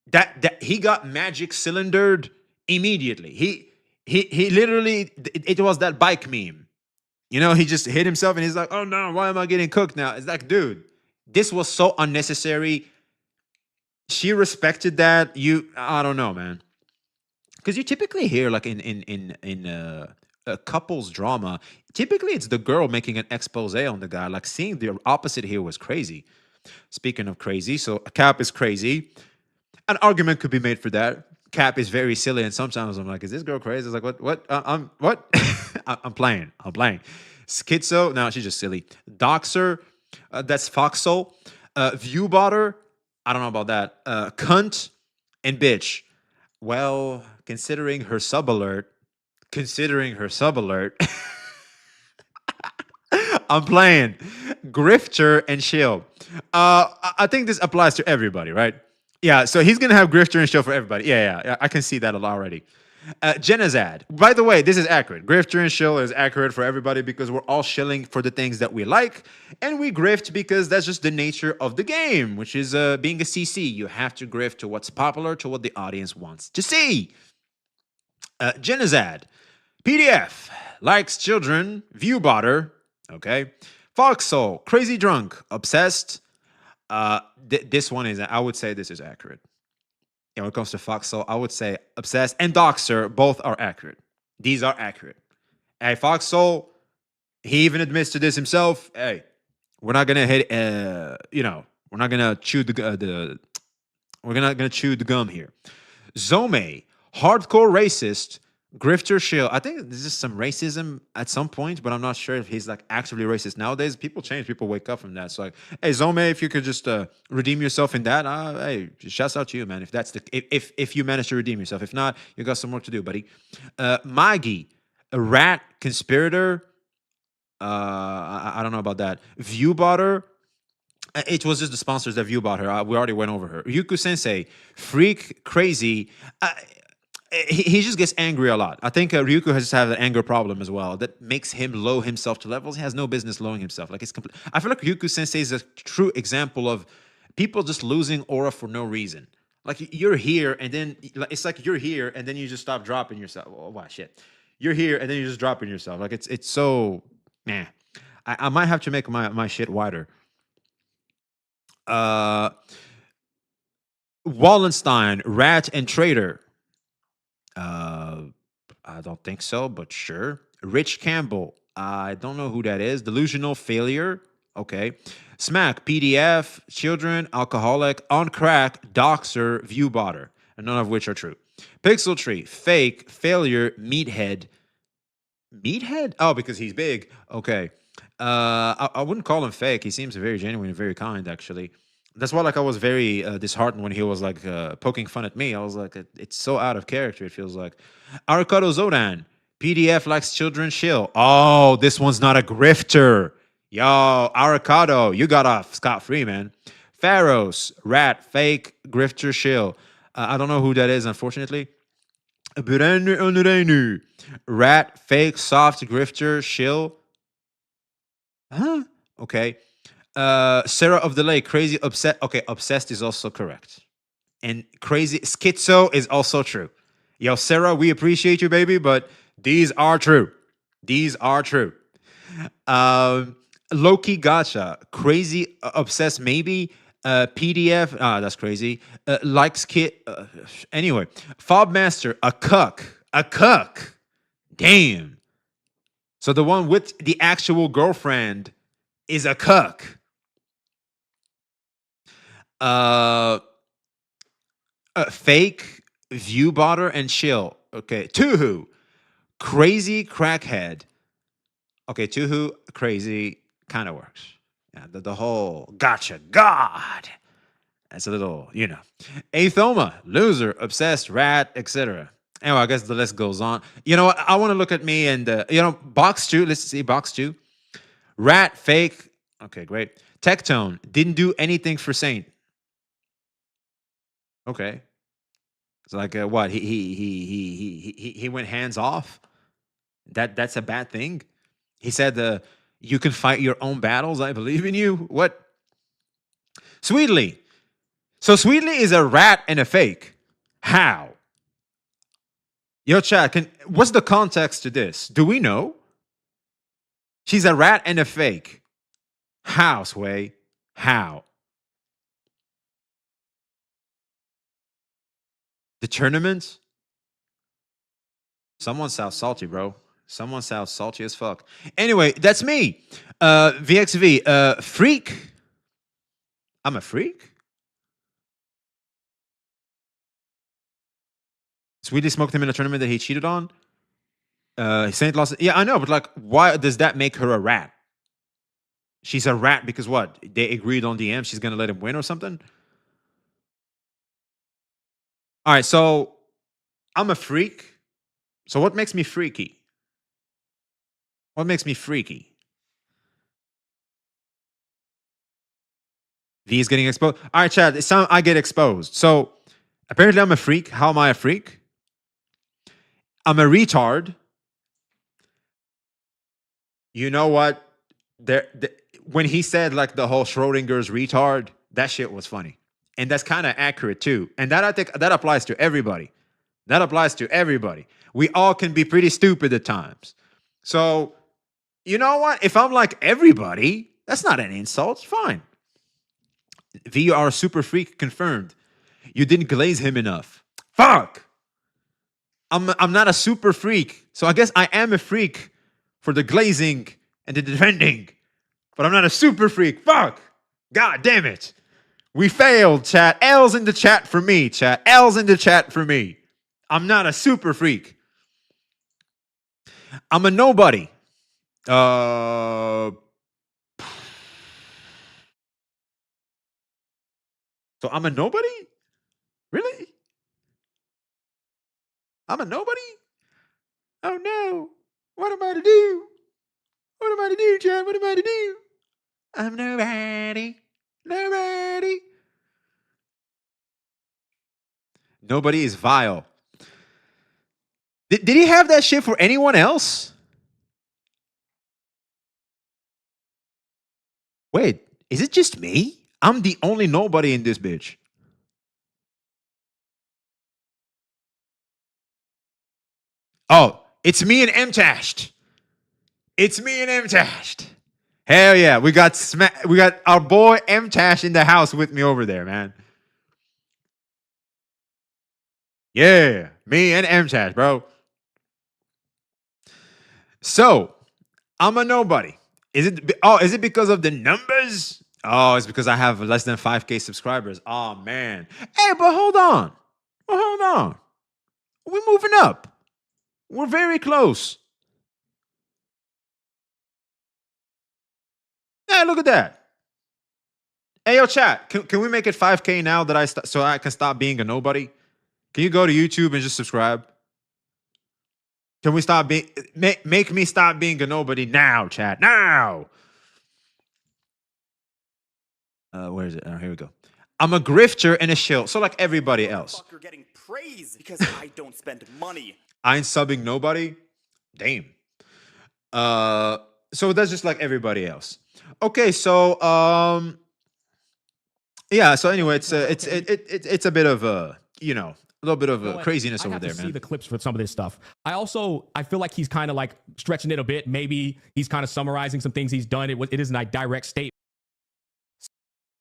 That he got magic cylindered immediately. He literally, it was that bike meme. You know, he just hit himself and he's like, oh no, why am I getting cooked now? It's like, dude, this was so unnecessary. She respected that. I don't know, man. Because you typically hear like in a couples drama, typically it's the girl making an expose on the guy. Like seeing the opposite here was crazy. Speaking of crazy, so Cap is crazy. An argument could be made for that. Cap is very silly, and sometimes I'm like, "Is this girl crazy?" It's like, "What? I'm what? I'm playing. I'm playing." Schizo, no, she's just silly. Doxer, that's Foxhole. Viewbotter, I don't know about that. Cunt and bitch. Well, considering her sub alert, I'm playing. Grifter and Shield. I think this applies to everybody, right? Yeah, so he's gonna have Grifter and Shield for everybody. Yeah, I can see that a lot already. Genazad. By the way, this is accurate. Grifter and Shill is accurate for everybody because we're all shilling for the things that we like, and we grift because that's just the nature of the game, which is being a CC. You have to grift to what's popular, to what the audience wants to see. Genazad. PDF. Likes children. Viewbotter. Okay. Foxhole. Crazy drunk. Obsessed. This one is, I would say this is accurate. And when it comes to Foxhole, I would say Obsessed and Doxer both are accurate. These are accurate. Hey, Foxhole, he even admits to this himself. Hey, we're not gonna hit. We're not gonna chew we're not gonna chew the gum here. Zome, hardcore racist. Grifter Shill. I think this is some racism at some point, but I'm not sure if he's like actually racist nowadays. People change, people wake up from that. So like, hey Zome, if you could just redeem yourself in that, hey, shouts out to you, man. If that's the if you manage to redeem yourself, if not, you got some work to do, buddy. Magi, a rat conspirator. I don't know about that. Viewbotter. It was just the sponsors that Viewbot her. We already went over her. Ryuku Sensei, freak, crazy. He just gets angry a lot. I think Ryuku has just had an anger problem as well that makes him low himself to levels he has no business lowering himself. Like it's complete. I feel like Ryuku Sensei is a true example of people just losing aura for no reason. Like you're here and then it's like you're here and then you just stop dropping yourself. Oh wow, shit. You're here and then you're just dropping yourself. Like it's so man. I might have to make my shit wider. Wallenstein, Rat and Traitor. I don't think so, but sure. Rich Campbell. I don't know who that is. Delusional Failure. Okay. Smack, PDF, Children, Alcoholic, On Crack, Doxer, Viewbotter. And none of which are true. Pixel Tree, Fake, Failure, Meathead. Meathead? Oh, because he's big. Okay. I wouldn't call him fake. He seems very genuine and very kind, actually. That's why, like, I was very disheartened when he was like poking fun at me. I was like, it's so out of character. It feels like Arcado Zodan, PDF likes children shill. Oh, this one's not a grifter. Yo, Arcado, you got off scot-free, man. Pharaohs, Rat, Fake, Grifter, Shill. I don't know who that is, unfortunately. Rat, Fake, Soft, Grifter, Shill. Huh? Okay. Sarah of the Lake, Crazy, Upset. Okay, Obsessed is also correct. And Crazy, Schizo is also true. Yo, Sarah, we appreciate you, baby, but these are true. These are true. Loki Gacha, Crazy, Obsessed, maybe. PDF, that's crazy. Likes Kit. Anyway, Fob Master, a cuck. A cuck. Damn. So the one with the actual girlfriend is a cuck. Fake, Viewbotter, and Shill. Okay. Tuhu. crazy crackhead. Okay, Tuhu, crazy kind of works. Yeah, the whole gotcha, God. That's a little, you know. Athoma, loser, obsessed, rat, etc. Anyway, I guess the list goes on. You know what? I want to look at me and, you know, box 2. Let's see, box 2. Rat, fake. Okay, great. Tectone, didn't do anything for Saint. Okay. It's like, what? He went hands off? That's a bad thing? He said, you can fight your own battles. I believe in you. What? Sweetly. So Sweetly is a rat and a fake. How? Yo, chat, what's the context to this? Do we know? She's a rat and a fake. How, Sway? How? The tournament? Someone sounds salty, bro. Someone sounds salty as fuck. Anyway, that's me. VXV. Freak. I'm a freak? Sweetie smoked him in a tournament that he cheated on. Saint lost. Yeah, I know, but like, why does that make her a rat? She's a rat because what? They agreed on DM. She's gonna let him win or something. All right, so I'm a freak. So what makes me freaky? What makes me freaky? V is getting exposed. All right, Chad. It's time I get exposed. So apparently I'm a freak. How am I a freak? I'm a retard. You know what? When he said like the whole Schrodinger's retard, that shit was funny. And that's kind of accurate too. And that I think that applies to everybody. That applies to everybody. We all can be pretty stupid at times. So, you know what? If I'm like everybody, that's not an insult. Fine. VR super freak confirmed. You didn't glaze him enough. Fuck. I'm not a super freak. So I guess I am a freak for the glazing and the defending. But I'm not a super freak. Fuck. God damn it. We failed, chat. L's in the chat for me, chat. L's in the chat for me. I'm not a super freak. I'm a nobody. So I'm a nobody? Really? I'm a nobody? Oh no. What am I to do? What am I to do, Chad? What am I to do? I'm nobody. Nobody. Nobody is vile. Did he have that shit for anyone else? Wait, is it just me? I'm the only nobody in this bitch. Oh, it's me and M-Tashed. It's me and M-Tashed. Hell yeah, we got our boy M-Tash in the house with me over there, man. Yeah, me and M-Tash, bro. So, I'm a nobody. Is it because of the numbers? Oh, it's because I have less than 5K subscribers. Oh, man. Hey, but hold on. Well, hold on. We're moving up. We're very close. Yeah, look at that. Hey, yo, chat. Can we make it 5K now that so I can stop being a nobody? Can you go to YouTube and just subscribe? Can we stop being make me stop being a nobody now, chat? Now. Where is it? Oh, here we go. I'm a grifter and a shill. So like everybody else. You're getting praise because I don't spend money. I ain't subbing nobody. Damn. So that's just like everybody else. Okay, so yeah. So anyway, it's a bit of a a little bit of craziness over there, man. See the clips for some of this stuff. I feel like he's kind of like stretching it a bit. Maybe he's kind of summarizing some things he's done. It isn't a direct statement.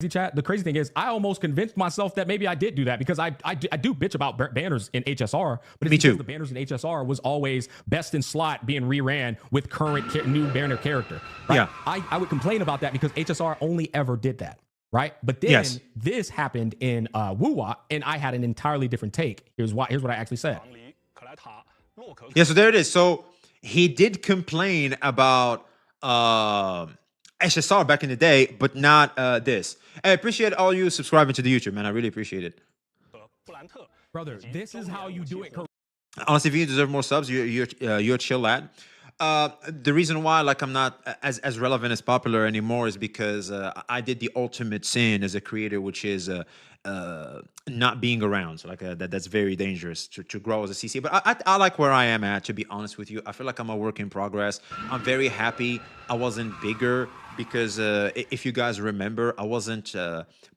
Chat. The crazy thing is, I almost convinced myself that maybe I did do that because I do bitch about banners in HSR, but it's because the banners in HSR was always best in slot being reran with current new banner character. Right? Yeah, I would complain about that because HSR only ever did that. Right, but then this happened in Wuwa, and I had an entirely different take. Here's what I actually said. Yeah, so there it is. So he did complain about SSR back in the day, but not this. I appreciate all you subscribing to the YouTube, man. I really appreciate it. Brother, this is how you do it. Honestly, if you deserve more subs, you're a chill lad. The reason why, like, I'm not as relevant as popular anymore is because I did the ultimate sin as a creator, which is not being around. So, like, that's very dangerous to grow as a CC. But I like where I am at. To be honest with you, I feel like I'm a work in progress. I'm very happy I wasn't bigger because if you guys remember, I wasn't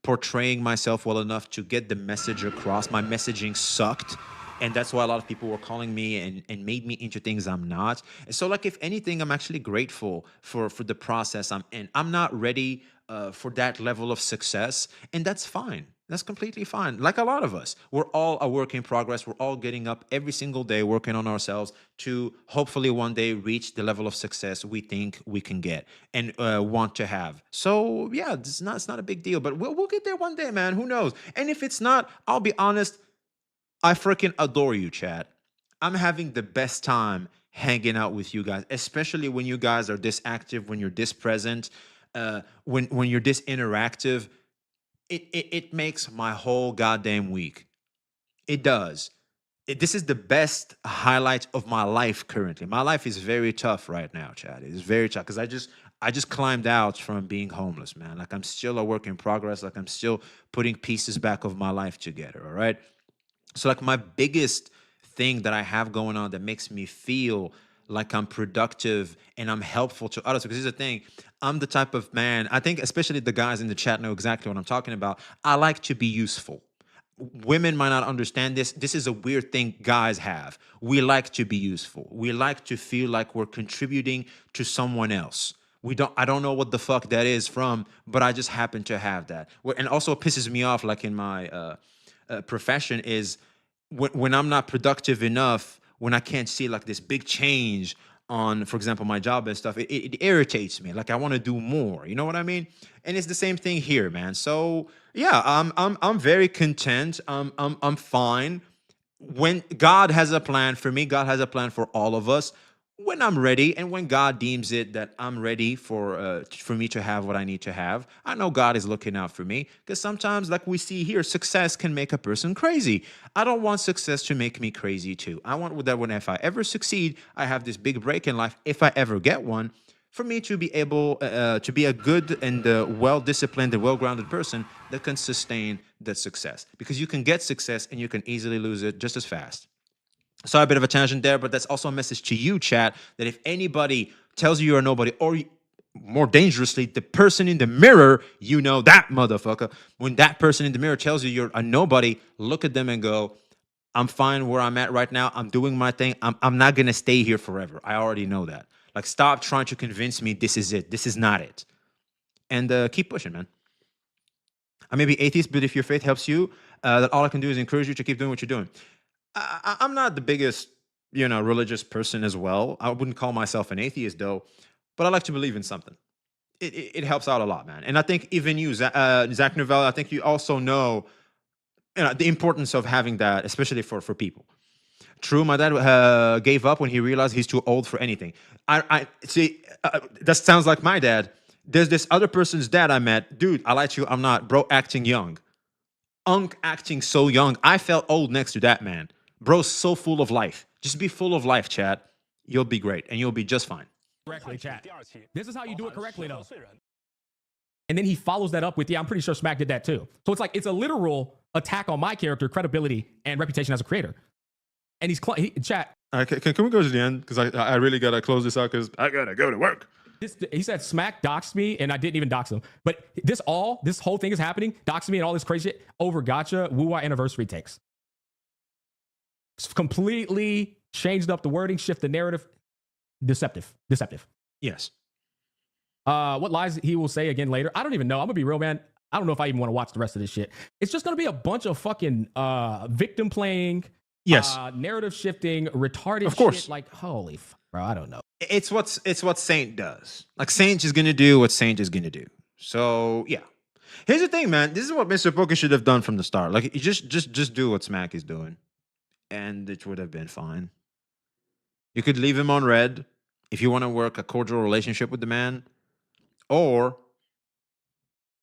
portraying myself well enough to get the message across. My messaging sucked. And that's why a lot of people were calling me and made me into things I'm not. And so, like, if anything, I'm actually grateful for the process I'm in. I'm not ready for that level of success, and that's fine. That's completely fine. Like a lot of us, we're all a work in progress. We're all getting up every single day, working on ourselves to hopefully one day reach the level of success we think we can get and want to have. So yeah, it's not a big deal, but we'll get there one day, man. Who knows? And if it's not, I'll be honest, I freaking adore you, chat. I'm having the best time hanging out with you guys, especially when you guys are this active, when you're this present, when you're this interactive. It makes my whole goddamn week. It does. This is the best highlight of my life currently. My life is very tough right now, chat. It is very tough because I just climbed out from being homeless, man. Like, I'm still a work in progress. Like, I'm still putting pieces back of my life together. All right. So, like, my biggest thing that I have going on that makes me feel like I'm productive and I'm helpful to others. Because here's the thing, I'm the type of man, I think especially the guys in the chat know exactly what I'm talking about. I like to be useful. Women might not understand this. This is a weird thing guys have. We like to be useful. We like to feel like we're contributing to someone else. I don't know what the fuck that is from, but I just happen to have that. And also it pisses me off, like in my profession, is when I'm not productive enough, when I can't see like this big change on, for example, my job and stuff, it irritates me. Like, I want to do more. You know what I mean? And it's the same thing here, man. So yeah, I'm very content. I'm fine. When God has a plan for me, God has a plan for all of us. When I'm ready, and when God deems it that I'm ready for me to have what I need to have, I know God is looking out for me. Because sometimes, like we see here, success can make a person crazy. I don't want success to make me crazy too. I want that when if I ever succeed, I have this big break in life, if I ever get one, for me to be able to be a good and well-disciplined and well-grounded person that can sustain that success. Because you can get success and you can easily lose it just as fast. Sorry, a bit of a tangent there, but that's also a message to you, chat, that if anybody tells you you're a nobody, or more dangerously, the person in the mirror, you know that motherfucker. When that person in the mirror tells you you're a nobody, look at them and go, I'm fine where I'm at right now. I'm doing my thing. I'm not going to stay here forever. I already know that. Like, stop trying to convince me this is it. This is not it. And keep pushing, man. I may be atheist, but if your faith helps you, that all I can do is encourage you to keep doing what you're doing. I'm not the biggest, religious person as well. I wouldn't call myself an atheist, though, but I like to believe in something. It helps out a lot, man. And I think even you, Zach Novella, I think you also know, the importance of having that, especially for people. True, my dad gave up when he realized he's too old for anything. I see, that sounds like my dad. There's this other person's dad I met. Dude, I lied to you, I'm not. Bro, acting young. Acting so young. I felt old next to that man. Bro's so full of life. Just be full of life, chat. You'll be great, and you'll be just fine. Correctly, chat. This is how you do it correctly, though. And then he follows that up with, I'm pretty sure Smack did that too. So it's like, it's a literal attack on my character, credibility, and reputation as a creator. And chat. Can we go to the end? Because I really got to close this out because I got to go to work. He said Smack doxed me, and I didn't even dox him. But this whole thing is happening, doxing me and all this crazy shit over Gacha Wuwa anniversary takes. It's completely changed up the wording, shift the narrative. Deceptive. Yes. What lies he will say again later, I don't even know. I'm gonna be real, man. I don't know if I even want to watch the rest of this shit. It's just gonna be a bunch of fucking victim playing, narrative shifting, retarded of course. Shit. Like, holy fuck, bro, I don't know. It's what Saint does. Like, Saint is gonna do what Saint is gonna do. So yeah. Here's the thing, man. This is what Mr. Poker should have done from the start. Like, you just do what Smack is doing, and it would have been fine. You could leave him on red if you want to work a cordial relationship with the man, or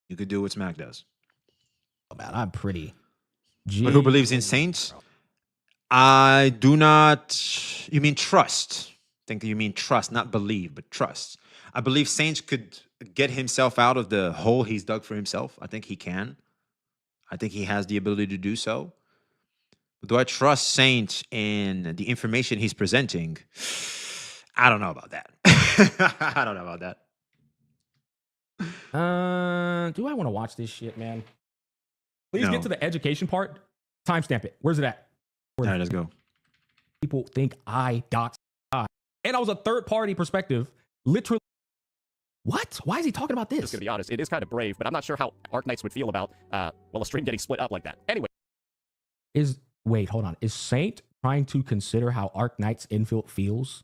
you could do what Smack does. Oh, man, I'm pretty. But who believes in saints? I do not. You mean trust? I think you mean trust, not believe, but trust. I believe Saints could get himself out of the hole he's dug for himself. I think he can. I think he has the ability to do so. But do I trust Saint in the information he's presenting? I don't know about that. I don't know about that. Do I want to watch this shit, man? Please No. get to the education part. Timestamp it. Where's it at? All right, let's go. People think I dox God. And I was a third party perspective. Literally. What? Why is he talking about Just this? gonna be honest, it is kind of brave, but I'm not sure how Arknights would feel about, well, a stream getting split up like that. Anyway. Wait, hold on. Is Saint trying to consider how Arknight's infield feels?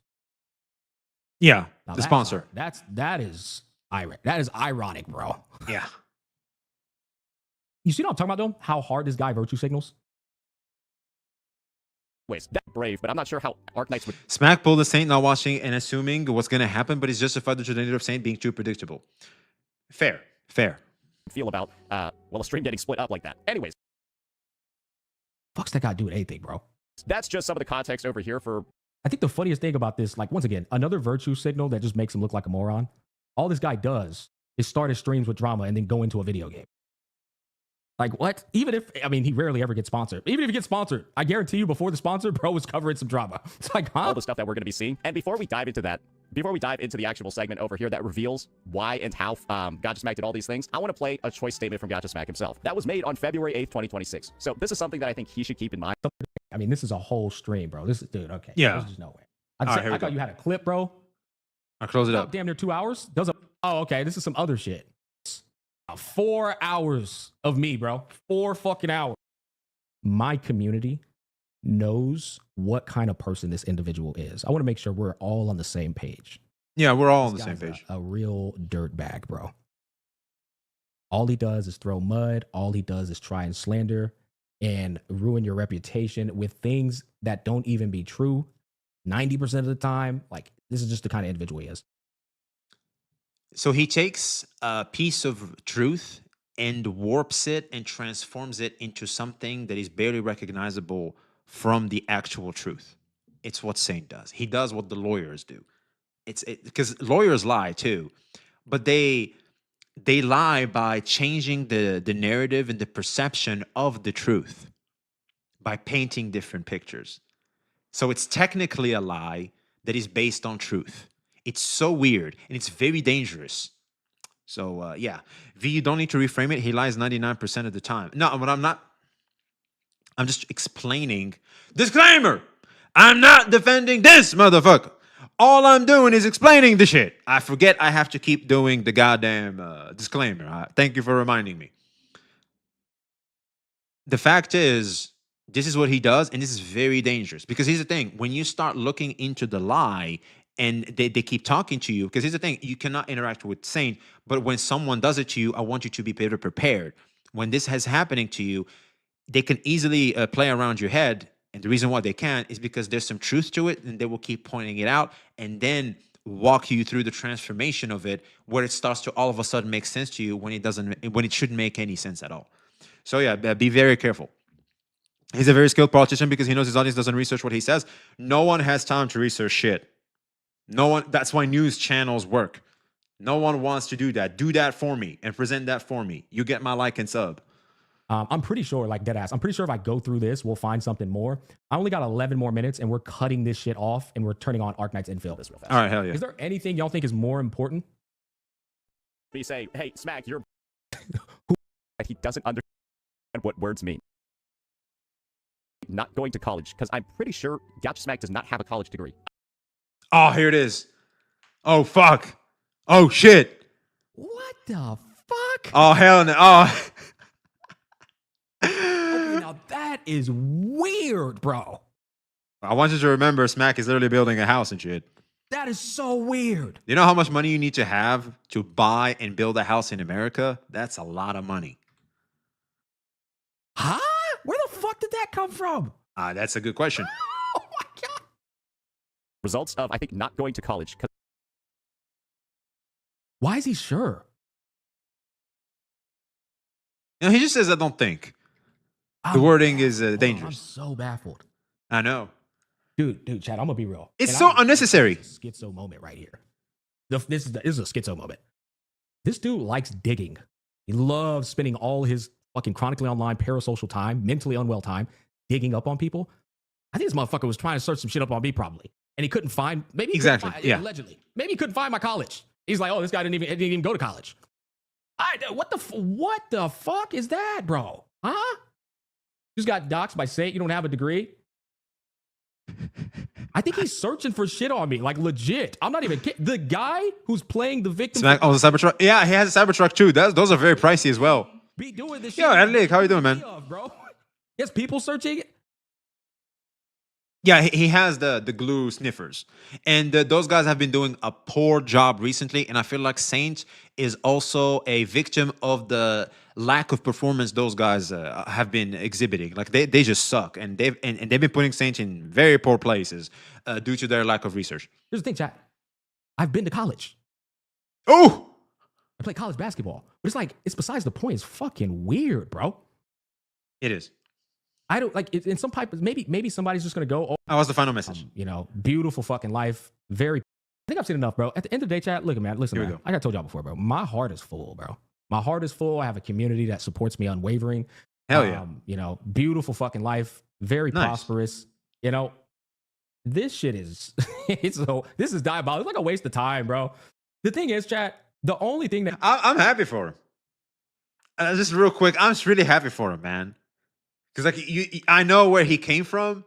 Yeah, Now, the sponsor. That is ironic, bro. Yeah. You see what I'm talking about, though? How hard this guy virtue signals? Ways. That's brave, but I'm not sure how Arknights would Smack pulled the Saint not watching and assuming what's going to happen, but he's justified the trajectory of Saint being too predictable. Fair. feel about, well, a stream getting split up like that. Anyways. Fuck's that guy doing anything, bro? That's just some of the context over here for... I think the funniest thing about this, like, once again, another virtue signal that just makes him look like a moron. All this guy does is start his streams with drama and then go into a video game. Like, what? Even if, I mean, he rarely ever gets sponsored. Even if he gets sponsored, I guarantee you before the sponsor, bro was covering some drama. It's like, huh? All the stuff that we're going to be seeing. And before we dive into that, before we dive into the actual segment over here that reveals why and how Gacha Smack did all these things, I want to play a choice statement from Gacha Smack himself. That was made on February 8th, 2026. So this is something that I think he should keep in mind. I mean, this is a whole stream, bro. This is, dude, okay. Yeah. There's just no way. I thought you had a clip, bro. I'll close it up. Damn near 2 hours? Oh, okay. This is some other shit. 4 hours of me, bro. 4 fucking hours. My community knows what kind of person this individual is. I want to make sure we're all on the same page. Yeah, we're all on the This same guy's page. A real dirtbag, bro. All he does is throw mud. All he does is try and slander and ruin your reputation with things that don't even be true 90% of the time. Like, this is just the kind of individual he is. So he takes a piece of truth and warps it and transforms it into something that is barely recognizable from the actual truth. It's what Saint does. He does what the lawyers do. Because lawyers lie too, but they lie by changing the narrative and the perception of the truth by painting different pictures. So it's technically a lie that is based on truth. It's so weird and it's very dangerous. So yeah, V, you don't need to reframe it. He lies 99% of the time. No, but I'm just explaining. Disclaimer! I'm not defending this motherfucker. All I'm doing is explaining the shit. I forget I have to keep doing the goddamn disclaimer. Thank you for reminding me. The fact is, this is what he does, and this is very dangerous. Because here's the thing. When you start looking into the lie, and they keep talking to you, because here's the thing. You cannot interact with Saint, but when someone does it to you, I want you to be better prepared. When this is happening to you, they can easily play around your head. And the reason why they can is because there's some truth to it, and they will keep pointing it out and then walk you through the transformation of it, where it starts to all of a sudden make sense to you when it shouldn't make any sense at all. So yeah, be very careful. He's a very skilled politician because he knows his audience doesn't research what he says. No one has time to research shit. No one. That's why news channels work. No one wants to do that. Do that for me and present that for me. You get my like and sub. I'm pretty sure, like, dead ass, I'm pretty sure if I go through this, we'll find something more. I only got 11 more minutes, and we're cutting this shit off, and we're turning on Arknight's infill. This real fast. All right, hell yeah. Is there anything y'all think is more important? We say, hey, Smack, you're... He doesn't understand what words mean. Not going to college, because I'm pretty sure Gacha Smack does not have a college degree. Oh, here it is. Oh, fuck. Oh, shit. What the fuck? Oh, hell no. Oh. Okay, now that is weird, bro. I want you to remember Smack is literally building a house and shit. That is so weird. You know how much money you need to have to buy and build a house in America? That's a lot of money. Huh? Where the fuck did that come from? That's a good question. results of, I think, not going to college. Why is he sure? No, he just says, "I don't think." The wording is I'm dangerous. so baffled. I know. Dude, Chad, I'm gonna be real. It's so unnecessary. This is a schizo moment right here. This is a schizo moment. This dude likes digging. He loves spending all his fucking chronically online parasocial time, mentally unwell time, digging up on people. I think this motherfucker was trying to search some shit up on me probably, and he couldn't find. Maybe he couldn't find, allegedly. Maybe he couldn't find my college. He's like, oh, this guy didn't even go to college. What the fuck is that, bro? Huh? You just got doxxed by saying you don't have a degree. I think he's searching for shit on me, like legit. I'm not even kidding. The guy who's playing the victim. Smack, oh, the Cybertruck. Yeah, he has a Cybertruck too. Those are very pricey as well. Be doing this shit. Yo, Adlik, how you doing, man? Bro, yes, people searching. Yeah, he has the glue sniffers. And those guys have been doing a poor job recently. And I feel like Saint is also a victim of the lack of performance those guys have been exhibiting. Like they just suck. And they've been putting Saint in very poor places due to their lack of research. Here's the thing, chat. I've been to college. Oh! I play college basketball. But it's like, it's besides the point. It's fucking weird, bro. It is. I don't like it in some pipe. Maybe somebody's just gonna go. Oh, what's the final message? Beautiful fucking life. Very. I think I've seen enough, bro. At the end of the day, chat. Look, man. Listen, man. Like I told y'all before, bro. My heart is full, bro. My heart is full. I have a community that supports me unwavering. Hell yeah. Beautiful fucking life. Very prosperous. This shit is. This is diabolical. It's like a waste of time, bro. The thing is, chat. The only thing that I'm happy for him. Just real quick, I'm just really happy for him, man. Because like I know where he came from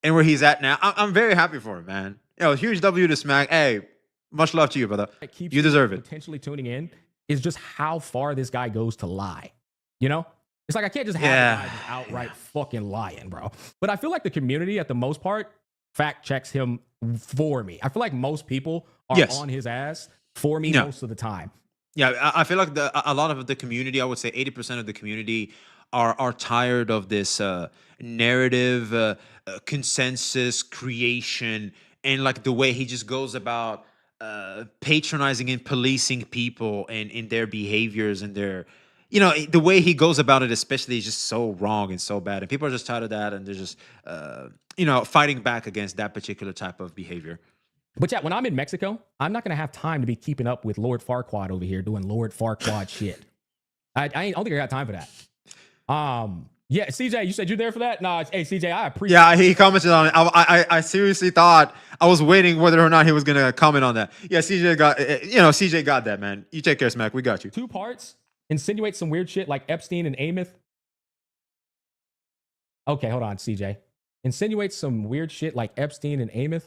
and where he's at now. I'm very happy for him, man. Huge W to Smack. Hey, much love to you, brother. You deserve it. Potentially tuning in is just how far this guy goes to lie. It's like I can't just have a guy just outright fucking lying, bro. But I feel like the community, at the most part, fact checks him for me. I feel like most people are on his ass for me most of the time. Yeah, I feel like a lot of the community, I would say 80% of the community are tired of this narrative consensus creation and like the way he just goes about patronizing and policing people and in their behaviors and their, the way he goes about it especially is just so wrong and so bad. And people are just tired of that and they're just, fighting back against that particular type of behavior. But yeah, when I'm in Mexico, I'm not going to have time to be keeping up with Lord Farquaad over here doing Lord Farquaad shit. I don't think I got time for that. Yeah, CJ, you said you're there for that? Nah, hey, CJ, I appreciate Yeah, he commented on it. I seriously thought I was waiting whether or not he was going to comment on that. Yeah, CJ got that, man. You take care, Smack. We got you. 2 parts. Insinuate some weird shit like Epstein and Amos. Okay, hold on, CJ. Insinuate some weird shit like Epstein and Amos.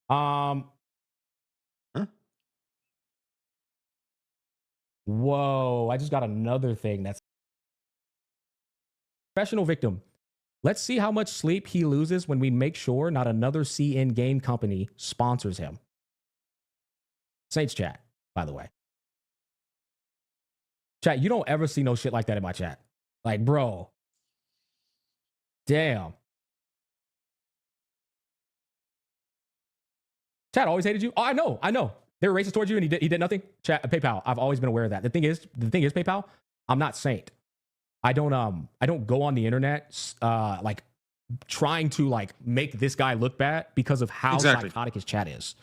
Huh? Whoa, I just got another thing that's professional victim. Let's see how much sleep he loses when we make sure not another CN game company sponsors him. Saints chat, by the way. Chat, you don't ever see no shit like that in my chat. Like, bro. Damn. Chat always hated you. Oh, I know. They were racist towards you and he did nothing. Chat, PayPal. I've always been aware of that. The thing is, PayPal, I'm not Saint. I don't go on the internet like trying to like make this guy look bad because of how psychotic his chat is.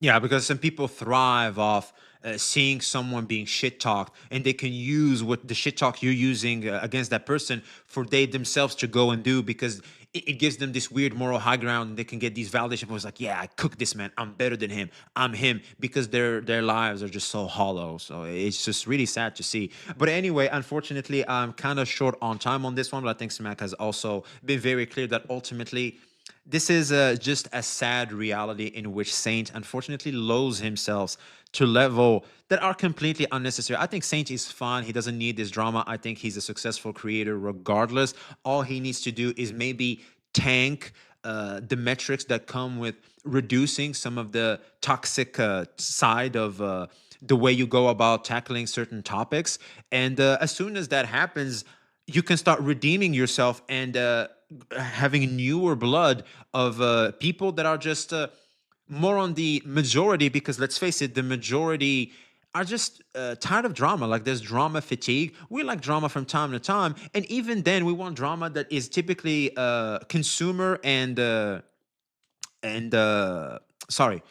Yeah, because some people thrive off seeing someone being shit talked, and they can use what the shit talk you're using against that person for they themselves to go and do, because it gives them this weird moral high ground, and they can get these validation points like, yeah, I cooked this man, I'm better than him, I'm him, because their lives are just so hollow. So it's just really sad to see. But anyway, unfortunately, I'm kind of short on time on this one, but I think Smack has also been very clear that ultimately this is just a sad reality in which Saint unfortunately lowers himself to level that are completely unnecessary. I think Saint is fine. He doesn't need this drama. I think he's a successful creator regardless. All he needs to do is maybe tank the metrics that come with reducing some of the toxic side of the way you go about tackling certain topics. And as soon as that happens, you can start redeeming yourself and having newer blood of people that are just more on the majority, because let's face it, the majority are just tired of drama. Like, there's drama fatigue. We like drama from time to time, and even then we want drama that is typically consumer and sorry,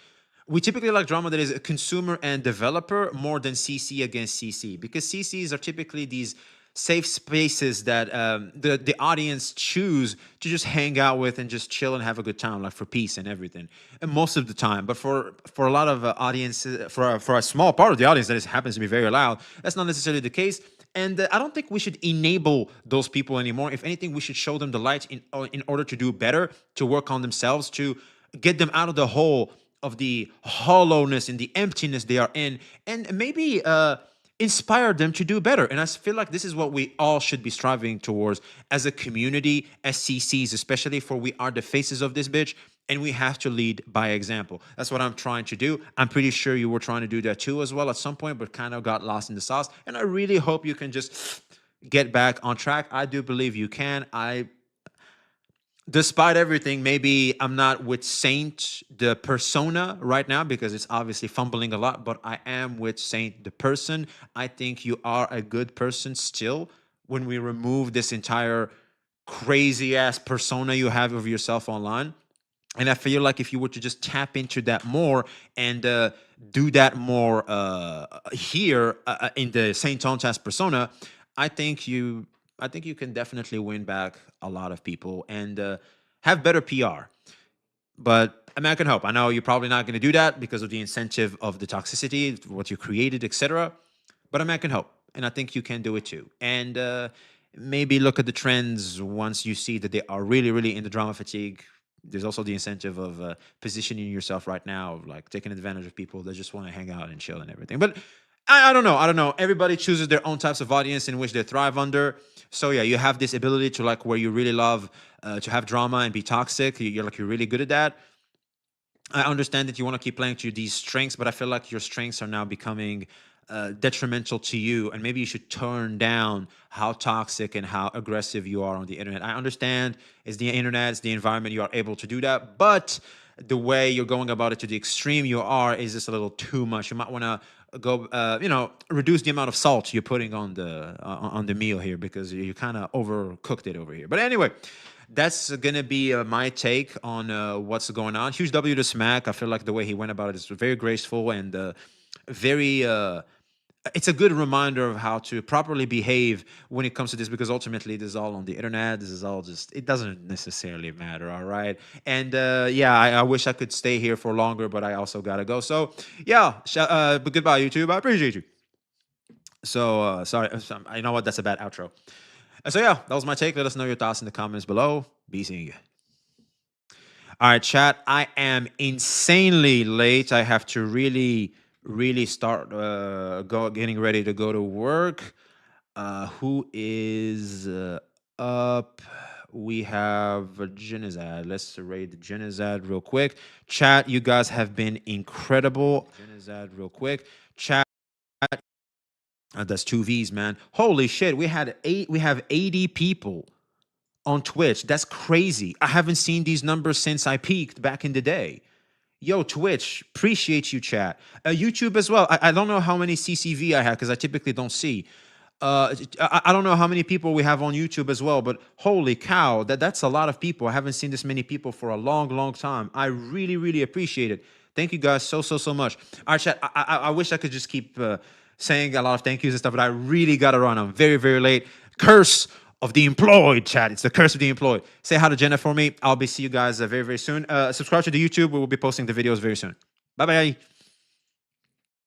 we typically like drama that is a consumer and developer more than CC against CC, because CCs are typically these safe spaces that the audience choose to just hang out with and just chill and have a good time, like for peace and everything, and most of the time. But for a lot of audiences, for a small part of the audience that happens to be very loud, that's not necessarily the case. And I don't think we should enable those people anymore. If anything, we should show them the light in order to do better, to work on themselves, to get them out of the hole of the hollowness and the emptiness they are in, and maybe inspire them to do better. And I feel like this is what we all should be striving towards as a community, as CCs, especially, for we are the faces of this bitch, and we have to lead by example. That's what I'm trying to do. I'm pretty sure you were trying to do that too as well at some point, but kind of got lost in the sauce. And I really hope you can just get back on track. I do believe you can. Despite everything, maybe I'm not with Saint the persona right now because it's obviously fumbling a lot, but I am with Saint the person. I think you are a good person still when we remove this entire crazy ass persona you have of yourself online. And I feel like if you were to just tap into that more and do that more here in the Saintontas persona, I think you can definitely win back a lot of people and have better PR. But I mean, I can hope. I know you're probably not going to do that because of the incentive of the toxicity, what you created, etc. But I mean, I can hope, and I think you can do it too. And maybe look at the trends once you see that they are really, really in the drama fatigue. There's also the incentive of positioning yourself right now, of like taking advantage of people that just want to hang out and chill and everything. But I don't know. I don't know. Everybody chooses their own types of audience in which they thrive under. So yeah, you have this ability to like where you really love to have drama and be toxic. You're really good at that. I understand that you want to keep playing to these strengths, but I feel like your strengths are now becoming detrimental to you, and maybe you should turn down how toxic and how aggressive you are on the internet. I understand it's the internet, it's the environment, you are able to do that, but the way you're going about it to the extreme you are is just a little too much. You might want to go, reduce the amount of salt you're putting on the meal here, because you kind of overcooked it over here. But anyway, that's gonna be my take on what's going on. Huge W to Smack. I feel like the way he went about it is very graceful and very it's a good reminder of how to properly behave when it comes to this, because ultimately this is all on the internet. This is all just, it doesn't necessarily matter. All right. And yeah, I wish I could stay here for longer, but I also gotta go. So yeah, but goodbye, YouTube. I appreciate you. So sorry, I know what, that's a bad outro. So yeah, that was my take. Let us know your thoughts in the comments below. Be seeing you. All right, chat. I am insanely late. I have to really start getting ready to go to work. Who is up? We have Genizad. Let's raid Genizad real quick. Chat, you guys have been incredible. Genizad real quick. Chat. That's 2 V's, man. Holy shit. We have 80 people on Twitch. That's crazy. I haven't seen these numbers since I peaked back in the day. Yo, Twitch, appreciate you, chat. YouTube as well. I don't know how many CCV I have because I typically don't see. I don't know how many people we have on YouTube as well, but holy cow, that's a lot of people. I haven't seen this many people for a long time. I really appreciate it. Thank you guys so much. All right, chat, I wish I could just keep saying a lot of thank yous and stuff, but I really got to run. I'm very late. Curse of the employed, chat. It's the curse of the employed. Say hi to Jenna for me. I'll see you guys very soon. Subscribe to the YouTube. We will be posting the videos very soon. Bye-bye.